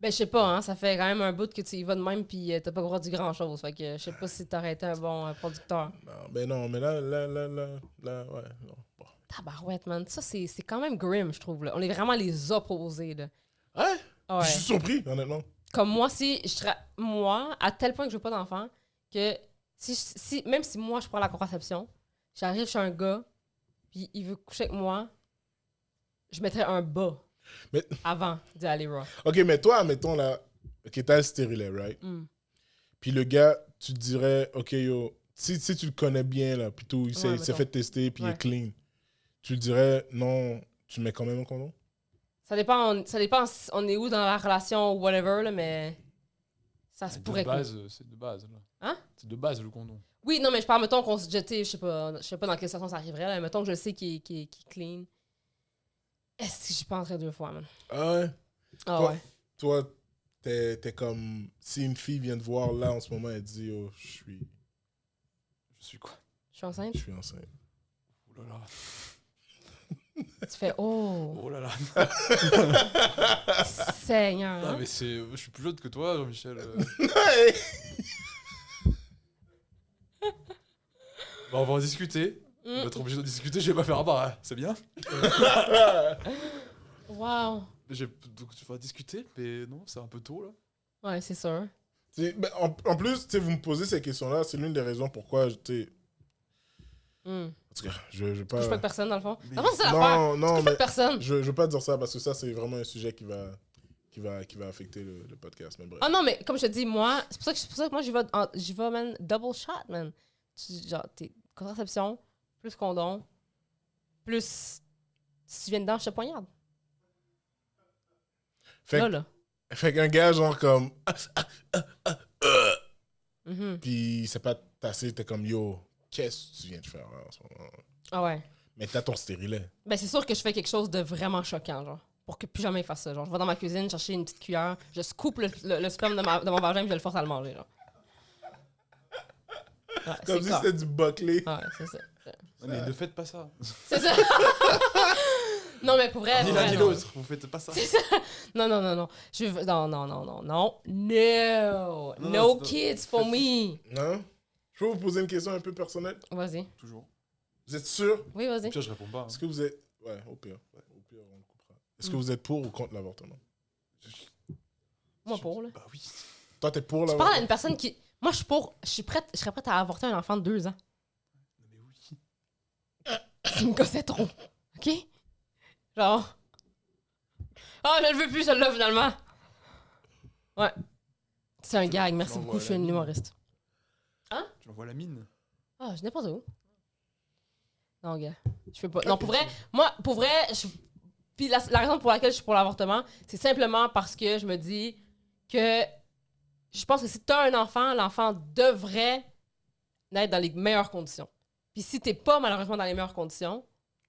Speaker 1: Ben, je sais pas, hein, ça fait quand même un bout que tu y vas de même puis t'as pas produit grand-chose. Fait que je sais pas si t'aurais été un bon producteur.
Speaker 2: Non, mais là, ouais, non. Bon.
Speaker 1: Tabarouette, man. Ça, c'est quand même grim, je trouve. Là. On est vraiment les opposés, là.
Speaker 2: Ouais?
Speaker 1: Ah ouais.
Speaker 2: Je suis surpris, honnêtement.
Speaker 1: Comme moi, si je moi, à tel point que je veux pas d'enfant, que même si moi, je prends la contraception, j'arrive chez un gars, puis il veut coucher avec moi, je mettrais un bas
Speaker 2: Mais-
Speaker 1: avant d'y aller raw.
Speaker 2: Ok, mais toi, admettons, là, ok, t'as le stérilet, right?
Speaker 1: Mm.
Speaker 2: Puis le gars, tu te dirais, ok, yo, si tu le connais bien, là, puis tout, il s'est
Speaker 1: mettons.
Speaker 2: fait tester, puis il
Speaker 1: Ouais.
Speaker 2: est clean, tu le dirais, non, tu mets quand même un condom?
Speaker 1: Ça dépend, on est où dans la relation ou whatever, là, mais ça se pourrait
Speaker 3: De
Speaker 1: que...
Speaker 3: base, c'est de base. Là.
Speaker 1: Hein?
Speaker 3: C'est de base le condom.
Speaker 1: Oui, non, mais je parle, mettons qu'on se jetait, je sais pas dans quelle situation ça arriverait, là, mettons que je sais qu'il est clean. Est-ce que j'y penserais 2 fois, man?
Speaker 2: Ah ouais?
Speaker 1: Ah
Speaker 2: Toi-
Speaker 1: ouais.
Speaker 2: Toi, t'es comme, si une fille vient te voir là en ce moment, elle dit, oh, je
Speaker 3: Je suis quoi?
Speaker 1: Je suis enceinte?
Speaker 2: suis enceinte.
Speaker 3: Oh là là.
Speaker 1: Tu fais, oh,
Speaker 3: Oh là là.
Speaker 1: Seigneur.
Speaker 3: Non,
Speaker 1: hein?
Speaker 3: mais je suis plus jeune que toi, Jean-Michel. Bon, on va en discuter. On va
Speaker 1: Mm.
Speaker 3: être obligé de discuter, je vais pas faire bah, c'est bien.
Speaker 1: Wow.
Speaker 3: Donc tu vas discuter, mais non, c'est un peu tôt là.
Speaker 1: Ouais, c'est sûr.
Speaker 2: Ben, en plus, tu sais, vous me posez ces questions-là, c'est l'une des raisons pourquoi, tu sais,
Speaker 1: Mm.
Speaker 2: en tout cas, je vais
Speaker 1: Je
Speaker 2: pas...
Speaker 1: couche pas de personne, dans le fond.
Speaker 3: Mais-
Speaker 1: Dans le fond, c'est l'affaire.
Speaker 2: Non,
Speaker 1: Je
Speaker 2: non,
Speaker 1: couche pas
Speaker 2: mais
Speaker 1: de personne.
Speaker 2: je veux pas dire ça parce que ça, c'est vraiment un sujet qui va affecter le podcast, mais bref.
Speaker 1: Ah non, mais comme je te dis, moi, c'est pour ça que moi, j'y vais, man, double shot, man. Genre, t'es contraception, plus condom, plus si tu viens dedans, je te poignarde.
Speaker 2: Fait,
Speaker 1: Là.
Speaker 2: fait qu'un gars, genre, comme...
Speaker 1: Mhm.
Speaker 2: Puis c'est pas tassé, t'es comme, yo, qu'est-ce que tu viens de faire là, en ce moment?
Speaker 1: Ah ouais.
Speaker 2: Mais t'as ton stérilet.
Speaker 1: Ben, c'est sûr que je fais quelque chose de vraiment choquant, genre. Pour que plus jamais il fasse ça. Genre, je vais dans ma cuisine chercher une petite cuillère, je scoop le sperme de mon vagin et je le force à le manger, genre. Ouais,
Speaker 2: Comme
Speaker 1: c'est
Speaker 2: si
Speaker 1: clair.
Speaker 2: c'était du bucklé.
Speaker 1: Ouais, c'est ça.
Speaker 3: Non, mais ne faites pas ça.
Speaker 1: C'est ça. Non, mais pour vrai.
Speaker 3: Ni
Speaker 1: pour
Speaker 3: l'un
Speaker 1: vrai,
Speaker 3: ni
Speaker 1: non.
Speaker 3: l'autre, vous faites pas ça.
Speaker 1: C'est ça. Non. Non. No. No
Speaker 3: c'est-
Speaker 1: kids for me.
Speaker 2: Non? Je peux vous poser une question un peu personnelle?
Speaker 1: Vas-y.
Speaker 3: Toujours.
Speaker 2: Vous êtes sûr?
Speaker 1: Oui, vas-y.
Speaker 3: Au pire, je réponds pas. hein.
Speaker 2: Est-ce que vous êtes... Ouais, au pire. Au pire, on le coupera. Est-ce que vous êtes pour ou contre l'avortement?
Speaker 1: Moi, pour, là.
Speaker 3: Bah oui.
Speaker 2: Toi, t'es pour
Speaker 1: Tu
Speaker 2: l'avortement?
Speaker 1: parles à une personne qui. Moi, je suis pour. Je serais prête à avorter un enfant de 2 ans.
Speaker 3: Non, mais oui.
Speaker 1: Tu me gossais trop. OK? Genre. Ah, je le veux plus, celle-là, finalement. Ouais. C'est un gag. Merci
Speaker 3: Non,
Speaker 1: beaucoup. Je suis
Speaker 3: voilà.
Speaker 1: une humoriste.
Speaker 3: Tu m'envoies la mine.
Speaker 1: Ah, je n'ai pas où. Non, gars. Je fais pas. Non, pour vrai, moi, pour vrai, puis la raison pour laquelle je suis pour l'avortement, c'est simplement parce que je me dis que je pense que si t'as un enfant, l'enfant devrait naître dans les meilleures conditions. Puis si t'es pas malheureusement dans les meilleures conditions,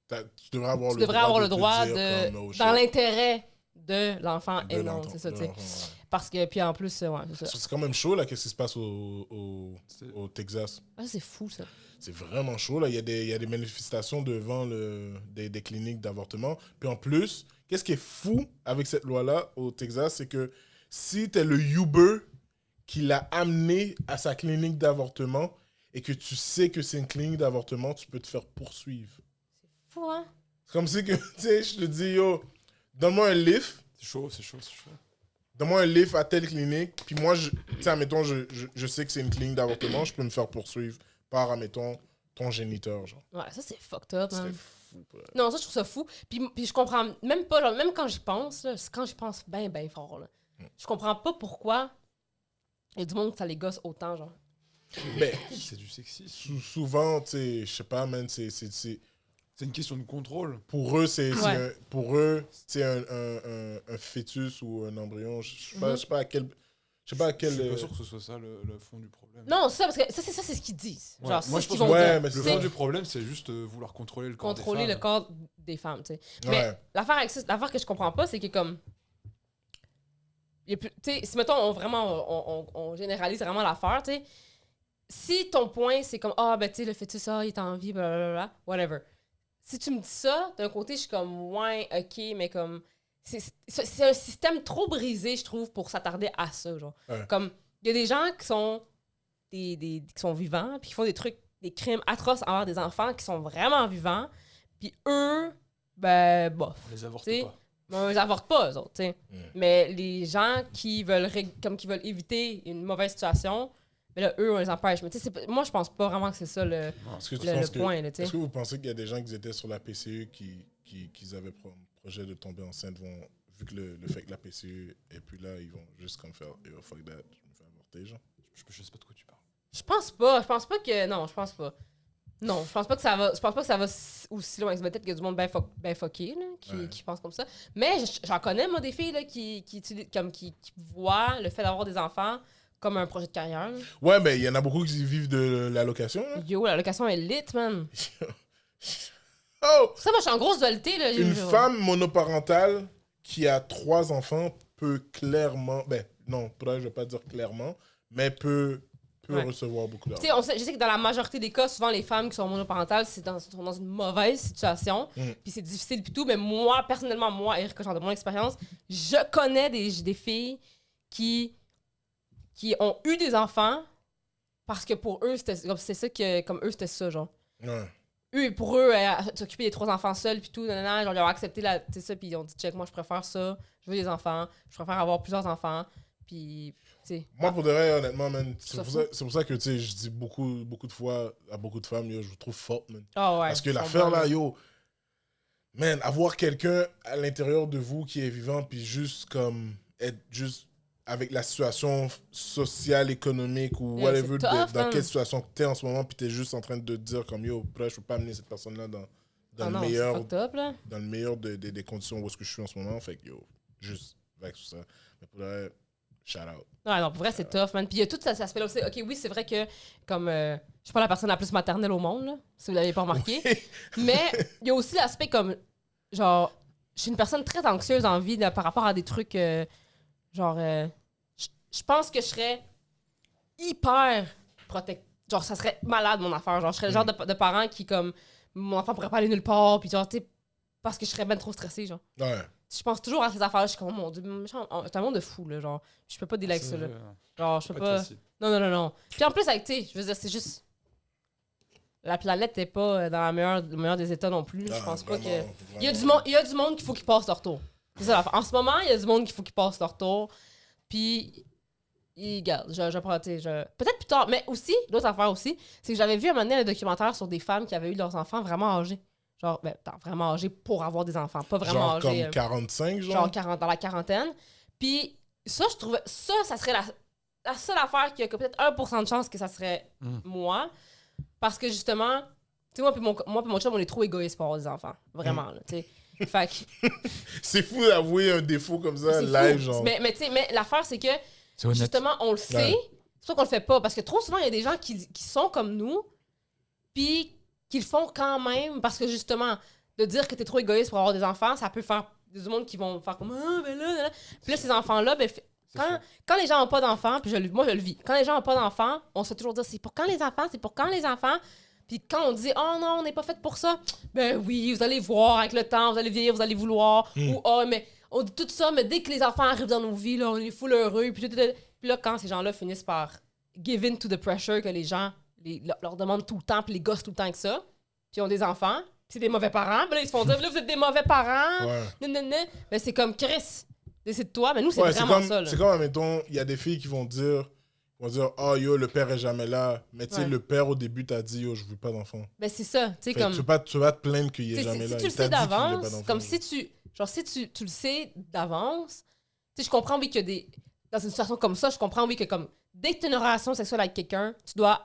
Speaker 2: Tu devrais avoir
Speaker 1: tu devrais avoir le
Speaker 2: te
Speaker 1: droit
Speaker 2: dire
Speaker 1: de.
Speaker 2: comme, oh, shit,
Speaker 1: Dans l'intérêt de l'enfant
Speaker 2: de
Speaker 1: et non,
Speaker 2: l'enfant,
Speaker 1: c'est ça,
Speaker 2: de
Speaker 1: tu sais.
Speaker 2: l'enfant, ouais.
Speaker 1: Parce que, puis en plus, ouais, c'est ça.
Speaker 2: C'est quand même chaud, là, qu'est-ce qui se passe au Texas.
Speaker 1: Ah, c'est fou, ça.
Speaker 2: C'est vraiment chaud, là. Il y a des manifestations devant des cliniques d'avortement. Puis en plus, qu'est-ce qui est fou avec cette loi-là au Texas, c'est que si t'es le Uber qui l'a amené à sa clinique d'avortement et que tu sais que c'est une clinique d'avortement, tu peux te faire poursuivre.
Speaker 1: Fou, hein?
Speaker 2: C'est comme si que, tu sais, je te dis, yo, donne-moi un lift.
Speaker 3: C'est chaud, c'est chaud, c'est chaud.
Speaker 2: Donne-moi un lift à telle clinique, puis moi, tu sais, admettons, je sais que c'est une clinique d'avortement, je peux me faire poursuivre par, admettons, ton géniteur, genre.
Speaker 1: Ouais, ça, c'est fucked up,
Speaker 2: C'est
Speaker 1: man.
Speaker 2: fou, quoi.
Speaker 1: Non, ça, je trouve ça fou. Puis je comprends même pas, genre, même quand j'y pense, là, c'est quand j'y pense bien, bien fort, là. Je comprends pas pourquoi il y a du monde que ça les gosse autant, genre.
Speaker 2: Ben,
Speaker 3: C'est du sexisme.
Speaker 2: souvent, tu sais, je sais pas, man, c'est
Speaker 3: C'est une question de contrôle.
Speaker 2: pour eux, c'est
Speaker 1: Ouais.
Speaker 2: pour eux, c'est un fœtus ou un embryon, je sais pas,
Speaker 1: Mhm.
Speaker 2: je sais pas à quel... Je sais pas à
Speaker 3: Je
Speaker 2: quel.
Speaker 3: suis pas sûr que ce soit ça le fond du problème.
Speaker 1: Non, c'est ça, parce que ça, c'est ce qu'ils disent.
Speaker 3: Ouais,
Speaker 1: Genre,
Speaker 3: moi,
Speaker 1: c'est
Speaker 3: je
Speaker 1: ce qu'ils
Speaker 3: pense
Speaker 1: vont
Speaker 3: que
Speaker 1: dire.
Speaker 2: mais
Speaker 3: le
Speaker 2: c'est
Speaker 3: fond
Speaker 2: ça.
Speaker 3: du problème, c'est juste vouloir contrôler le corps
Speaker 1: Contrôler
Speaker 3: des
Speaker 1: le
Speaker 3: femmes.
Speaker 1: corps des femmes, tu sais.
Speaker 2: Ouais.
Speaker 1: Mais l'affaire avec ça, l'affaire que je comprends pas, c'est que comme... Tu sais, si mettons, on généralise vraiment l'affaire, tu sais, si ton point, c'est comme, ben tu sais, le fœtus, ça, il est en vie, blablabla, whatever. Si tu me dis ça, d'un côté, je suis comme, ouais, ok, mais comme... C'est un système trop brisé, je trouve, pour s'attarder à ça, genre.
Speaker 2: Ouais.
Speaker 1: Comme, il y a des gens qui sont qui sont vivants, puis qui font des trucs, des crimes atroces envers des enfants qui sont vraiment vivants, puis eux, ben, bof.
Speaker 3: On les avorte
Speaker 1: T'sais,
Speaker 3: pas.
Speaker 1: Ben, ils avortent pas, eux autres, tu sais.
Speaker 2: Mm.
Speaker 1: Mais les gens qui veulent, qui veulent éviter une mauvaise situation, mais là, eux, on les empêche. Mais tu sais, moi, je pense pas vraiment que c'est ça le
Speaker 2: Est-ce que tu
Speaker 1: le
Speaker 2: penses que-
Speaker 1: point, là, tu
Speaker 2: Est-ce
Speaker 1: sais.
Speaker 2: que vous pensez qu'il y a des gens qui étaient sur la PCU qui avaient projet de tomber enceinte vont, vu que le fait que la PCU est plus là, ils vont juste comme faire yo, fuck that, je me fais avorter, genre.
Speaker 3: Je sais pas de quoi tu parles.
Speaker 1: Je pense pas que... Non, je pense pas. Non, je pense pas que ça va... Je pense pas que ça va aussi loin. Peut-être qu'il y a du monde ben fucké, là, qui pense comme ça. Mais j'en connais, moi, des filles, là, qui voient le fait d'avoir des enfants comme un projet de carrière. Là.
Speaker 2: Ouais, mais il y en a beaucoup qui vivent de l'allocation. Là.
Speaker 1: Yo, la location est lit, man.
Speaker 2: Oh!
Speaker 1: Ça, moi, je suis en grosse dualité, là.
Speaker 2: Une femme monoparentale qui a 3 enfants peut clairement... Ben, non, je vais pas dire clairement, mais peut
Speaker 1: Ouais.
Speaker 2: recevoir beaucoup
Speaker 1: Tu sais,
Speaker 2: d'argent.
Speaker 1: je sais que dans la majorité des cas, souvent, les femmes qui sont monoparentales, sont dans une mauvaise situation.
Speaker 2: Mm.
Speaker 1: Puis c'est difficile et tout. Mais moi, personnellement, Erika, genre de mon expérience, je connais des filles qui ont eu des enfants parce que pour eux, c'était ça que... Comme eux, c'était ça, genre.
Speaker 2: Ouais.
Speaker 1: Pour eux, s'occuper des 3 enfants seuls, puis tout, nanana, genre, ils ont accepté ça, puis ils ont dit, check, moi, je préfère ça, je veux des enfants, je préfère avoir plusieurs enfants, puis, tu sais.
Speaker 2: Moi, pour de vrai, honnêtement, man,
Speaker 1: Ça
Speaker 2: c'est pour ça que, tu sais, je dis beaucoup de fois à beaucoup de femmes, yo, je vous trouve forte, man.
Speaker 1: Ah ouais.
Speaker 2: Parce que
Speaker 1: ils sont
Speaker 2: l'affaire,
Speaker 1: bonnes.
Speaker 2: là, yo, man, avoir quelqu'un à l'intérieur de vous qui est vivant, puis juste, comme, être juste avec la situation sociale, économique, ou
Speaker 1: Yeah,
Speaker 2: whatever,
Speaker 1: c'est tough,
Speaker 2: dans
Speaker 1: man.
Speaker 2: quelle situation que t'es en ce moment, puis t'es juste en train de te dire, comme, yo, je peux pas amener cette personne-là dans
Speaker 1: Ah
Speaker 2: le
Speaker 1: non, c'est
Speaker 2: meilleur...
Speaker 1: fucked up, là.
Speaker 2: dans le meilleur des conditions où est-ce que je suis en ce moment. Fait que, yo, juste avec tout ça. Mais pour le reste, shout out.
Speaker 1: Ouais, non, pour vrai, c'est tough, man. Puis il y a tout cet aspect-là aussi. OK, oui, c'est vrai que, comme, je suis pas la personne la plus maternelle au monde, là, si vous l'avez pas remarqué. Mais il y a aussi l'aspect comme, genre, je suis une personne très anxieuse en vie par rapport à des trucs, genre, je pense que je serais hyper genre, ça serait malade, mon affaire. Genre, je serais le genre de parent qui, comme, mon enfant pourrait pas aller nulle part, puis genre, tu sais, parce que je serais ben trop stressée, genre.
Speaker 2: Ouais.
Speaker 1: Je pense toujours à ces affaires-là, je suis comme, oh mon Dieu, c'est un monde de fou, là, genre. Je peux pas dealer avec ça, là. Genre, je peux pas... Non. Puis en plus, avec, tu sais, je veux dire, c'est juste... La planète n'est pas dans le meilleur des états non plus. Je pense pas que... Il y a du monde qu'il faut qu'ils passent leur tour. C'est ça l'affaire. En ce moment, il y a du monde qu'il faut qu'ils passent leur tour. Puis, regarde, peut-être plus tard. Mais aussi, l'autre affaire aussi, c'est que j'avais vu un moment donné un documentaire sur des femmes qui avaient eu leurs enfants vraiment âgés. Genre, vraiment âgés pour avoir des enfants. Pas vraiment
Speaker 2: genre
Speaker 1: âgés.
Speaker 2: comme 45, genre?
Speaker 1: Genre 40, dans la quarantaine. Puis ça, je trouvais... Ça serait la seule affaire qui a peut-être 1% de chance que ça serait moi. Parce que justement, tu sais, moi puis mon chum, on est trop égoïstes pour avoir des enfants. Vraiment, là, tu sais. Fait que...
Speaker 2: C'est fou d'avouer un défaut comme ça,
Speaker 1: c'est
Speaker 2: live,
Speaker 1: fou.
Speaker 2: genre.
Speaker 1: Mais tu sais, mais l'affaire, c'est que,
Speaker 3: C'est honnête.
Speaker 1: justement, on le sait.
Speaker 2: Ouais.
Speaker 1: C'est pour ça qu'on le fait pas. Parce que trop souvent, il y a des gens qui sont comme nous, puis qui le font quand même. Parce que, justement, de dire que t'es trop égoïste pour avoir des enfants, ça peut faire du monde qui vont faire comme « Ah, ben là... » Puis là, ces enfants-là, ben... Quand les gens n'ont pas d'enfants, puis moi je le vis, quand les gens n'ont pas d'enfants, on se fait toujours dire c'est pour quand les enfants, puis quand on dit oh non, on n'est pas fait pour ça, ben oui, vous allez voir avec le temps, vous allez vieillir, vous allez vouloir, ou oh, mais on dit tout ça, mais dès que les enfants arrivent dans nos vies, là, on est full heureux, puis là, quand ces gens-là finissent par give in to the pressure que les gens leur demandent tout le temps, puis les gossent tout le temps avec ça, puis ils ont des enfants, puis c'est des mauvais parents, puis là, ils se font dire là, vous êtes des mauvais parents,
Speaker 2: Ouais.
Speaker 1: ben c'est comme Chris. C'est de toi, mais nous, c'est
Speaker 2: Ouais,
Speaker 1: vraiment
Speaker 2: comme,
Speaker 1: ça. Là.
Speaker 2: C'est comme, admettons, il y a des filles qui vont dire oh yo, le père est jamais là. Mais tu sais,
Speaker 1: Ouais.
Speaker 2: le père, au début, t'as dit yo, je veux pas d'enfant.
Speaker 1: Ben, c'est ça. Tu sais,
Speaker 2: Fait que
Speaker 1: comme.
Speaker 2: tu veux pas te plaindre qu'il est
Speaker 1: t'sais,
Speaker 2: jamais
Speaker 1: si
Speaker 2: là.
Speaker 1: tu le
Speaker 2: Il t'a
Speaker 1: sais
Speaker 2: dit qu'il voulait pas
Speaker 1: d'avance,
Speaker 2: d'enfant,
Speaker 1: comme
Speaker 2: genre.
Speaker 1: si tu. Genre, si tu le sais d'avance, tu sais, je comprends, oui, que dans une situation comme ça, je comprends, oui, que comme. Dès que tu as une relation sexuelle avec quelqu'un, tu dois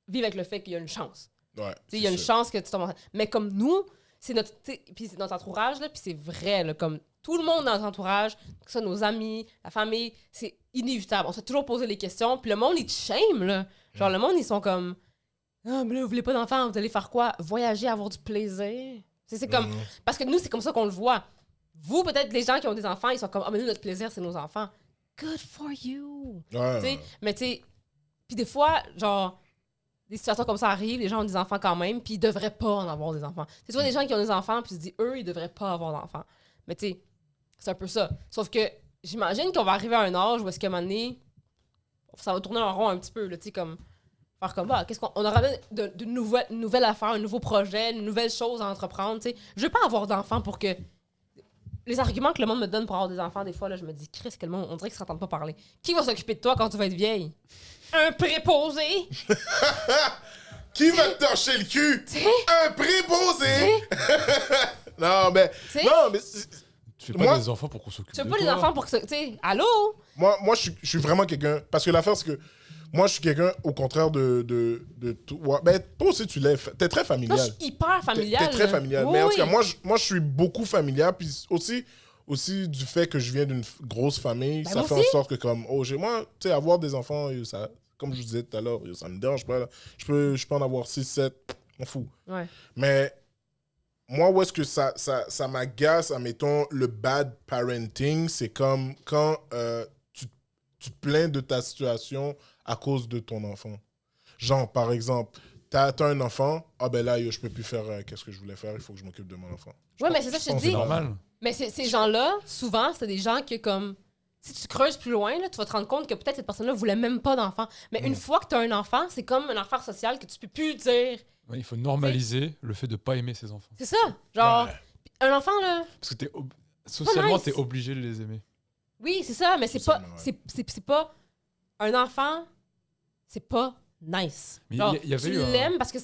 Speaker 1: vivre avec le fait qu'il y a une chance.
Speaker 2: Ouais,
Speaker 1: Tu sais, il y a une chance que tu tombes enceinte. Mais comme nous, c'est notre entourage, là, puis c'est vrai, là, comme tout le monde dans notre entourage, que ce soit nos amis, la famille, c'est inévitable. On s'est toujours posé les questions, puis le monde, il te shame, là. Genre, le monde, ils sont comme... Ah, mais là, vous voulez pas d'enfants, vous allez faire quoi? Voyager, avoir du plaisir? C'est comme... Parce que nous, c'est comme ça qu'on le voit. Vous, peut-être, les gens qui ont des enfants, ils sont comme, ah, mais nous, notre plaisir, c'est nos enfants. Good for you!
Speaker 2: Ouais.
Speaker 1: Mais tu sais, puis des fois, genre, des situations comme ça arrivent, les gens ont des enfants quand même, puis ils devraient pas en avoir des enfants. C'est soit des gens qui ont des enfants, puis ils se disent, eux, ils devraient pas avoir d'enfants. Mais tu sais, c'est un peu ça. Sauf que j'imagine qu'on va arriver à un âge où est-ce qu'à un moment donné, ça va tourner en rond un petit peu, là, tu sais, comme... Faire comme, qu'est-ce qu'on aura de nouvelles affaires, un nouveau projet, une nouvelle chose à entreprendre, tu sais. Je veux pas avoir d'enfants pour que... Les arguments que le monde me donne pour avoir des enfants, des fois, là, je me dis, Chris, que le monde, on dirait qu'ils s'entendent pas parler. Qui va s'occuper de toi quand tu vas être vieille? Un préposé?
Speaker 2: Qui va te torcher le cul?
Speaker 1: T'sais?
Speaker 2: Un préposé! Non, mais...
Speaker 1: T'sais?
Speaker 2: Non, mais...
Speaker 3: Tu fais pas
Speaker 2: Moi-
Speaker 3: des enfants pour qu'on s'occupe
Speaker 1: Tu
Speaker 3: de
Speaker 1: veux pas
Speaker 3: toi.
Speaker 1: les enfants pour que ça... Tu sais, allô?
Speaker 2: Moi je suis vraiment quelqu'un... Parce que l'affaire, c'est que... Moi, je suis quelqu'un, au contraire de tout... Ouais, ben, toi aussi, tu l'es. T'es très
Speaker 1: Moi,
Speaker 2: familial.
Speaker 1: je suis hyper familiale.
Speaker 2: T'es très
Speaker 1: là.
Speaker 2: familial.
Speaker 1: Oui,
Speaker 2: Mais en tout cas,
Speaker 1: oui.
Speaker 2: moi, je suis beaucoup familial. Puis aussi du fait que je viens d'une grosse famille,
Speaker 1: Ben,
Speaker 2: ça
Speaker 1: moi
Speaker 2: fait
Speaker 1: aussi.
Speaker 2: en sorte que, comme, moi, tu sais, avoir des enfants, ça, comme je vous disais tout à l'heure, ça me dérange pas. Là. Je peux en avoir 6, 7, m'en fous.
Speaker 1: Ouais.
Speaker 2: Mais moi, où est-ce que ça m'agace, admettons, le bad parenting, c'est comme quand tu te plains de ta situation à cause de ton enfant. Genre, par exemple, t'as un enfant, ah ben là, yo, je peux plus faire qu'est-ce que je voulais faire, il faut que je m'occupe de mon enfant.
Speaker 1: Ouais, mais c'est ça que je te
Speaker 2: pense
Speaker 1: dis.
Speaker 3: C'est normal.
Speaker 1: Mais ces gens-là, souvent, c'est des gens que, comme, si tu creuses plus loin, là, tu vas te rendre compte que peut-être cette personne-là voulait même pas d'enfant. Mais une fois que tu as un enfant, c'est comme une affaire sociale que tu peux plus dire.
Speaker 3: Ouais, il faut normaliser le fait de pas aimer ses enfants.
Speaker 1: C'est ça. Genre,
Speaker 2: Ouais.
Speaker 1: un enfant, là,
Speaker 3: Parce que socialement,
Speaker 1: nice.
Speaker 3: t'es obligé de les aimer.
Speaker 1: oui, c'est ça, mais c'est pas.
Speaker 2: Socialement, ouais.
Speaker 1: C'est pas. Un enfant, c'est pas nice.
Speaker 3: Mais
Speaker 1: Genre,
Speaker 3: il y avait
Speaker 1: tu
Speaker 3: eu un-
Speaker 1: l'aimes parce que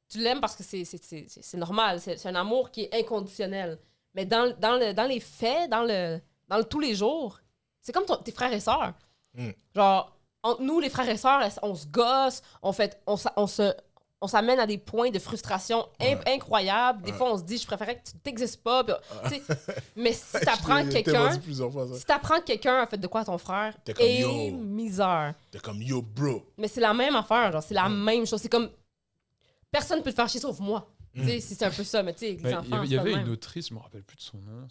Speaker 1: tu l'aimes parce que c'est normal. C'est un amour qui est inconditionnel. Mais dans les faits, dans le tous les jours, c'est comme tes frères et sœurs.
Speaker 2: Mm.
Speaker 1: Genre, entre nous, les frères et sœurs, on se gosse, on s'amène à des points de frustration incroyables. Des fois, on se dit, je préférais que tu n'existes pas. Puis, tu sais, mais si t'apprends
Speaker 2: Je t'ai
Speaker 1: quelqu'un...
Speaker 2: dit plusieurs fois ça.
Speaker 1: Si t'apprends que quelqu'un a fait de quoi à ton frère,
Speaker 2: T'es comme,
Speaker 1: et
Speaker 2: yo.
Speaker 1: misère.
Speaker 2: T'es comme, yo, bro.
Speaker 1: Mais c'est la même affaire, genre, c'est la même chose. C'est comme, personne peut te faire chier sauf moi. Tu sais, c'est un peu ça, mais tu sais, avec les
Speaker 3: Ouais,
Speaker 1: enfants,
Speaker 3: il y
Speaker 1: c'est
Speaker 3: avait
Speaker 1: pas le
Speaker 3: une
Speaker 1: même.
Speaker 3: autrice, je me rappelle plus de son nom,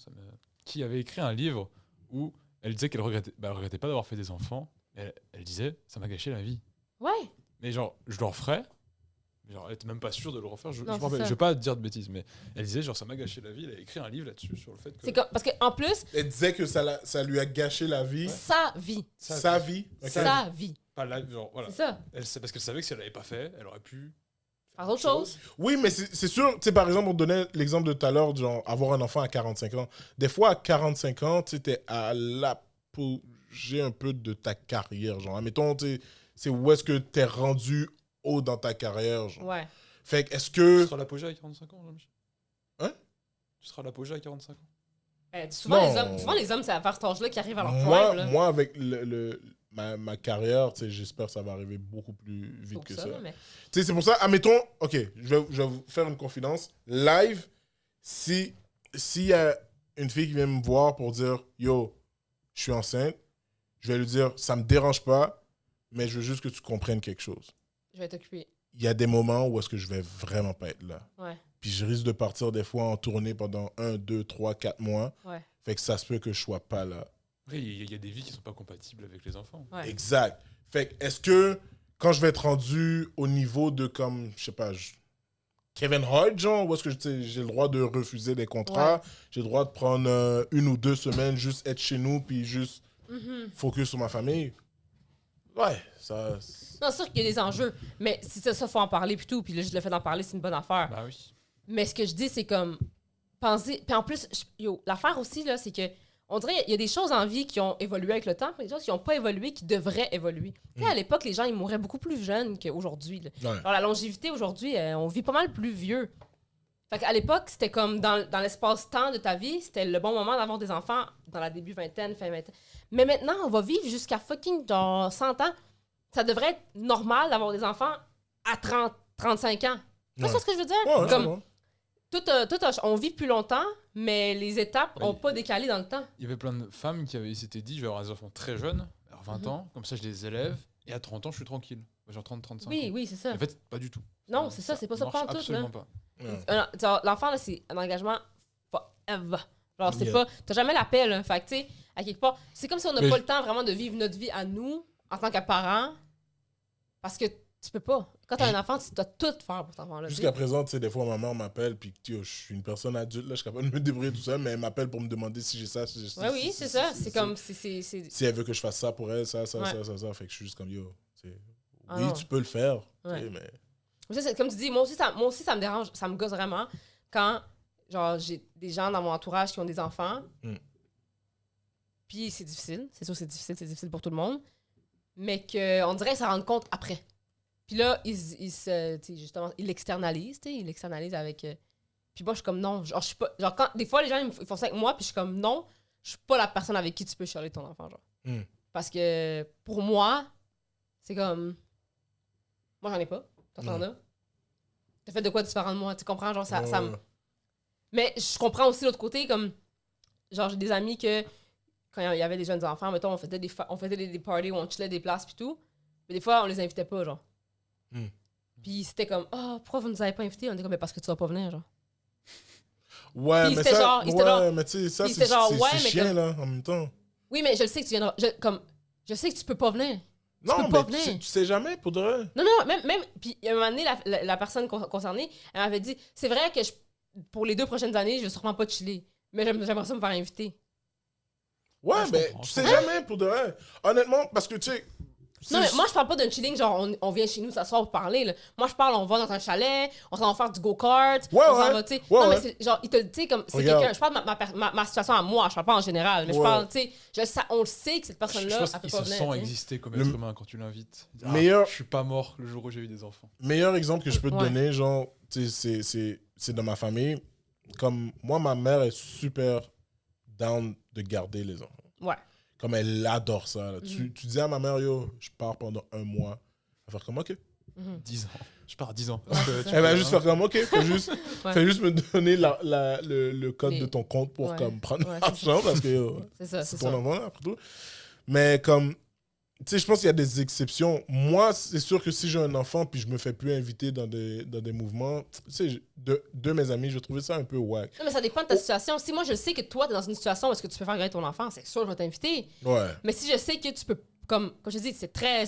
Speaker 3: qui avait écrit un livre où elle disait qu'elle regrettait, elle regrettait pas d'avoir fait des enfants. Elle disait, ça m'a gâché la vie.
Speaker 1: Ouais,
Speaker 3: Mais genre, je le referais. Mais genre, elle était même pas sûre de le refaire. Je
Speaker 1: Non,
Speaker 3: me
Speaker 1: c'est
Speaker 3: rappelle,
Speaker 1: ça.
Speaker 3: je vais pas te dire de bêtises, mais elle disait, genre, ça m'a gâché la vie. Elle a écrit un livre là-dessus, sur le fait que.
Speaker 1: c'est comme, parce qu'en plus,
Speaker 2: Elle disait que ça lui a gâché la vie.
Speaker 1: sa vie,
Speaker 2: Sa vie. Ok.
Speaker 1: sa vie,
Speaker 3: Pas la, genre, voilà.
Speaker 1: c'est ça.
Speaker 3: C'est parce qu'elle savait que si elle l'avait pas fait, elle aurait pu.
Speaker 1: Faire autre chose.
Speaker 2: Oui, mais c'est sûr, tu sais, par exemple, on donnait l'exemple de tout à l'heure, genre, avoir un enfant à 45 ans. Des fois, à 45 ans, tu sais, t'es à l'apogée un peu de ta carrière, genre. Admettons, tu sais, c'est où est-ce que t'es rendu haut dans ta carrière, genre.
Speaker 1: Ouais.
Speaker 2: Fait que, est-ce
Speaker 3: Tu
Speaker 2: que...
Speaker 3: seras à l'apogée à 45 ans, Jean-Michel?
Speaker 2: Hein?
Speaker 3: Tu seras à l'apogée à 45 ans.
Speaker 1: Souvent,
Speaker 2: Non.
Speaker 1: les hommes, c'est à faire cet âge-là qui arrivent à leur
Speaker 2: Moi,
Speaker 1: prime, là.
Speaker 2: moi, avec ma carrière, tu sais, j'espère que ça va arriver beaucoup plus vite
Speaker 1: Donc
Speaker 2: que ça.
Speaker 1: mais...
Speaker 2: Tu sais, c'est pour ça, admettons, ok, je vais vous faire une confidence. Live, s'il y a une fille qui vient me voir pour dire, yo, je suis enceinte, je vais lui dire, ça me dérange pas, mais je veux juste que tu comprennes quelque chose.
Speaker 1: Je vais t'occuper.
Speaker 2: Il y a des moments où est-ce que je vais vraiment pas être là.
Speaker 1: Ouais,
Speaker 2: Puis je risque de partir des fois en tournée pendant 1, 2, 3, 4 mois.
Speaker 1: ouais,
Speaker 2: Fait que ça se peut que je sois pas là.
Speaker 3: Après, il y a des vies qui sont pas compatibles avec les enfants.
Speaker 1: ouais.
Speaker 2: Exact. Fait que est-ce que quand je vais être rendu au niveau de comme, je sais pas, Kevin Hart, genre, où est-ce que tu sais, j'ai le droit de refuser des contrats,
Speaker 1: Ouais.
Speaker 2: j'ai le droit de prendre 1 ou 2 semaines, juste être chez nous, puis juste
Speaker 1: Mhm.
Speaker 2: focus sur ma famille. Ouais, ça.
Speaker 1: Non, c'est sûr qu'il y a des enjeux, mais c'est ça, faut en parler puis tout. Puis là, je le fais d'en parler, c'est une bonne affaire.
Speaker 3: Bah oui.
Speaker 1: Mais ce que je dis, c'est comme penser. Puis en plus, l'affaire aussi, là, c'est que on dirait il y a des choses en vie qui ont évolué avec le temps, puis des choses qui n'ont pas évolué, qui devraient évoluer. Tu sais, à l'époque, les gens, ils mouraient beaucoup plus jeunes qu'aujourd'hui. Là.
Speaker 2: Ouais.
Speaker 1: Alors, la longévité, aujourd'hui, on vit pas mal plus vieux. Fait qu'à l'époque, c'était comme dans l'espace-temps de ta vie, c'était le bon moment d'avoir des enfants dans la début vingtaine, fin vingtaine. Mais maintenant, on va vivre jusqu'à fucking genre 100 ans. Ça devrait être normal d'avoir des enfants à 30, 35 ans. Tu vois
Speaker 2: Ouais.
Speaker 1: ce que je veux dire?
Speaker 2: Ouais,
Speaker 1: Comme,
Speaker 2: ouais.
Speaker 1: on vit plus longtemps, mais les étapes n'ont pas décalé dans le temps.
Speaker 3: Il y avait plein de femmes qui s'étaient dit, je vais avoir des enfants très jeunes, à 20 ans, comme ça je les élève, et à 30 ans, je suis tranquille. Genre 30-35 ans.
Speaker 1: Oui, c'est ça.
Speaker 3: En fait, pas du tout.
Speaker 1: Non, c'est ça, c'est pas ça
Speaker 3: marche
Speaker 1: prend tout.
Speaker 3: absolument pas.
Speaker 1: Genre, l'enfant, là, c'est un engagement forever. Genre, c'est
Speaker 2: Yeah.
Speaker 1: pas. T'as jamais l'appel, là. Fait que, tu sais, à quelque part, c'est comme si on n'a
Speaker 2: Mais
Speaker 1: pas le temps vraiment de vivre notre vie à nous, en tant que parents, parce que tu peux pas. Quand t'as un enfant, tu dois tout faire pour cet enfant-là. tu sais.
Speaker 2: Jusqu'à présent, tu sais, des fois, ma mère m'appelle, puis je suis une personne adulte, là, je suis capable de me débrouiller tout ça, mais elle m'appelle pour me demander si j'ai ça, si j'ai ça.
Speaker 1: Ouais, oui, c'est ça. C'est comme. C'est.
Speaker 2: Si elle veut que je fasse ça pour elle, ça. Fait que je suis juste comme, yo, tu sais, oui,
Speaker 1: non.
Speaker 2: tu peux le faire, tu
Speaker 1: Ouais.
Speaker 2: sais, mais...
Speaker 1: Mais ça, c'est comme tu dis, moi aussi, ça me dérange, ça me gosse vraiment quand, genre, j'ai des gens dans mon entourage qui ont des enfants. Puis c'est difficile, c'est sûr, c'est difficile pour tout le monde. Mais qu'on dirait qu'ils s'en rendent compte après. Puis là, ils l'externalisent, ils l'externalisent avec. Puis moi, je suis comme non. Genre, je suis pas. Genre, quand, des fois, les gens ils font ça avec moi, puis je suis comme non, je suis pas la personne avec qui tu peux chialer ton enfant, genre. Parce que pour moi, c'est comme. Moi, j'en ai pas. T'en as. T'as fait de quoi différent de moi? Tu comprends? Genre, ça me. Mais je comprends aussi l'autre côté, comme. Genre, j'ai des amis que. Quand il y avait des jeunes enfants, mettons, on faisait des parties où on chillait des places pis tout. Mais des fois, on les invitait pas, genre. Puis c'était comme, pourquoi vous nous avez pas invités? On était comme, mais parce que tu vas pas venir, genre.
Speaker 2: Ouais,
Speaker 1: Puis
Speaker 2: mais
Speaker 1: c'était
Speaker 2: ça,
Speaker 1: genre- il était genre-
Speaker 2: mais tu sais, ça,
Speaker 1: puis
Speaker 2: c'est
Speaker 1: c'était genre, ouais, mais
Speaker 2: chiant,
Speaker 1: comme-
Speaker 2: là, en même temps.
Speaker 1: Oui, mais je le sais que tu viendras. Je sais que tu peux pas venir.
Speaker 2: Non,
Speaker 1: peux
Speaker 2: mais
Speaker 1: pas
Speaker 2: tu
Speaker 1: venir.
Speaker 2: sais jamais, pour de vrai.
Speaker 1: Non, même. Puis, à un moment donné, la personne concernée, elle m'avait dit, c'est vrai que pour les 2 prochaines années, je vais sûrement pas chiller. Mais j'aimerais ça me faire inviter.
Speaker 2: Ouais,
Speaker 3: je
Speaker 2: mais
Speaker 3: comprends,
Speaker 2: tu
Speaker 3: je
Speaker 2: sais
Speaker 3: comprends.
Speaker 2: jamais, pour de vrai. Honnêtement, parce que, tu sais...
Speaker 1: Non, mais
Speaker 2: c'est-
Speaker 1: moi, je parle pas d'un chilling, genre, on vient chez nous s'asseoir pour parler, là. Moi, je parle, on va dans un chalet, on s'en va faire du go-kart,
Speaker 2: Ouais,
Speaker 1: on s'en
Speaker 2: ouais.
Speaker 1: va, tu sais.
Speaker 2: Ouais,
Speaker 1: non,
Speaker 2: ouais.
Speaker 1: mais c'est genre, tu sais, comme, c'est
Speaker 2: Regarde.
Speaker 1: quelqu'un. Je parle de ma situation à moi, je parle pas en général, mais je
Speaker 2: Ouais.
Speaker 1: parle, tu sais, on le sait que cette
Speaker 3: Je
Speaker 1: personne-là,
Speaker 3: pense
Speaker 1: elle peut
Speaker 3: qu'il
Speaker 1: pas
Speaker 3: se
Speaker 1: venir.
Speaker 3: sent
Speaker 1: tu sais.
Speaker 3: exister comme
Speaker 2: Le-
Speaker 3: être humain quand tu l'invites.
Speaker 2: Meilleur-
Speaker 3: Je suis pas mort le jour où j'ai eu des enfants.
Speaker 2: Meilleur exemple que je peux te
Speaker 1: Ouais.
Speaker 2: donner, genre, tu sais, c'est dans ma famille. Comme, moi, ma mère est super down de garder les enfants.
Speaker 1: Ouais.
Speaker 2: Comme elle adore ça. Là. Tu dis à ma mère, yo, je pars pendant 1 mois. Elle va faire comme, OK.
Speaker 3: 10 ans. Je pars 10 ans.
Speaker 1: Ouais, c'est ça.
Speaker 2: Elle va juste faire comme, OK, fais juste me donner le code
Speaker 1: Les-
Speaker 2: de ton compte pour
Speaker 1: Ouais.
Speaker 2: comme, prendre
Speaker 1: Ouais,
Speaker 2: l'argent parce que yo,
Speaker 1: C'est ça,
Speaker 2: c'est
Speaker 1: c'est
Speaker 2: ton
Speaker 1: ça.
Speaker 2: enfant, là, après tout. Mais comme, tu sais, je pense qu'il y a des exceptions. Moi, c'est sûr que si j'ai un enfant puis je me fais plus inviter dans des mouvements, tu sais, de mes amis, je trouvais ça un peu wack.
Speaker 1: Non, mais ça dépend de ta situation. Si moi, je sais que toi, t'es dans une situation où est-ce que tu peux faire garder ton enfant, c'est sûr, je vais t'inviter.
Speaker 2: Ouais.
Speaker 1: Mais si je sais que tu peux, comme je te dis, c'est très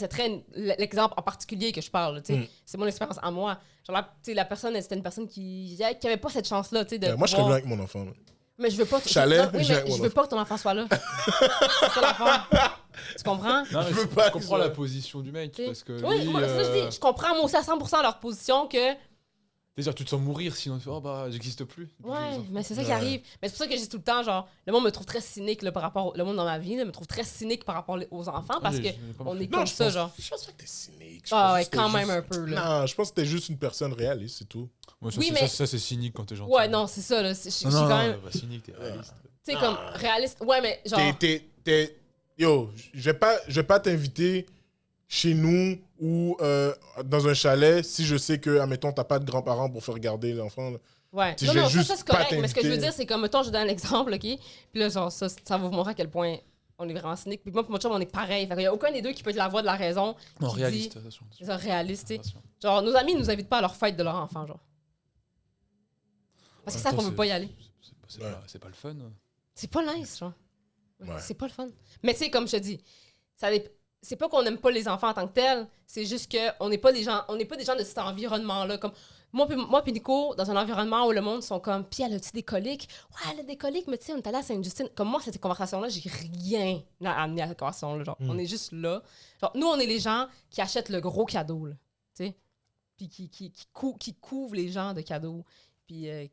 Speaker 1: l'exemple en particulier que je parle, tu sais. C'est mon expérience à moi. Genre, tu sais, la personne, c'était une personne qui avait pas cette chance-là, tu sais, de
Speaker 2: Moi, je serais
Speaker 1: pouvoir-
Speaker 2: bien avec mon enfant. là.
Speaker 1: Mais je veux pas...
Speaker 2: Chalet,
Speaker 1: non, oui,
Speaker 2: j'ai-
Speaker 1: mais je veux pas que ton enfant soit là. C'est ça l'affaire. Tu comprends?
Speaker 3: Non, mais
Speaker 2: Je veux
Speaker 3: je
Speaker 2: pas que
Speaker 3: comprends
Speaker 2: ça-
Speaker 3: la position du mec.
Speaker 1: Tu sais.
Speaker 3: Parce que
Speaker 1: Oui,
Speaker 3: lui,
Speaker 1: moi, c'est ça que je dis. Je comprends moi aussi à 100% leur position que...
Speaker 3: déjà, tu te sens mourir sinon tu fais, oh bah, j'existe plus.
Speaker 1: Ouais, mais c'est ça qui
Speaker 2: Ouais.
Speaker 1: arrive. Mais c'est pour ça que je dis tout le temps, genre, le monde me trouve très cynique là, par rapport... Le monde dans ma vie là, me trouve très cynique par rapport aux enfants parce que on est
Speaker 2: Non,
Speaker 1: comme
Speaker 2: je
Speaker 1: ça,
Speaker 2: pense,
Speaker 1: genre.
Speaker 2: je pense pas que t'es cynique. Je
Speaker 1: Ah
Speaker 2: pense
Speaker 1: ouais,
Speaker 2: juste que
Speaker 1: quand
Speaker 2: t'es
Speaker 1: même
Speaker 2: juste-
Speaker 1: un peu, là.
Speaker 2: Non, je pense que t'es juste une personne réaliste, c'est tout.
Speaker 3: Moi, ça,
Speaker 1: Oui,
Speaker 3: c'est-
Speaker 1: mais-
Speaker 3: ça, c'est cynique quand t'es gentil.
Speaker 1: Ouais, non, c'est ça, là. Je suis
Speaker 3: Non,
Speaker 1: quand
Speaker 3: non,
Speaker 1: même...
Speaker 3: non, pas cynique, t'es réaliste.
Speaker 1: Tu sais, comme réaliste. Ouais, mais genre.
Speaker 2: Yo, je vais pas t'inviter chez nous ou dans un chalet si je sais que, admettons, t'as pas de grands-parents pour faire garder l'enfant. là.
Speaker 1: Ouais.
Speaker 2: Tu
Speaker 1: Non,
Speaker 2: sais,
Speaker 1: non,
Speaker 2: je vais
Speaker 1: ça,
Speaker 2: juste
Speaker 1: c'est correct.
Speaker 2: pas
Speaker 1: Mais ce que je veux
Speaker 2: t'inviter.
Speaker 1: dire, c'est comme, mettons, je donne un exemple, OK? Puis là, genre, ça va vous montrer à quel point on est vraiment cynique. Puis moi, pour mon chum, on est pareil. Fait qu'il y a aucun des deux qui peut être la voix de la raison.
Speaker 3: Non,
Speaker 1: qui
Speaker 3: réaliste,
Speaker 1: dit-
Speaker 3: attention.
Speaker 1: C'est ça, réaliste, tu sais.
Speaker 3: Attention.
Speaker 1: Genre, nos amis, ils nous invitent pas à leur fête de leur enfant, genre. Parce qu'ils savent qu'on veut pas y aller.
Speaker 3: C'est pas le fun.
Speaker 1: C'est pas nice, genre.
Speaker 2: Ouais.
Speaker 1: C'est pas le fun. Mais tu sais, comme je te dis, c'est pas qu'on aime pas les enfants en tant que tels, c'est juste qu'on n'est pas des gens de cet environnement-là. Comme moi puis Nico, dans un environnement où le monde sont comme, puis elle a-tu des coliques? Ouais, elle a des coliques, mais tu sais, on est allé à Sainte-Justine. Comme moi, cette conversation-là, j'ai rien à amener à cette conversation-là. Genre, on est juste là. Genre, nous, on est les gens qui achètent le gros cadeau, là. Tu sais? Puis qui couvrent les gens de cadeaux. Puis
Speaker 2: Ouais.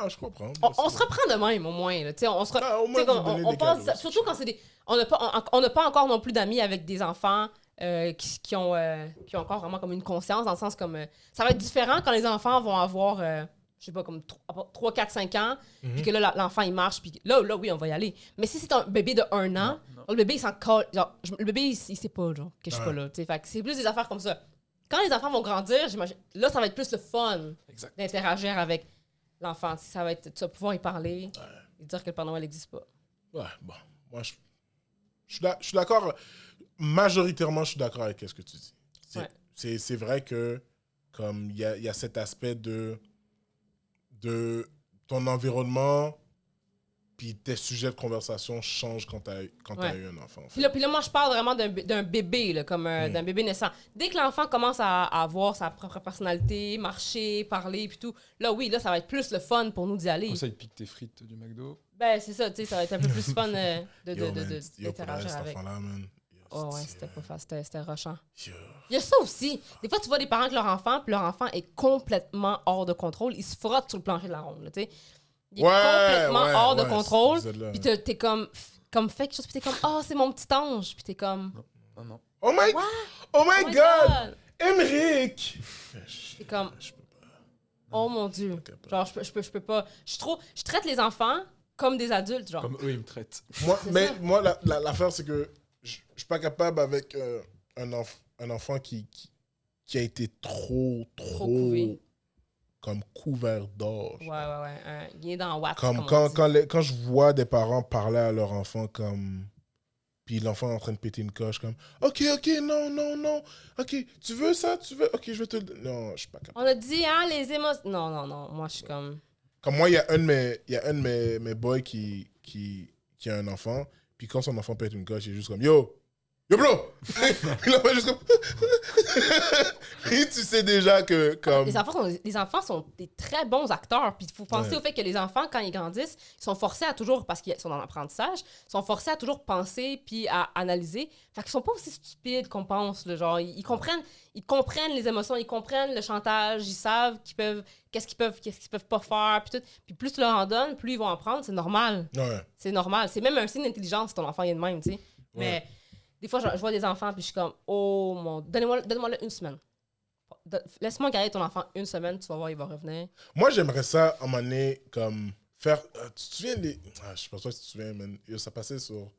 Speaker 2: Ah, je comprends.
Speaker 1: on se reprend de même, au moins. Là. Tu sais, on se
Speaker 2: Ah, au
Speaker 1: tu sais,
Speaker 2: moins, vous donnez
Speaker 1: on
Speaker 2: des
Speaker 1: pense,
Speaker 2: cadeaux,
Speaker 1: surtout quand c'est des... On n'a pas encore non plus d'amis avec des enfants qui ont encore vraiment comme une conscience, dans le sens comme... ça va être différent quand les enfants vont avoir, je sais pas, comme 3, 4, 5 ans, puis que là, l'enfant, il marche, puis là, oui, on va y aller. Mais si c'est un bébé de 1 an,
Speaker 3: Non.
Speaker 1: le bébé, il s'en colle... Genre, le bébé, il sait pas, genre, que je suis pas là. Tu sais, fait que c'est plus des affaires comme ça. Quand les enfants vont grandir, j'imagine... Là, ça va être plus le fun
Speaker 3: Exact.
Speaker 1: d'interagir avec l'enfant. Tu vas pouvoir y parler et dire que le Père Noël n'existe pas.
Speaker 2: Ouais, bon. Moi, je suis d'accord. Majoritairement, je suis d'accord avec ce que tu dis. C'est vrai que, comme, il y a cet aspect de ton environnement, puis tes sujets de conversation changent quand tu as eu un enfant. En fait.
Speaker 1: Puis là, moi, je parle vraiment d'un bébé, là, comme d'un bébé naissant. Dès que l'enfant commence à avoir sa propre personnalité, marcher, parler, puis tout, là, oui, là, ça va être plus le fun pour nous d'y aller.
Speaker 3: Comme ça, il pique tes frites du McDo.
Speaker 1: Ben, c'est ça, tu sais, ça va être un peu plus fun
Speaker 2: d'interagir
Speaker 1: avec.
Speaker 2: Enfant-là, man.
Speaker 1: Oh ouais, c'était pas facile, c'était rushant.
Speaker 2: Yo.
Speaker 1: Il y a ça aussi. Des fois, tu vois des parents avec leur enfant, puis leur enfant est complètement hors de contrôle. Il se frotte sur le plancher de la ronde, tu sais. Il est complètement hors de contrôle. Puis t'es comme fait quelque chose, puis t'es comme, oh, c'est mon petit ange. Puis t'es comme,
Speaker 3: Non.
Speaker 2: Oh my God! Emmerich!
Speaker 1: C'est comme, oh mon Dieu. Genre, je peux pas. Je traite les enfants comme des adultes, genre.
Speaker 3: Comme eux, ils me traitent.
Speaker 2: Moi, l'affaire, c'est que je suis pas capable avec un enfant qui a été trop
Speaker 1: couvé.
Speaker 2: Comme couvert d'or.
Speaker 1: Ouais. Il est dans Watt.
Speaker 2: Quand je vois des parents parler à leur enfant comme... Puis l'enfant est en train de péter une coche comme... OK, non. OK, tu veux ça? OK, je vais te le... Non, je suis pas capable.
Speaker 1: On a dit, les émotions... Non. Moi, je suis comme...
Speaker 2: Comme moi, il y a un de mes boys qui a un enfant. Puis quand son enfant pète une coche, il est juste comme... Yo, bro! Puis l'enfant est juste comme... Et tu sais déjà que... comme
Speaker 1: Les enfants sont des très bons acteurs. Puis il faut penser au fait que les enfants, quand ils grandissent, ils sont forcés à toujours, parce qu'ils sont en apprentissage, ils sont forcés à toujours penser puis à analyser. Fait qu'ils sont pas aussi stupides qu'on pense. Là, genre, ils comprennent les émotions, ils comprennent le chantage, ils savent qu'est-ce qu'ils peuvent pas faire. Puis tout. Puis plus tu leur en donnes, plus ils vont en prendre. C'est normal.
Speaker 2: Ouais.
Speaker 1: C'est normal. C'est même un signe d'intelligence si ton enfant est de même, tu sais. Mais des fois, je vois des enfants puis je suis comme, oh mon... Donne-moi une semaine. Laisse-moi garder ton enfant une semaine, tu vas voir, il va revenir.
Speaker 2: Moi, j'aimerais ça, à un moment donné, comme faire... tu te souviens des... je pense pas que tu te souviens, man. Ça passait sur...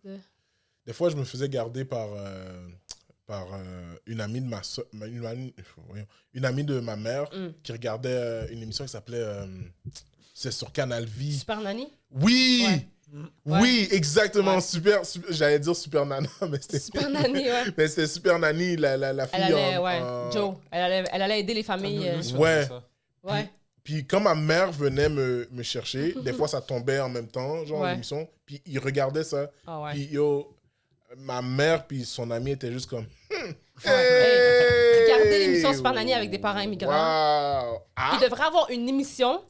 Speaker 2: Des fois, je me faisais garder par une amie de ma soeur... Une amie de ma mère qui regardait une émission qui s'appelait... c'est sur Canal V.
Speaker 1: Super Nanny?
Speaker 2: Oui!
Speaker 1: Ouais.
Speaker 2: Oui, exactement.
Speaker 1: Ouais.
Speaker 2: Super, j'allais dire Super Nana, mais c'était...
Speaker 1: Super Nanny, ouais.
Speaker 2: Mais c'était Super Nanny, la fille
Speaker 1: elle allait, Joe. Elle allait aider les familles.
Speaker 2: Ouais.
Speaker 1: Ouais.
Speaker 2: Puis quand ma mère venait me chercher, des fois ça tombait en même temps, genre l'émission, puis il regardait ça.
Speaker 1: Ah ouais.
Speaker 2: Puis ma mère puis son ami étaient juste comme...
Speaker 1: Regardez l'émission Super Nanny avec des parents immigrants.
Speaker 2: Wow.
Speaker 1: Il devrait avoir une émission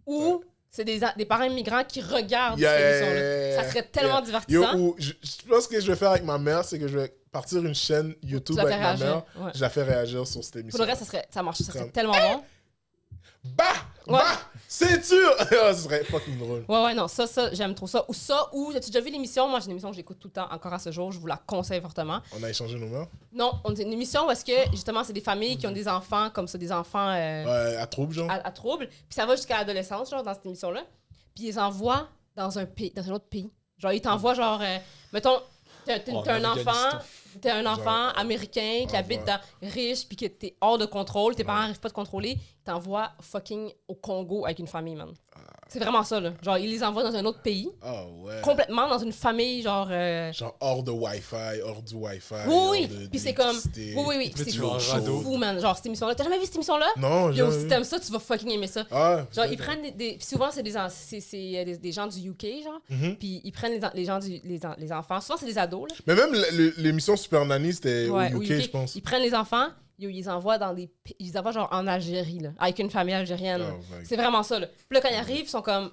Speaker 1: où c'est des parents immigrants qui regardent cette émission-là. Ça serait tellement divertissant.
Speaker 2: Je pense que je vais faire avec ma mère, c'est que je vais partir une chaîne YouTube avec ma mère. Ouais. Je la fais réagir sur cette émission.
Speaker 1: Pour le reste, ça serait tellement bon.
Speaker 2: Bah! C'est sûr! Ça serait fucking drôle.
Speaker 1: Ouais, non, ça, j'aime trop ça. Ou, as-tu déjà vu l'émission? Moi, j'ai une émission que j'écoute tout le temps, encore à ce jour. Je vous la conseille fortement.
Speaker 2: On a échangé nos mains?
Speaker 1: Non, on a une émission où est-ce que, justement, c'est des familles qui ont des enfants, comme ça, des enfants...
Speaker 2: à trouble, genre?
Speaker 1: À trouble. Puis ça va jusqu'à l'adolescence, genre, dans cette émission-là. Puis ils les envoient dans un autre pays. Genre, ils t'envoient, genre... mettons, t'as un enfant américain qui habite riche, puis que t'es hors de contrôle, tes parents n'arrivent pas à te contrôler, ils t'envoient fucking au Congo avec une famille, man. C'est vraiment ça, là. Genre, ils les envoient dans un autre pays.
Speaker 2: Oh, ouais.
Speaker 1: Complètement dans une famille, genre...
Speaker 2: Genre hors de Wi-Fi, hors du Wi-Fi.
Speaker 1: Oui. Puis c'est comme... Oui.
Speaker 3: Mais
Speaker 1: C'est
Speaker 3: tu vas un radeau.
Speaker 1: fou, man. Genre, cette émission-là. T'as jamais vu cette émission-là?
Speaker 2: Non,
Speaker 1: Yo, si t'aimes ça, tu vas fucking aimer ça.
Speaker 2: Ah,
Speaker 1: genre, ils prennent des... Souvent, c'est des gens du UK, genre. Puis ils prennent les enfants. Souvent, c'est des ados, là.
Speaker 2: Mais même l'émission Super Nanny, c'était au UK, je pense.
Speaker 1: Ils prennent les enfants, ils les envoient ils les envoient genre en Algérie, là, avec une famille algérienne.
Speaker 2: Oh,
Speaker 1: c'est vraiment ça, là. Puis là, quand ils arrivent, ils sont comme...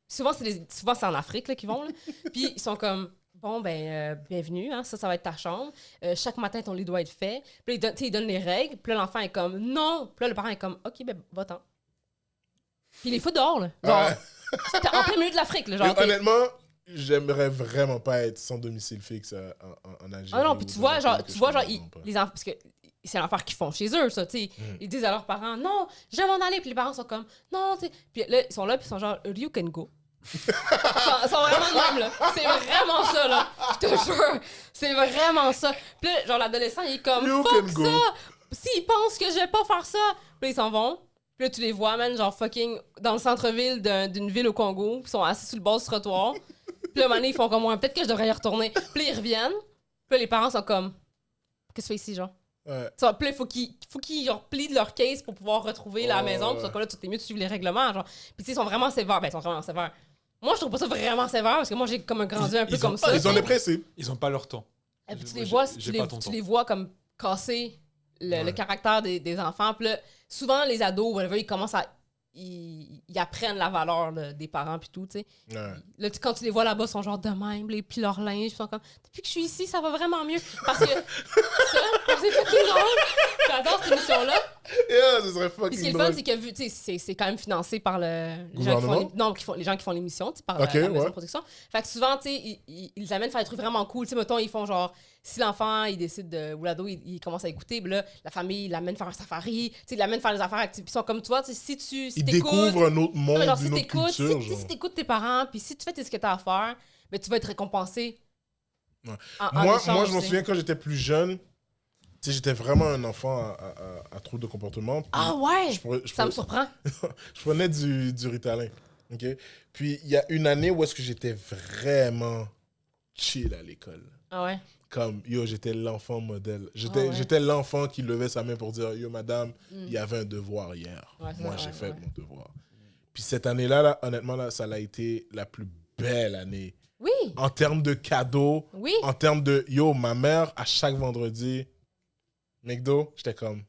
Speaker 1: Souvent, c'est en Afrique, là, qu'ils vont, là. Puis ils sont comme... Bon, bienvenue, hein, ça va être ta chambre. Chaque matin, ton lit doit être fait. Puis là, ils donnent les règles. Puis là, l'enfant est comme, non. Puis là, le parent est comme, OK, va-t'en. Puis il est fou dehors, là. Genre, c'était en plein milieu de l'Afrique, là. Genre,
Speaker 2: honnêtement, j'aimerais vraiment pas être sans domicile fixe en Algérie.
Speaker 1: Ah non, puis tu vois, les enfants, parce que c'est l'affaire qu'ils font chez eux, ça, tu sais. Ils disent à leurs parents, non, je vais m'en aller. Puis les parents sont comme, non, tu sais. Puis là, ils sont là, puis ils sont genre, you can go. Ils sont vraiment de même, là. C'est vraiment ça, là. Je te jure. C'est vraiment ça. Puis là, genre, l'adolescent, il est comme, fuck ça. S'ils pensent que je vais pas faire ça, puis ils s'en vont. Puis là, tu les vois, man, genre fucking dans le centre-ville d'une ville au Congo. Puis ils sont assis sur le bord du trottoir. Puis là, un moment donné, ils font comme, ouais, peut-être que je devrais y retourner. Puis là, ils reviennent. Puis là, les parents sont comme, qu'est-ce que tu fais ici, genre?
Speaker 2: Ouais.
Speaker 1: Puis là, il faut qu'ils genre, plient de leur case pour pouvoir retrouver la maison. Puis là, tu es mieux de suivre les règlements, genre. Puis tu sais, ils sont vraiment sévères. Ben, ils sont vraiment sévères. Moi, je trouve pas ça vraiment sévère parce que moi, j'ai comme grandi un peu comme ça.
Speaker 2: Ils ont des principes.
Speaker 3: Ils ont pas leur temps.
Speaker 1: Et puis tu
Speaker 3: Moi,
Speaker 1: les vois comme casser le caractère des enfants. Puis là, souvent, les ados, whatever, ils commencent à... Ils apprennent la valeur là, des parents puis tout, tu sais.
Speaker 2: Ouais.
Speaker 1: Là, quand tu les vois là-bas, ils sont genre de même, ils plient leur linge, ils sont comme « Depuis que je suis ici, ça va vraiment mieux. » Parce que ça, c'est fucking drôle. J'adore cette émission-là.
Speaker 2: Yeah, ce serait
Speaker 1: Puis
Speaker 2: fucking
Speaker 1: ce qui est le fun, c'est que vu, tu sais, c'est quand même financé par les gens qui font l'émission, tu sais, par la maison de production. Fait que souvent, tu sais, ils amènent faire des trucs vraiment cool. Tu sais, mettons, ils font genre, si l'enfant, il décide ou l'ado, il commence à écouter, ben là, la famille, il l'amène faire un safari, tu sais, il l'amène faire des affaires actives. Puis ils sont comme toi, tu sais, si
Speaker 2: ils découvrent un autre monde, une autre culture.
Speaker 1: Si t'écoutes tes parents, puis si tu fais ce que t'as à faire, ben tu vas être récompensé.
Speaker 2: Ouais.
Speaker 1: En
Speaker 2: Moi,
Speaker 1: échange,
Speaker 2: je me souviens quand j'étais plus jeune, tu sais, j'étais vraiment un enfant à trouble de comportement.
Speaker 1: Ah ouais! Ça me surprend.
Speaker 2: Je prenais du Ritalin. OK? Puis il y a une année où est-ce que j'étais vraiment chill à l'école.
Speaker 1: Ah ouais?
Speaker 2: Comme, yo, j'étais l'enfant modèle. J'étais l'enfant qui levait sa main pour dire, yo, madame, il y avait un devoir hier.
Speaker 1: Ouais,
Speaker 2: moi, j'ai fait mon devoir. Puis cette année-là, là, honnêtement, là, ça a été la plus belle année.
Speaker 1: Oui!
Speaker 2: En termes de cadeaux,
Speaker 1: Oui!
Speaker 2: en termes de, yo, ma mère, à chaque vendredi, McDo, j'étais comme,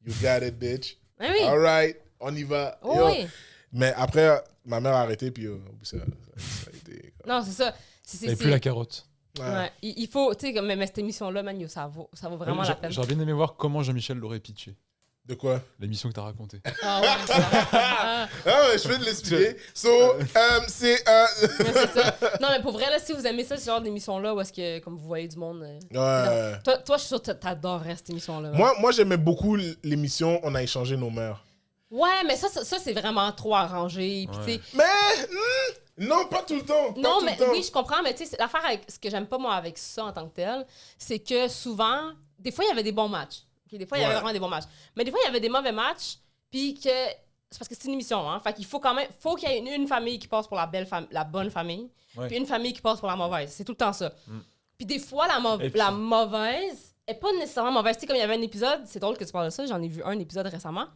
Speaker 2: you got it, bitch.
Speaker 1: Ah oui!
Speaker 2: All right, on y va.
Speaker 1: Oh,
Speaker 2: Yo.
Speaker 1: oui!
Speaker 2: Mais après, ma mère a arrêté, puis ça a été...
Speaker 1: Non, c'est ça.
Speaker 3: Et plus la carotte.
Speaker 1: Ouais. Il faut, tu sais, mais cette émission-là, man, ça vaut vraiment la peine.
Speaker 3: J'aurais bien aimé voir comment Jean-Michel l'aurait pitché.
Speaker 2: De quoi?
Speaker 3: L'émission que t'as racontée.
Speaker 1: Ah ouais,
Speaker 2: je vais te l'expliquer. So, c'est...
Speaker 1: Mais c'est ça. Non, mais pour vrai, là, si vous aimez ça, ce genre d'émission-là, où est-ce que, comme vous voyez du monde...
Speaker 2: Ouais.
Speaker 1: Toi, je suis sûre que t'adorerais cette émission-là.
Speaker 2: Moi, j'aimais beaucoup l'émission « On a échangé nos mères ».
Speaker 1: Ouais, mais ça c'est vraiment trop arrangé. Puis, tu sais...
Speaker 2: Mais... non, pas tout le temps.
Speaker 1: Non, mais oui, je comprends, mais tu sais, l'affaire avec ce que j'aime pas, moi, avec ça en tant que tel, c'est que souvent, des fois, il y avait des bons matchs. Okay? Des fois, il y avait vraiment des bons matchs. Mais des fois, il y avait des mauvais matchs, puis que... C'est parce que c'est une émission, hein. Fait qu'il faut quand même... Faut qu'il y ait une famille qui passe pour la bonne famille, puis une famille qui passe pour la mauvaise. C'est tout le temps ça. Puis des fois, la mauvaise est pas nécessairement mauvaise. Tu sais, comme il y avait un épisode, c'est drôle que tu parles de ça, j'en ai vu un épisode récemment,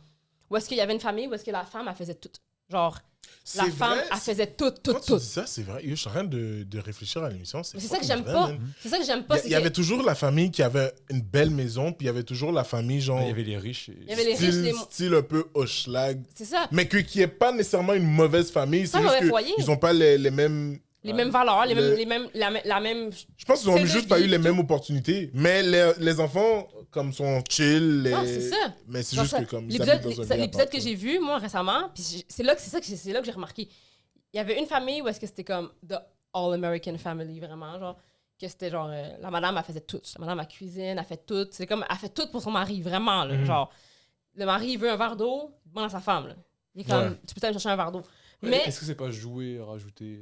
Speaker 1: où est-ce qu'il y avait une famille où est-ce que la femme, elle faisait tout. Genre... La femme, elle faisait tout.
Speaker 2: Quand tu dis ça, c'est vrai. Je suis en train de réfléchir à l'émission. C'est
Speaker 1: ça que j'aime pas. C'est ça que j'aime pas.
Speaker 2: Il y avait toujours la famille qui avait une belle maison, puis il y avait toujours la famille, genre...
Speaker 3: Il y avait les riches.
Speaker 1: Il y avait les riches,
Speaker 2: style un peu Hochelag.
Speaker 1: C'est ça.
Speaker 2: Mais qui n'est pas nécessairement une mauvaise famille. C'est juste qu'ils n'ont pas les mêmes...
Speaker 1: Les mêmes valeurs, la même...
Speaker 2: Je pense qu'ils n'ont juste pas eu les mêmes opportunités. Mais les enfants, comme sont chill...
Speaker 1: Non, c'est ça.
Speaker 2: Mais c'est juste que comme...
Speaker 1: L'épisode que j'ai vu, moi, récemment, puis c'est là que j'ai remarqué. Il y avait une famille où est-ce que c'était comme The All-American Family, vraiment, genre... Que c'était genre... la madame, elle faisait tout. La madame, elle cuisine, elle fait tout. C'est comme... Elle fait tout pour son mari, vraiment, là. Genre, le mari, il veut un verre d'eau, il demande à sa femme, là. Il est comme... Tu peux aller chercher un verre d'eau. Mais...
Speaker 3: Est-ce que c'est pas jouer, rajouter...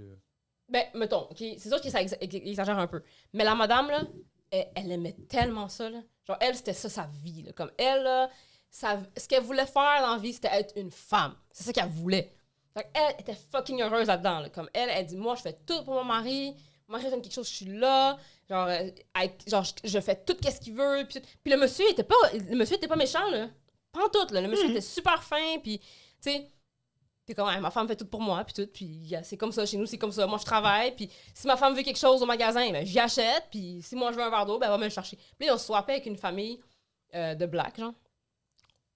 Speaker 1: Ben, mettons, okay, c'est sûr que ça exagère un peu. Mais la madame, là, elle aimait tellement ça, là. Genre, elle, c'était ça, sa vie, là. Comme elle, là, ce qu'elle voulait faire dans la vie, c'était être une femme. C'est ça qu'elle voulait. Fait qu'elle était fucking heureuse là-dedans, là. Comme elle dit, moi, je fais tout pour mon mari. Mon mari donne quelque chose, je suis là. Genre, je fais tout ce qu'il veut. Puis le monsieur était pas méchant, là. Pas en tout, là. Le monsieur était super fin, puis, tu sais... T'es comme, ma femme fait tout pour moi, puis tout, puis c'est comme ça, chez nous, c'est comme ça. Moi, je travaille, puis si ma femme veut quelque chose au magasin, ben, j'y achète, puis si moi, je veux un verre d'eau, ben, elle va me le chercher. Puis là, on se swappait avec une famille de Black, genre,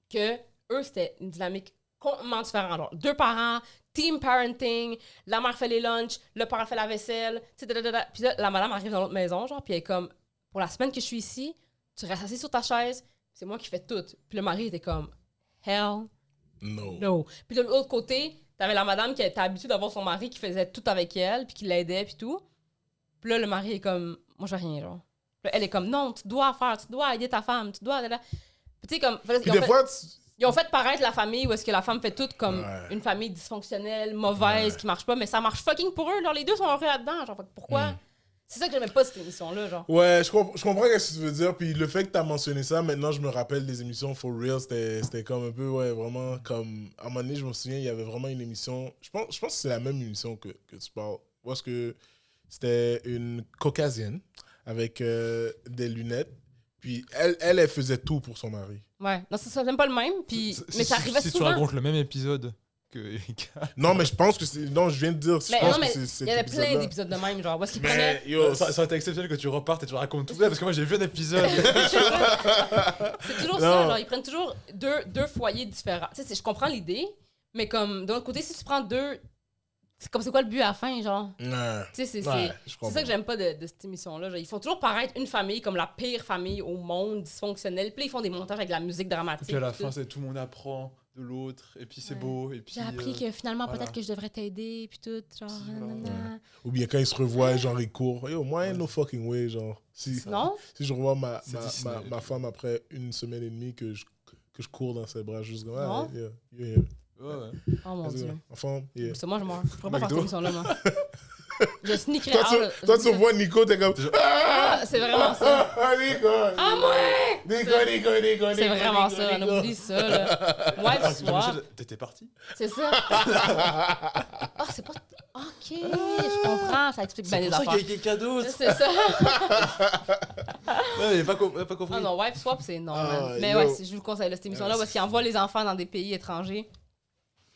Speaker 1: que eux, c'était une dynamique complètement différente. Genre, 2 parents, team parenting, la mère fait les lunchs, le père fait la vaisselle, tu sais, puis là, la madame arrive dans l'autre maison, genre, puis elle est comme, pour la semaine que je suis ici, tu restes assis sur ta chaise, c'est moi qui fais tout. Puis le mari était comme, hell no. Puis de l'autre côté, t'avais la madame qui était habituée d'avoir son mari qui faisait tout avec elle, puis qui l'aidait, puis tout. Puis là, le mari est comme, moi, je fais rien, genre. Puis là, elle est comme, non, tu dois aider ta femme, tu dois... Puis tu sais, comme... Ils ont fait paraître la famille où est-ce que la femme fait tout comme une famille dysfonctionnelle, mauvaise, qui marche pas, mais ça marche fucking pour eux. Genre, les deux sont heureux là-dedans. Genre, pourquoi? C'est ça que j'aimais pas de cette émission-là, genre.
Speaker 2: Ouais, je comprends ce que tu veux dire. Puis le fait que tu as mentionné ça, maintenant, je me rappelle des émissions For Real. C'était comme un peu, ouais, vraiment comme... À un moment donné, je me souviens, il y avait vraiment une émission... Je pense que c'est la même émission que tu parles. Parce que c'était une caucasienne avec des lunettes. Puis elle faisait tout pour son mari.
Speaker 1: Ouais, non, c'est ça, j'aime pas le même. Puis... Mais ça arrivait
Speaker 3: si
Speaker 1: souvent.
Speaker 3: tu racontes le même épisode que Erika.
Speaker 2: Non, mais je pense que c'est... Non, je viens de dire...
Speaker 1: Mais
Speaker 2: je pense
Speaker 1: non, mais
Speaker 2: que c'est
Speaker 1: il y avait
Speaker 2: cet
Speaker 1: plein
Speaker 2: épisode-là.
Speaker 1: d'épisodes de même, genre, où est-ce qu'ils
Speaker 2: Mais
Speaker 1: prenaient...
Speaker 2: yo,
Speaker 3: Ça aurait été exceptionnel que tu repartes et tu racontes tout ça, parce que moi j'ai vu un épisode.
Speaker 1: C'est toujours ça,
Speaker 2: Non.
Speaker 1: genre, ils prennent toujours deux foyers différents. Tu sais, je comprends l'idée, mais comme, d'un autre côté, si tu prends deux... C'est quoi le but à la fin, genre?
Speaker 2: Ouais.
Speaker 1: Tu sais,
Speaker 2: Ouais, je
Speaker 1: c'est
Speaker 2: comprends.
Speaker 1: ça que j'aime pas de cette émission-là. Genre, ils font toujours paraître une famille comme la pire famille au monde, dysfonctionnelle. Puis là, ils font des montages avec de la musique dramatique.
Speaker 3: Puis à la
Speaker 1: puis
Speaker 3: fin,
Speaker 1: tout.
Speaker 3: c'est tout le monde apprend de l'autre, et puis c'est
Speaker 1: Ouais.
Speaker 3: beau, et puis...
Speaker 1: J'ai appris que finalement,
Speaker 3: voilà.
Speaker 1: peut-être que je devrais t'aider, puis tout, genre... nanana.
Speaker 2: Ou bien quand ils se revoient, genre ils courent. Yo, moi, no fucking way, genre. Si
Speaker 1: Non?
Speaker 2: je revois ma
Speaker 3: Disney.
Speaker 2: femme après 1 semaine et demie que je cours dans ses bras, juste comme...
Speaker 1: Non.
Speaker 2: Yeah.
Speaker 3: Ouais, ouais.
Speaker 1: Oh mon Dieu.
Speaker 2: Enfin, yeah.
Speaker 1: C'est moi, je meurs. Je pourrais pas faire
Speaker 3: McDo.
Speaker 1: cette émission-là, moi. Je sneakerais
Speaker 2: Toi, tu vois Nico, t'es comme...
Speaker 1: Ah, c'est vraiment ça.
Speaker 2: Ah, Nico!
Speaker 1: Ah, moi!
Speaker 2: Nico!
Speaker 1: C'est vraiment ça, on oublie ça, là. Wife
Speaker 3: Ah,
Speaker 1: swap,
Speaker 3: t'étais parti?
Speaker 1: c'est ça. Ah, c'est pas... Ok, je comprends, ça explique bien les affaires.
Speaker 3: quelqu'un d'autre.
Speaker 1: C'est ça.
Speaker 3: Ouais, mais pas compris.
Speaker 1: Ah non, wife swap, c'est non,
Speaker 2: Ah,
Speaker 1: man. Mais
Speaker 2: yo.
Speaker 1: ouais, je vous le conseille, là, cette émission-là, parce qu'ils envoient les enfants dans des pays étrangers.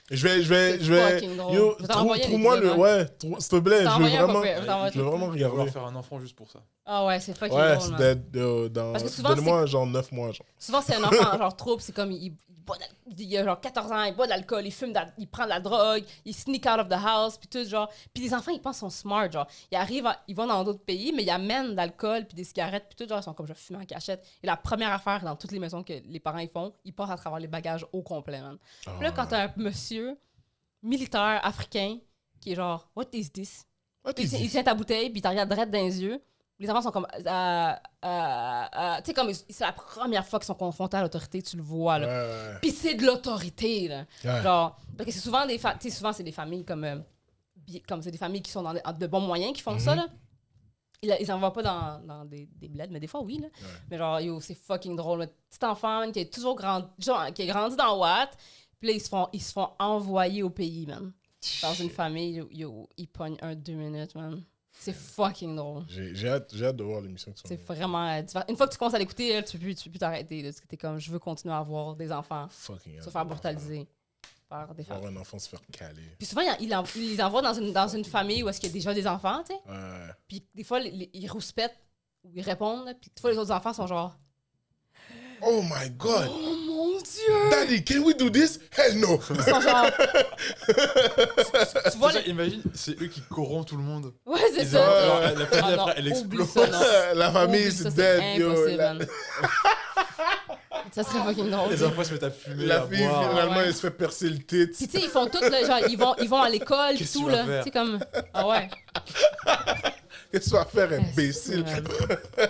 Speaker 2: Je vais...
Speaker 1: fucking drôle.
Speaker 2: Yo,
Speaker 1: Je vais t'en envoyer un
Speaker 2: trouve-moi le...
Speaker 1: épisode,
Speaker 2: Ouais, s'il te plaît,
Speaker 1: T'en
Speaker 2: je veux
Speaker 1: envoyer un
Speaker 2: vraiment...
Speaker 1: copier, je t'en envoie
Speaker 2: Je veux vraiment
Speaker 3: On va
Speaker 2: regarder.
Speaker 3: faire un enfant juste pour ça.
Speaker 1: Ah ouais, c'est fucking
Speaker 2: Ouais,
Speaker 1: drôle, man.
Speaker 2: c'est
Speaker 1: Parce que souvent,
Speaker 2: donne-moi genre 9 mois, genre.
Speaker 1: Souvent, c'est un enfant, genre, trouble, c'est comme, il boit il a genre 14 ans, il boit de l'alcool, il fume, il prend de la drogue, il sneak out of the house, puis tout, genre. Puis les enfants, ils pensent qu'ils sont smart, genre. Ils vont dans d'autres pays, mais ils amènent de l'alcool, puis des cigarettes, puis tout, genre, ils sont comme, je fume en cachette. Et la première affaire dans toutes les maisons que les parents, ils font, ils passent à travers les bagages au complet, man. Puis là, quand t'as un monsieur militaire africain qui est genre, what is this? Puis il tient ta bouteille, puis il te regarde direct dans les yeux. Les enfants sont comme... tu sais, comme c'est la première fois qu'ils sont confrontés à l'autorité, tu le vois, là.
Speaker 2: Ouais.
Speaker 1: Puis c'est de l'autorité, là.
Speaker 2: Ouais.
Speaker 1: Genre, parce que c'est souvent des souvent c'est des familles comme c'est des familles qui sont dans de bons moyens qui font ça, là. Ils envoient pas dans des bleds, mais des fois, oui, là.
Speaker 2: Ouais.
Speaker 1: Mais genre, yo, c'est fucking drôle. Le petit enfant, man, qui est toujours qui a grandi dans Watt, puis là, ils se font envoyer au pays, man. Dans une famille, yo, ils pognent 2 minutes, man. C'est fucking drôle.
Speaker 2: J'ai hâte de voir l'émission.
Speaker 1: C'est vraiment différent. Une fois que tu commences à l'écouter, là, tu peux plus t'arrêter. Là, parce que t'es comme, je veux continuer à avoir des enfants
Speaker 2: Fucking
Speaker 1: se faire brutaliser par des
Speaker 2: Voir
Speaker 1: femmes.
Speaker 2: un enfant se faire caler.
Speaker 1: Puis souvent, ils les envoient dans une famille où est-ce qu'il y a déjà des enfants, tu sais.
Speaker 2: Ouais.
Speaker 1: Puis des fois, ils rouspètent ou ils répondent. Là, puis des fois, les autres enfants sont genre,
Speaker 2: Oh my God!
Speaker 1: oh mon Dieu!
Speaker 2: Daddy, can we do this? Hell no!
Speaker 1: Ils sont genre, tu vois,
Speaker 3: Déjà, imagine, c'est eux qui corrompent tout le monde.
Speaker 1: ouais, c'est
Speaker 3: Ils
Speaker 1: ça.
Speaker 3: ont-
Speaker 1: genre,
Speaker 3: la famille
Speaker 1: ah non,
Speaker 3: après, elle
Speaker 1: oublie
Speaker 3: explose.
Speaker 1: ça, non.
Speaker 2: La famille,
Speaker 1: Oublie ça,
Speaker 2: c'est
Speaker 1: c'est
Speaker 2: dead, yo.
Speaker 1: impossible,
Speaker 2: La,
Speaker 1: man. Ça serait fucking drôle.
Speaker 3: Les enfants se mettent à fumer,
Speaker 2: la
Speaker 3: à
Speaker 2: fille,
Speaker 3: boire.
Speaker 2: finalement,
Speaker 1: ouais.
Speaker 2: elle se fait percer le
Speaker 1: Puis
Speaker 2: tit.
Speaker 1: tu sais, ils font tout, là, genre, ils vont à l'école, pis
Speaker 3: Qu'est-ce
Speaker 1: tout,
Speaker 3: que tu vas
Speaker 1: là.
Speaker 3: faire?
Speaker 1: Tu sais, comme, ah ouais.
Speaker 2: Qu'est-ce que tu vas faire, imbécile?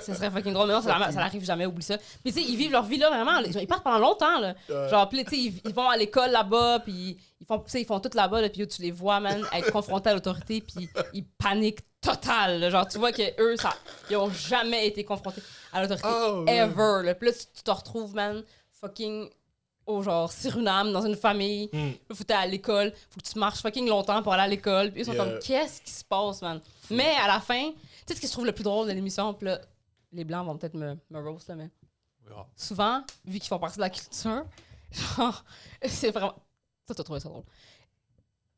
Speaker 1: Ça serait fucking drôle, mais non, ça n'arrive jamais, oublie ça. Puis tu sais, ils vivent leur vie là, vraiment. Ils partent pendant longtemps, là. Genre, puis tu sais, ils vont à l'école là-bas, puis ils font tout là-bas, là, puis tu les vois, man, être confrontés à l'autorité, puis ils paniquent total. Là. Genre, tu vois qu'eux, ils ont jamais été confrontés à l'autorité.
Speaker 2: Oh, ouais.
Speaker 1: Ever. Là. Puis là, tu te retrouves, man, fucking au genre Suriname, dans une famille. Là, faut que t'ailles à l'école. Faut que tu marches fucking longtemps pour aller à l'école. Puis ils sont
Speaker 2: Yeah.
Speaker 1: comme, qu'est-ce qui se passe, man? Mais à la fin, tu sais ce que je trouve le plus drôle de l'émission? Puis là, les Blancs vont peut-être me roast, là, mais
Speaker 3: On verra.
Speaker 1: souvent, vu qu'ils font partie de la culture, genre, c'est vraiment... Toi, t'as trouvé ça drôle.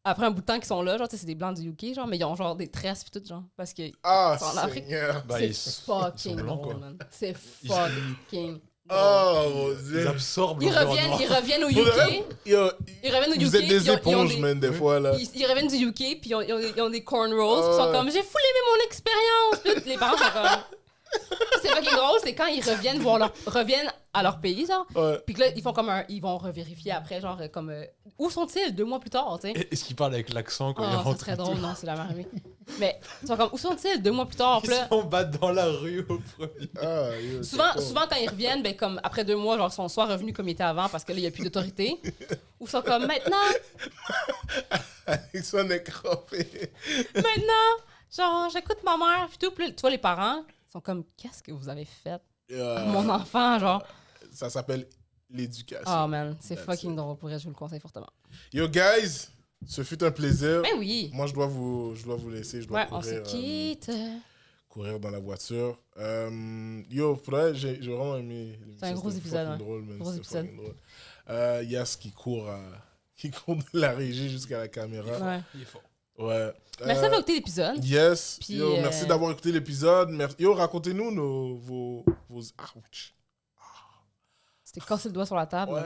Speaker 1: Après un bout de temps qu'ils sont là, genre, tu sais, c'est des Blancs du UK, genre, mais ils ont genre des tresses pis tout, genre, parce que
Speaker 2: Ah,
Speaker 1: en Afrique.
Speaker 2: Seigneur.
Speaker 3: Bah,
Speaker 1: c'est
Speaker 3: ils sont
Speaker 1: fucking
Speaker 3: blancs,
Speaker 1: drôle,
Speaker 3: quoi.
Speaker 1: man. C'est
Speaker 3: Ils-
Speaker 1: fucking drôle.
Speaker 2: Oh, mon
Speaker 3: Ils
Speaker 2: Dieu.
Speaker 3: absorbent
Speaker 1: Ils
Speaker 3: l'environnement.
Speaker 1: reviennent au
Speaker 2: Pour de vrai,
Speaker 1: UK.
Speaker 2: yo,
Speaker 1: Ils reviennent au UK.
Speaker 2: vous êtes
Speaker 1: puis
Speaker 2: des
Speaker 1: ils ont
Speaker 2: éponges, man, des fois, là.
Speaker 1: Ils reviennent du UK, puis ils ont des cornrows, puis ils sont
Speaker 2: Ouais.
Speaker 1: comme, j'ai full aimé mon expérience. Puis les parents sont comme. C'est fucking drôle, c'est quand ils reviennent à leur pays, genre.
Speaker 2: Ouais.
Speaker 1: Puis que là, ils font comme ils vont revérifier après, genre, comme. Où sont-ils 2 mois plus tard, tu sais?
Speaker 3: Est-ce qu'ils parlent avec l'accent quand ils
Speaker 1: Oh, ça
Speaker 3: rentrent?
Speaker 1: serait drôle, non, c'est la arrivée. Mais ils sont comme, où sont-ils 2 mois plus tard? Puis
Speaker 3: Ils
Speaker 1: là,
Speaker 3: se font battre dans la rue au premier.
Speaker 2: Ah, yo, c'est
Speaker 1: souvent,
Speaker 2: con.
Speaker 1: souvent, quand ils reviennent, ben, comme après 2 mois, genre, ils sont soit revenus comme ils étaient avant parce que là, il n'y a plus d'autorité, ou ils sont comme, maintenant,
Speaker 2: Alexandre est crampé.
Speaker 1: Genre, j'écoute ma mère, puis tout. Puis tu vois, les parents sont comme, qu'est-ce que vous avez fait à mon enfant, genre?
Speaker 2: Ça s'appelle l'éducation.
Speaker 1: Oh man, c'est
Speaker 2: That's
Speaker 1: fucking
Speaker 2: it.
Speaker 1: drôle. Pour vrai, je vous le conseille fortement.
Speaker 2: Yo, guys, ce fut un plaisir.
Speaker 1: Ben oui.
Speaker 2: Moi, je dois vous laisser. Je dois
Speaker 1: Ouais, on se quitte.
Speaker 2: courir dans la voiture. Yo, pour vrai, j'ai vraiment aimé l'émission.
Speaker 1: C'est un gros
Speaker 2: C'était
Speaker 1: épisode,
Speaker 2: fucking
Speaker 1: hein.
Speaker 2: drôle, man.
Speaker 1: Gros
Speaker 2: C'était
Speaker 1: épisode.
Speaker 2: fucking drôle. Yas qui court de la régie jusqu'à la caméra.
Speaker 1: Ouais.
Speaker 3: Il est fort.
Speaker 2: Ouais.
Speaker 1: Merci d'avoir écouté l'épisode.
Speaker 2: Yes.
Speaker 1: Puis,
Speaker 2: Yo, merci d'avoir écouté l'épisode. Yo, racontez-nous vos... Ouch.
Speaker 1: C'était cassé le doigt sur la table.
Speaker 2: Ouais.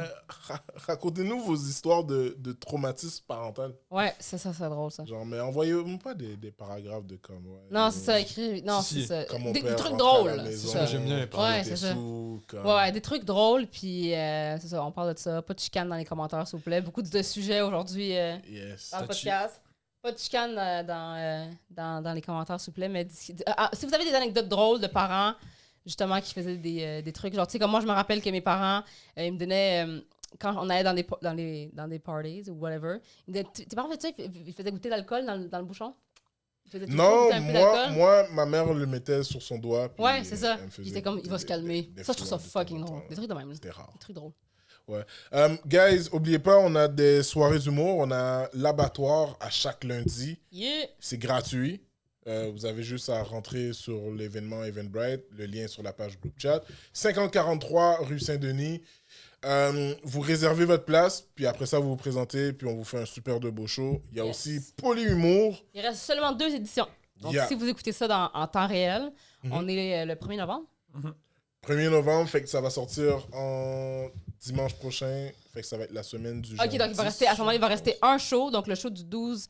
Speaker 2: Racontez-nous vos histoires de traumatisme parental.
Speaker 1: Ouais, c'est drôle, ça.
Speaker 2: Genre, mais envoyez-moi pas des paragraphes de comme... Ouais,
Speaker 1: Non, c'est ça, écrit. Non,
Speaker 3: Si,
Speaker 1: c'est ça.
Speaker 2: Comme mon
Speaker 1: Des
Speaker 2: père
Speaker 1: trucs
Speaker 2: rentrait à
Speaker 1: drôles.
Speaker 2: la
Speaker 1: C'est
Speaker 2: maison,
Speaker 1: ça.
Speaker 3: J'aime bien les
Speaker 2: il
Speaker 1: Ouais,
Speaker 2: était
Speaker 1: c'est ça.
Speaker 2: sous, comme-
Speaker 1: Ouais, des trucs drôles, puis c'est ça, on parle de ça. Pas de chicane dans les commentaires, s'il vous plaît. Beaucoup de sujets aujourd'hui
Speaker 2: Yes.
Speaker 1: dans le
Speaker 3: Touchy.
Speaker 1: podcast. Pas de chicane dans les commentaires, s'il vous plaît. Mais si vous avez des anecdotes drôles de parents, justement, qui faisaient des trucs, genre, tu sais, comme moi, je me rappelle que mes parents, ils me donnaient, quand on allait dans des parties ou whatever, ils me disaient, tes parents, tu sais, ils faisaient goûter l'alcool dans le bouchon? Ils faisaient toujours
Speaker 2: Non,
Speaker 1: goûter un peu d'alcool?
Speaker 2: moi, ma mère le mettait sur son doigt. puis,
Speaker 1: Ouais, c'est ça.
Speaker 2: elle me faisait
Speaker 1: J'étais comme, il va se
Speaker 2: des-
Speaker 1: calmer.
Speaker 2: des
Speaker 1: Ça, je trouve ça
Speaker 2: fleurs de
Speaker 1: fucking
Speaker 2: temps en
Speaker 1: drôle.
Speaker 2: temps.
Speaker 1: Des trucs de même.
Speaker 2: C'était rare.
Speaker 1: Des trucs drôles.
Speaker 2: Guys, oubliez pas, on a des soirées d'humour. On a l'abattoir à chaque lundi.
Speaker 1: Yeah!
Speaker 2: C'est gratuit. Vous avez juste à rentrer sur l'événement Eventbrite, le lien sur la page groupe chat. 5043 rue Saint-Denis. Vous réservez votre place, puis après ça, vous vous présentez, puis on vous fait un super de beau show. Il y a
Speaker 1: Yes.
Speaker 2: aussi Polyhumour.
Speaker 1: Il reste seulement 2 éditions. Donc,
Speaker 2: Yeah.
Speaker 1: si vous écoutez ça en temps réel,
Speaker 2: Mhm.
Speaker 1: on est le 1er novembre.
Speaker 2: 1er novembre, fait que ça va sortir en dimanche prochain. Fait que ça va être la semaine du
Speaker 1: OK, donc il va rester, à ce moment-là, il va rester un show. Donc, le show du 12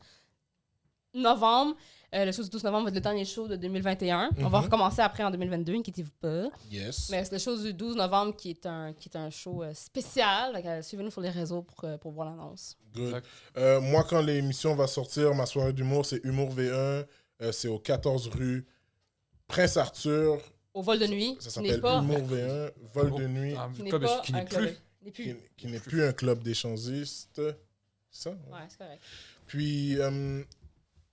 Speaker 1: novembre. Le show du 12 novembre va être le dernier show de 2021. On va
Speaker 2: Mhm.
Speaker 1: recommencer après en 2022, inquiétez-vous pas.
Speaker 2: Yes.
Speaker 1: Mais c'est le show du 12 novembre qui est un show spécial. Donc, suivez-nous sur les réseaux pour voir l'annonce.
Speaker 2: Good.
Speaker 3: Exact.
Speaker 2: Moi, quand l'émission va sortir, ma soirée d'humour, c'est Humour V1. C'est au 14 rue Prince Arthur.
Speaker 1: Au vol de nuit,
Speaker 2: Ça
Speaker 1: qui n'est
Speaker 2: s'appelle
Speaker 1: pas,
Speaker 2: Humour V1, vol de nuit,
Speaker 3: Un
Speaker 1: qui n'est
Speaker 3: club
Speaker 1: pas
Speaker 3: qui
Speaker 1: un
Speaker 3: n'est
Speaker 1: club.
Speaker 3: plus.
Speaker 1: Il n'est plus.
Speaker 2: qui n'est plus un club d'échangistes. C'est ça?
Speaker 1: Ouais, c'est correct.
Speaker 2: Puis,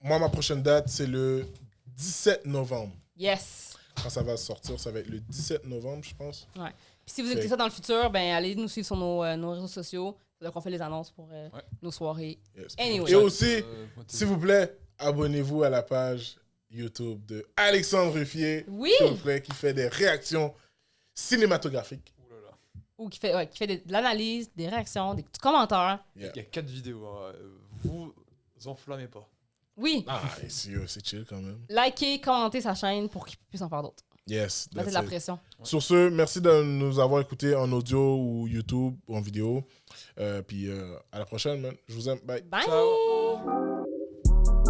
Speaker 2: moi, ma prochaine date, c'est le 17 novembre.
Speaker 1: Yes!
Speaker 2: Quand ça va sortir, ça va être le 17 novembre, je pense.
Speaker 1: Puis si vous écoutez ça dans le futur, ben allez nous suivre sur nos réseaux sociaux. C'est là qu'on fait les annonces pour nos soirées.
Speaker 2: Yes.
Speaker 1: Anyway.
Speaker 2: Et aussi,
Speaker 3: Moi, t'es-
Speaker 2: s'il vous plaît, abonnez-vous à la page YouTube de Alexandre Ruffier,
Speaker 1: Oui!
Speaker 2: s'il vous plaît, qui fait des réactions cinématographiques.
Speaker 3: Ouh là là.
Speaker 1: Ou qui fait de l'analyse, des réactions, des petits commentaires.
Speaker 2: Yeah.
Speaker 3: Il y a 4 vidéos. Hein. Vous enflammez pas.
Speaker 1: Oui!
Speaker 2: Ah, et c'est chill quand même.
Speaker 1: Likez, commentez sa chaîne pour qu'il puisse en faire d'autres.
Speaker 2: Yes.
Speaker 1: Mettez
Speaker 2: that's
Speaker 1: de la
Speaker 2: it.
Speaker 1: pression.
Speaker 2: Sur ce, merci de nous avoir écoutés en audio ou YouTube ou en vidéo. Puis à la prochaine, man. Je vous aime. Bye.
Speaker 1: Bye!
Speaker 3: Ciao.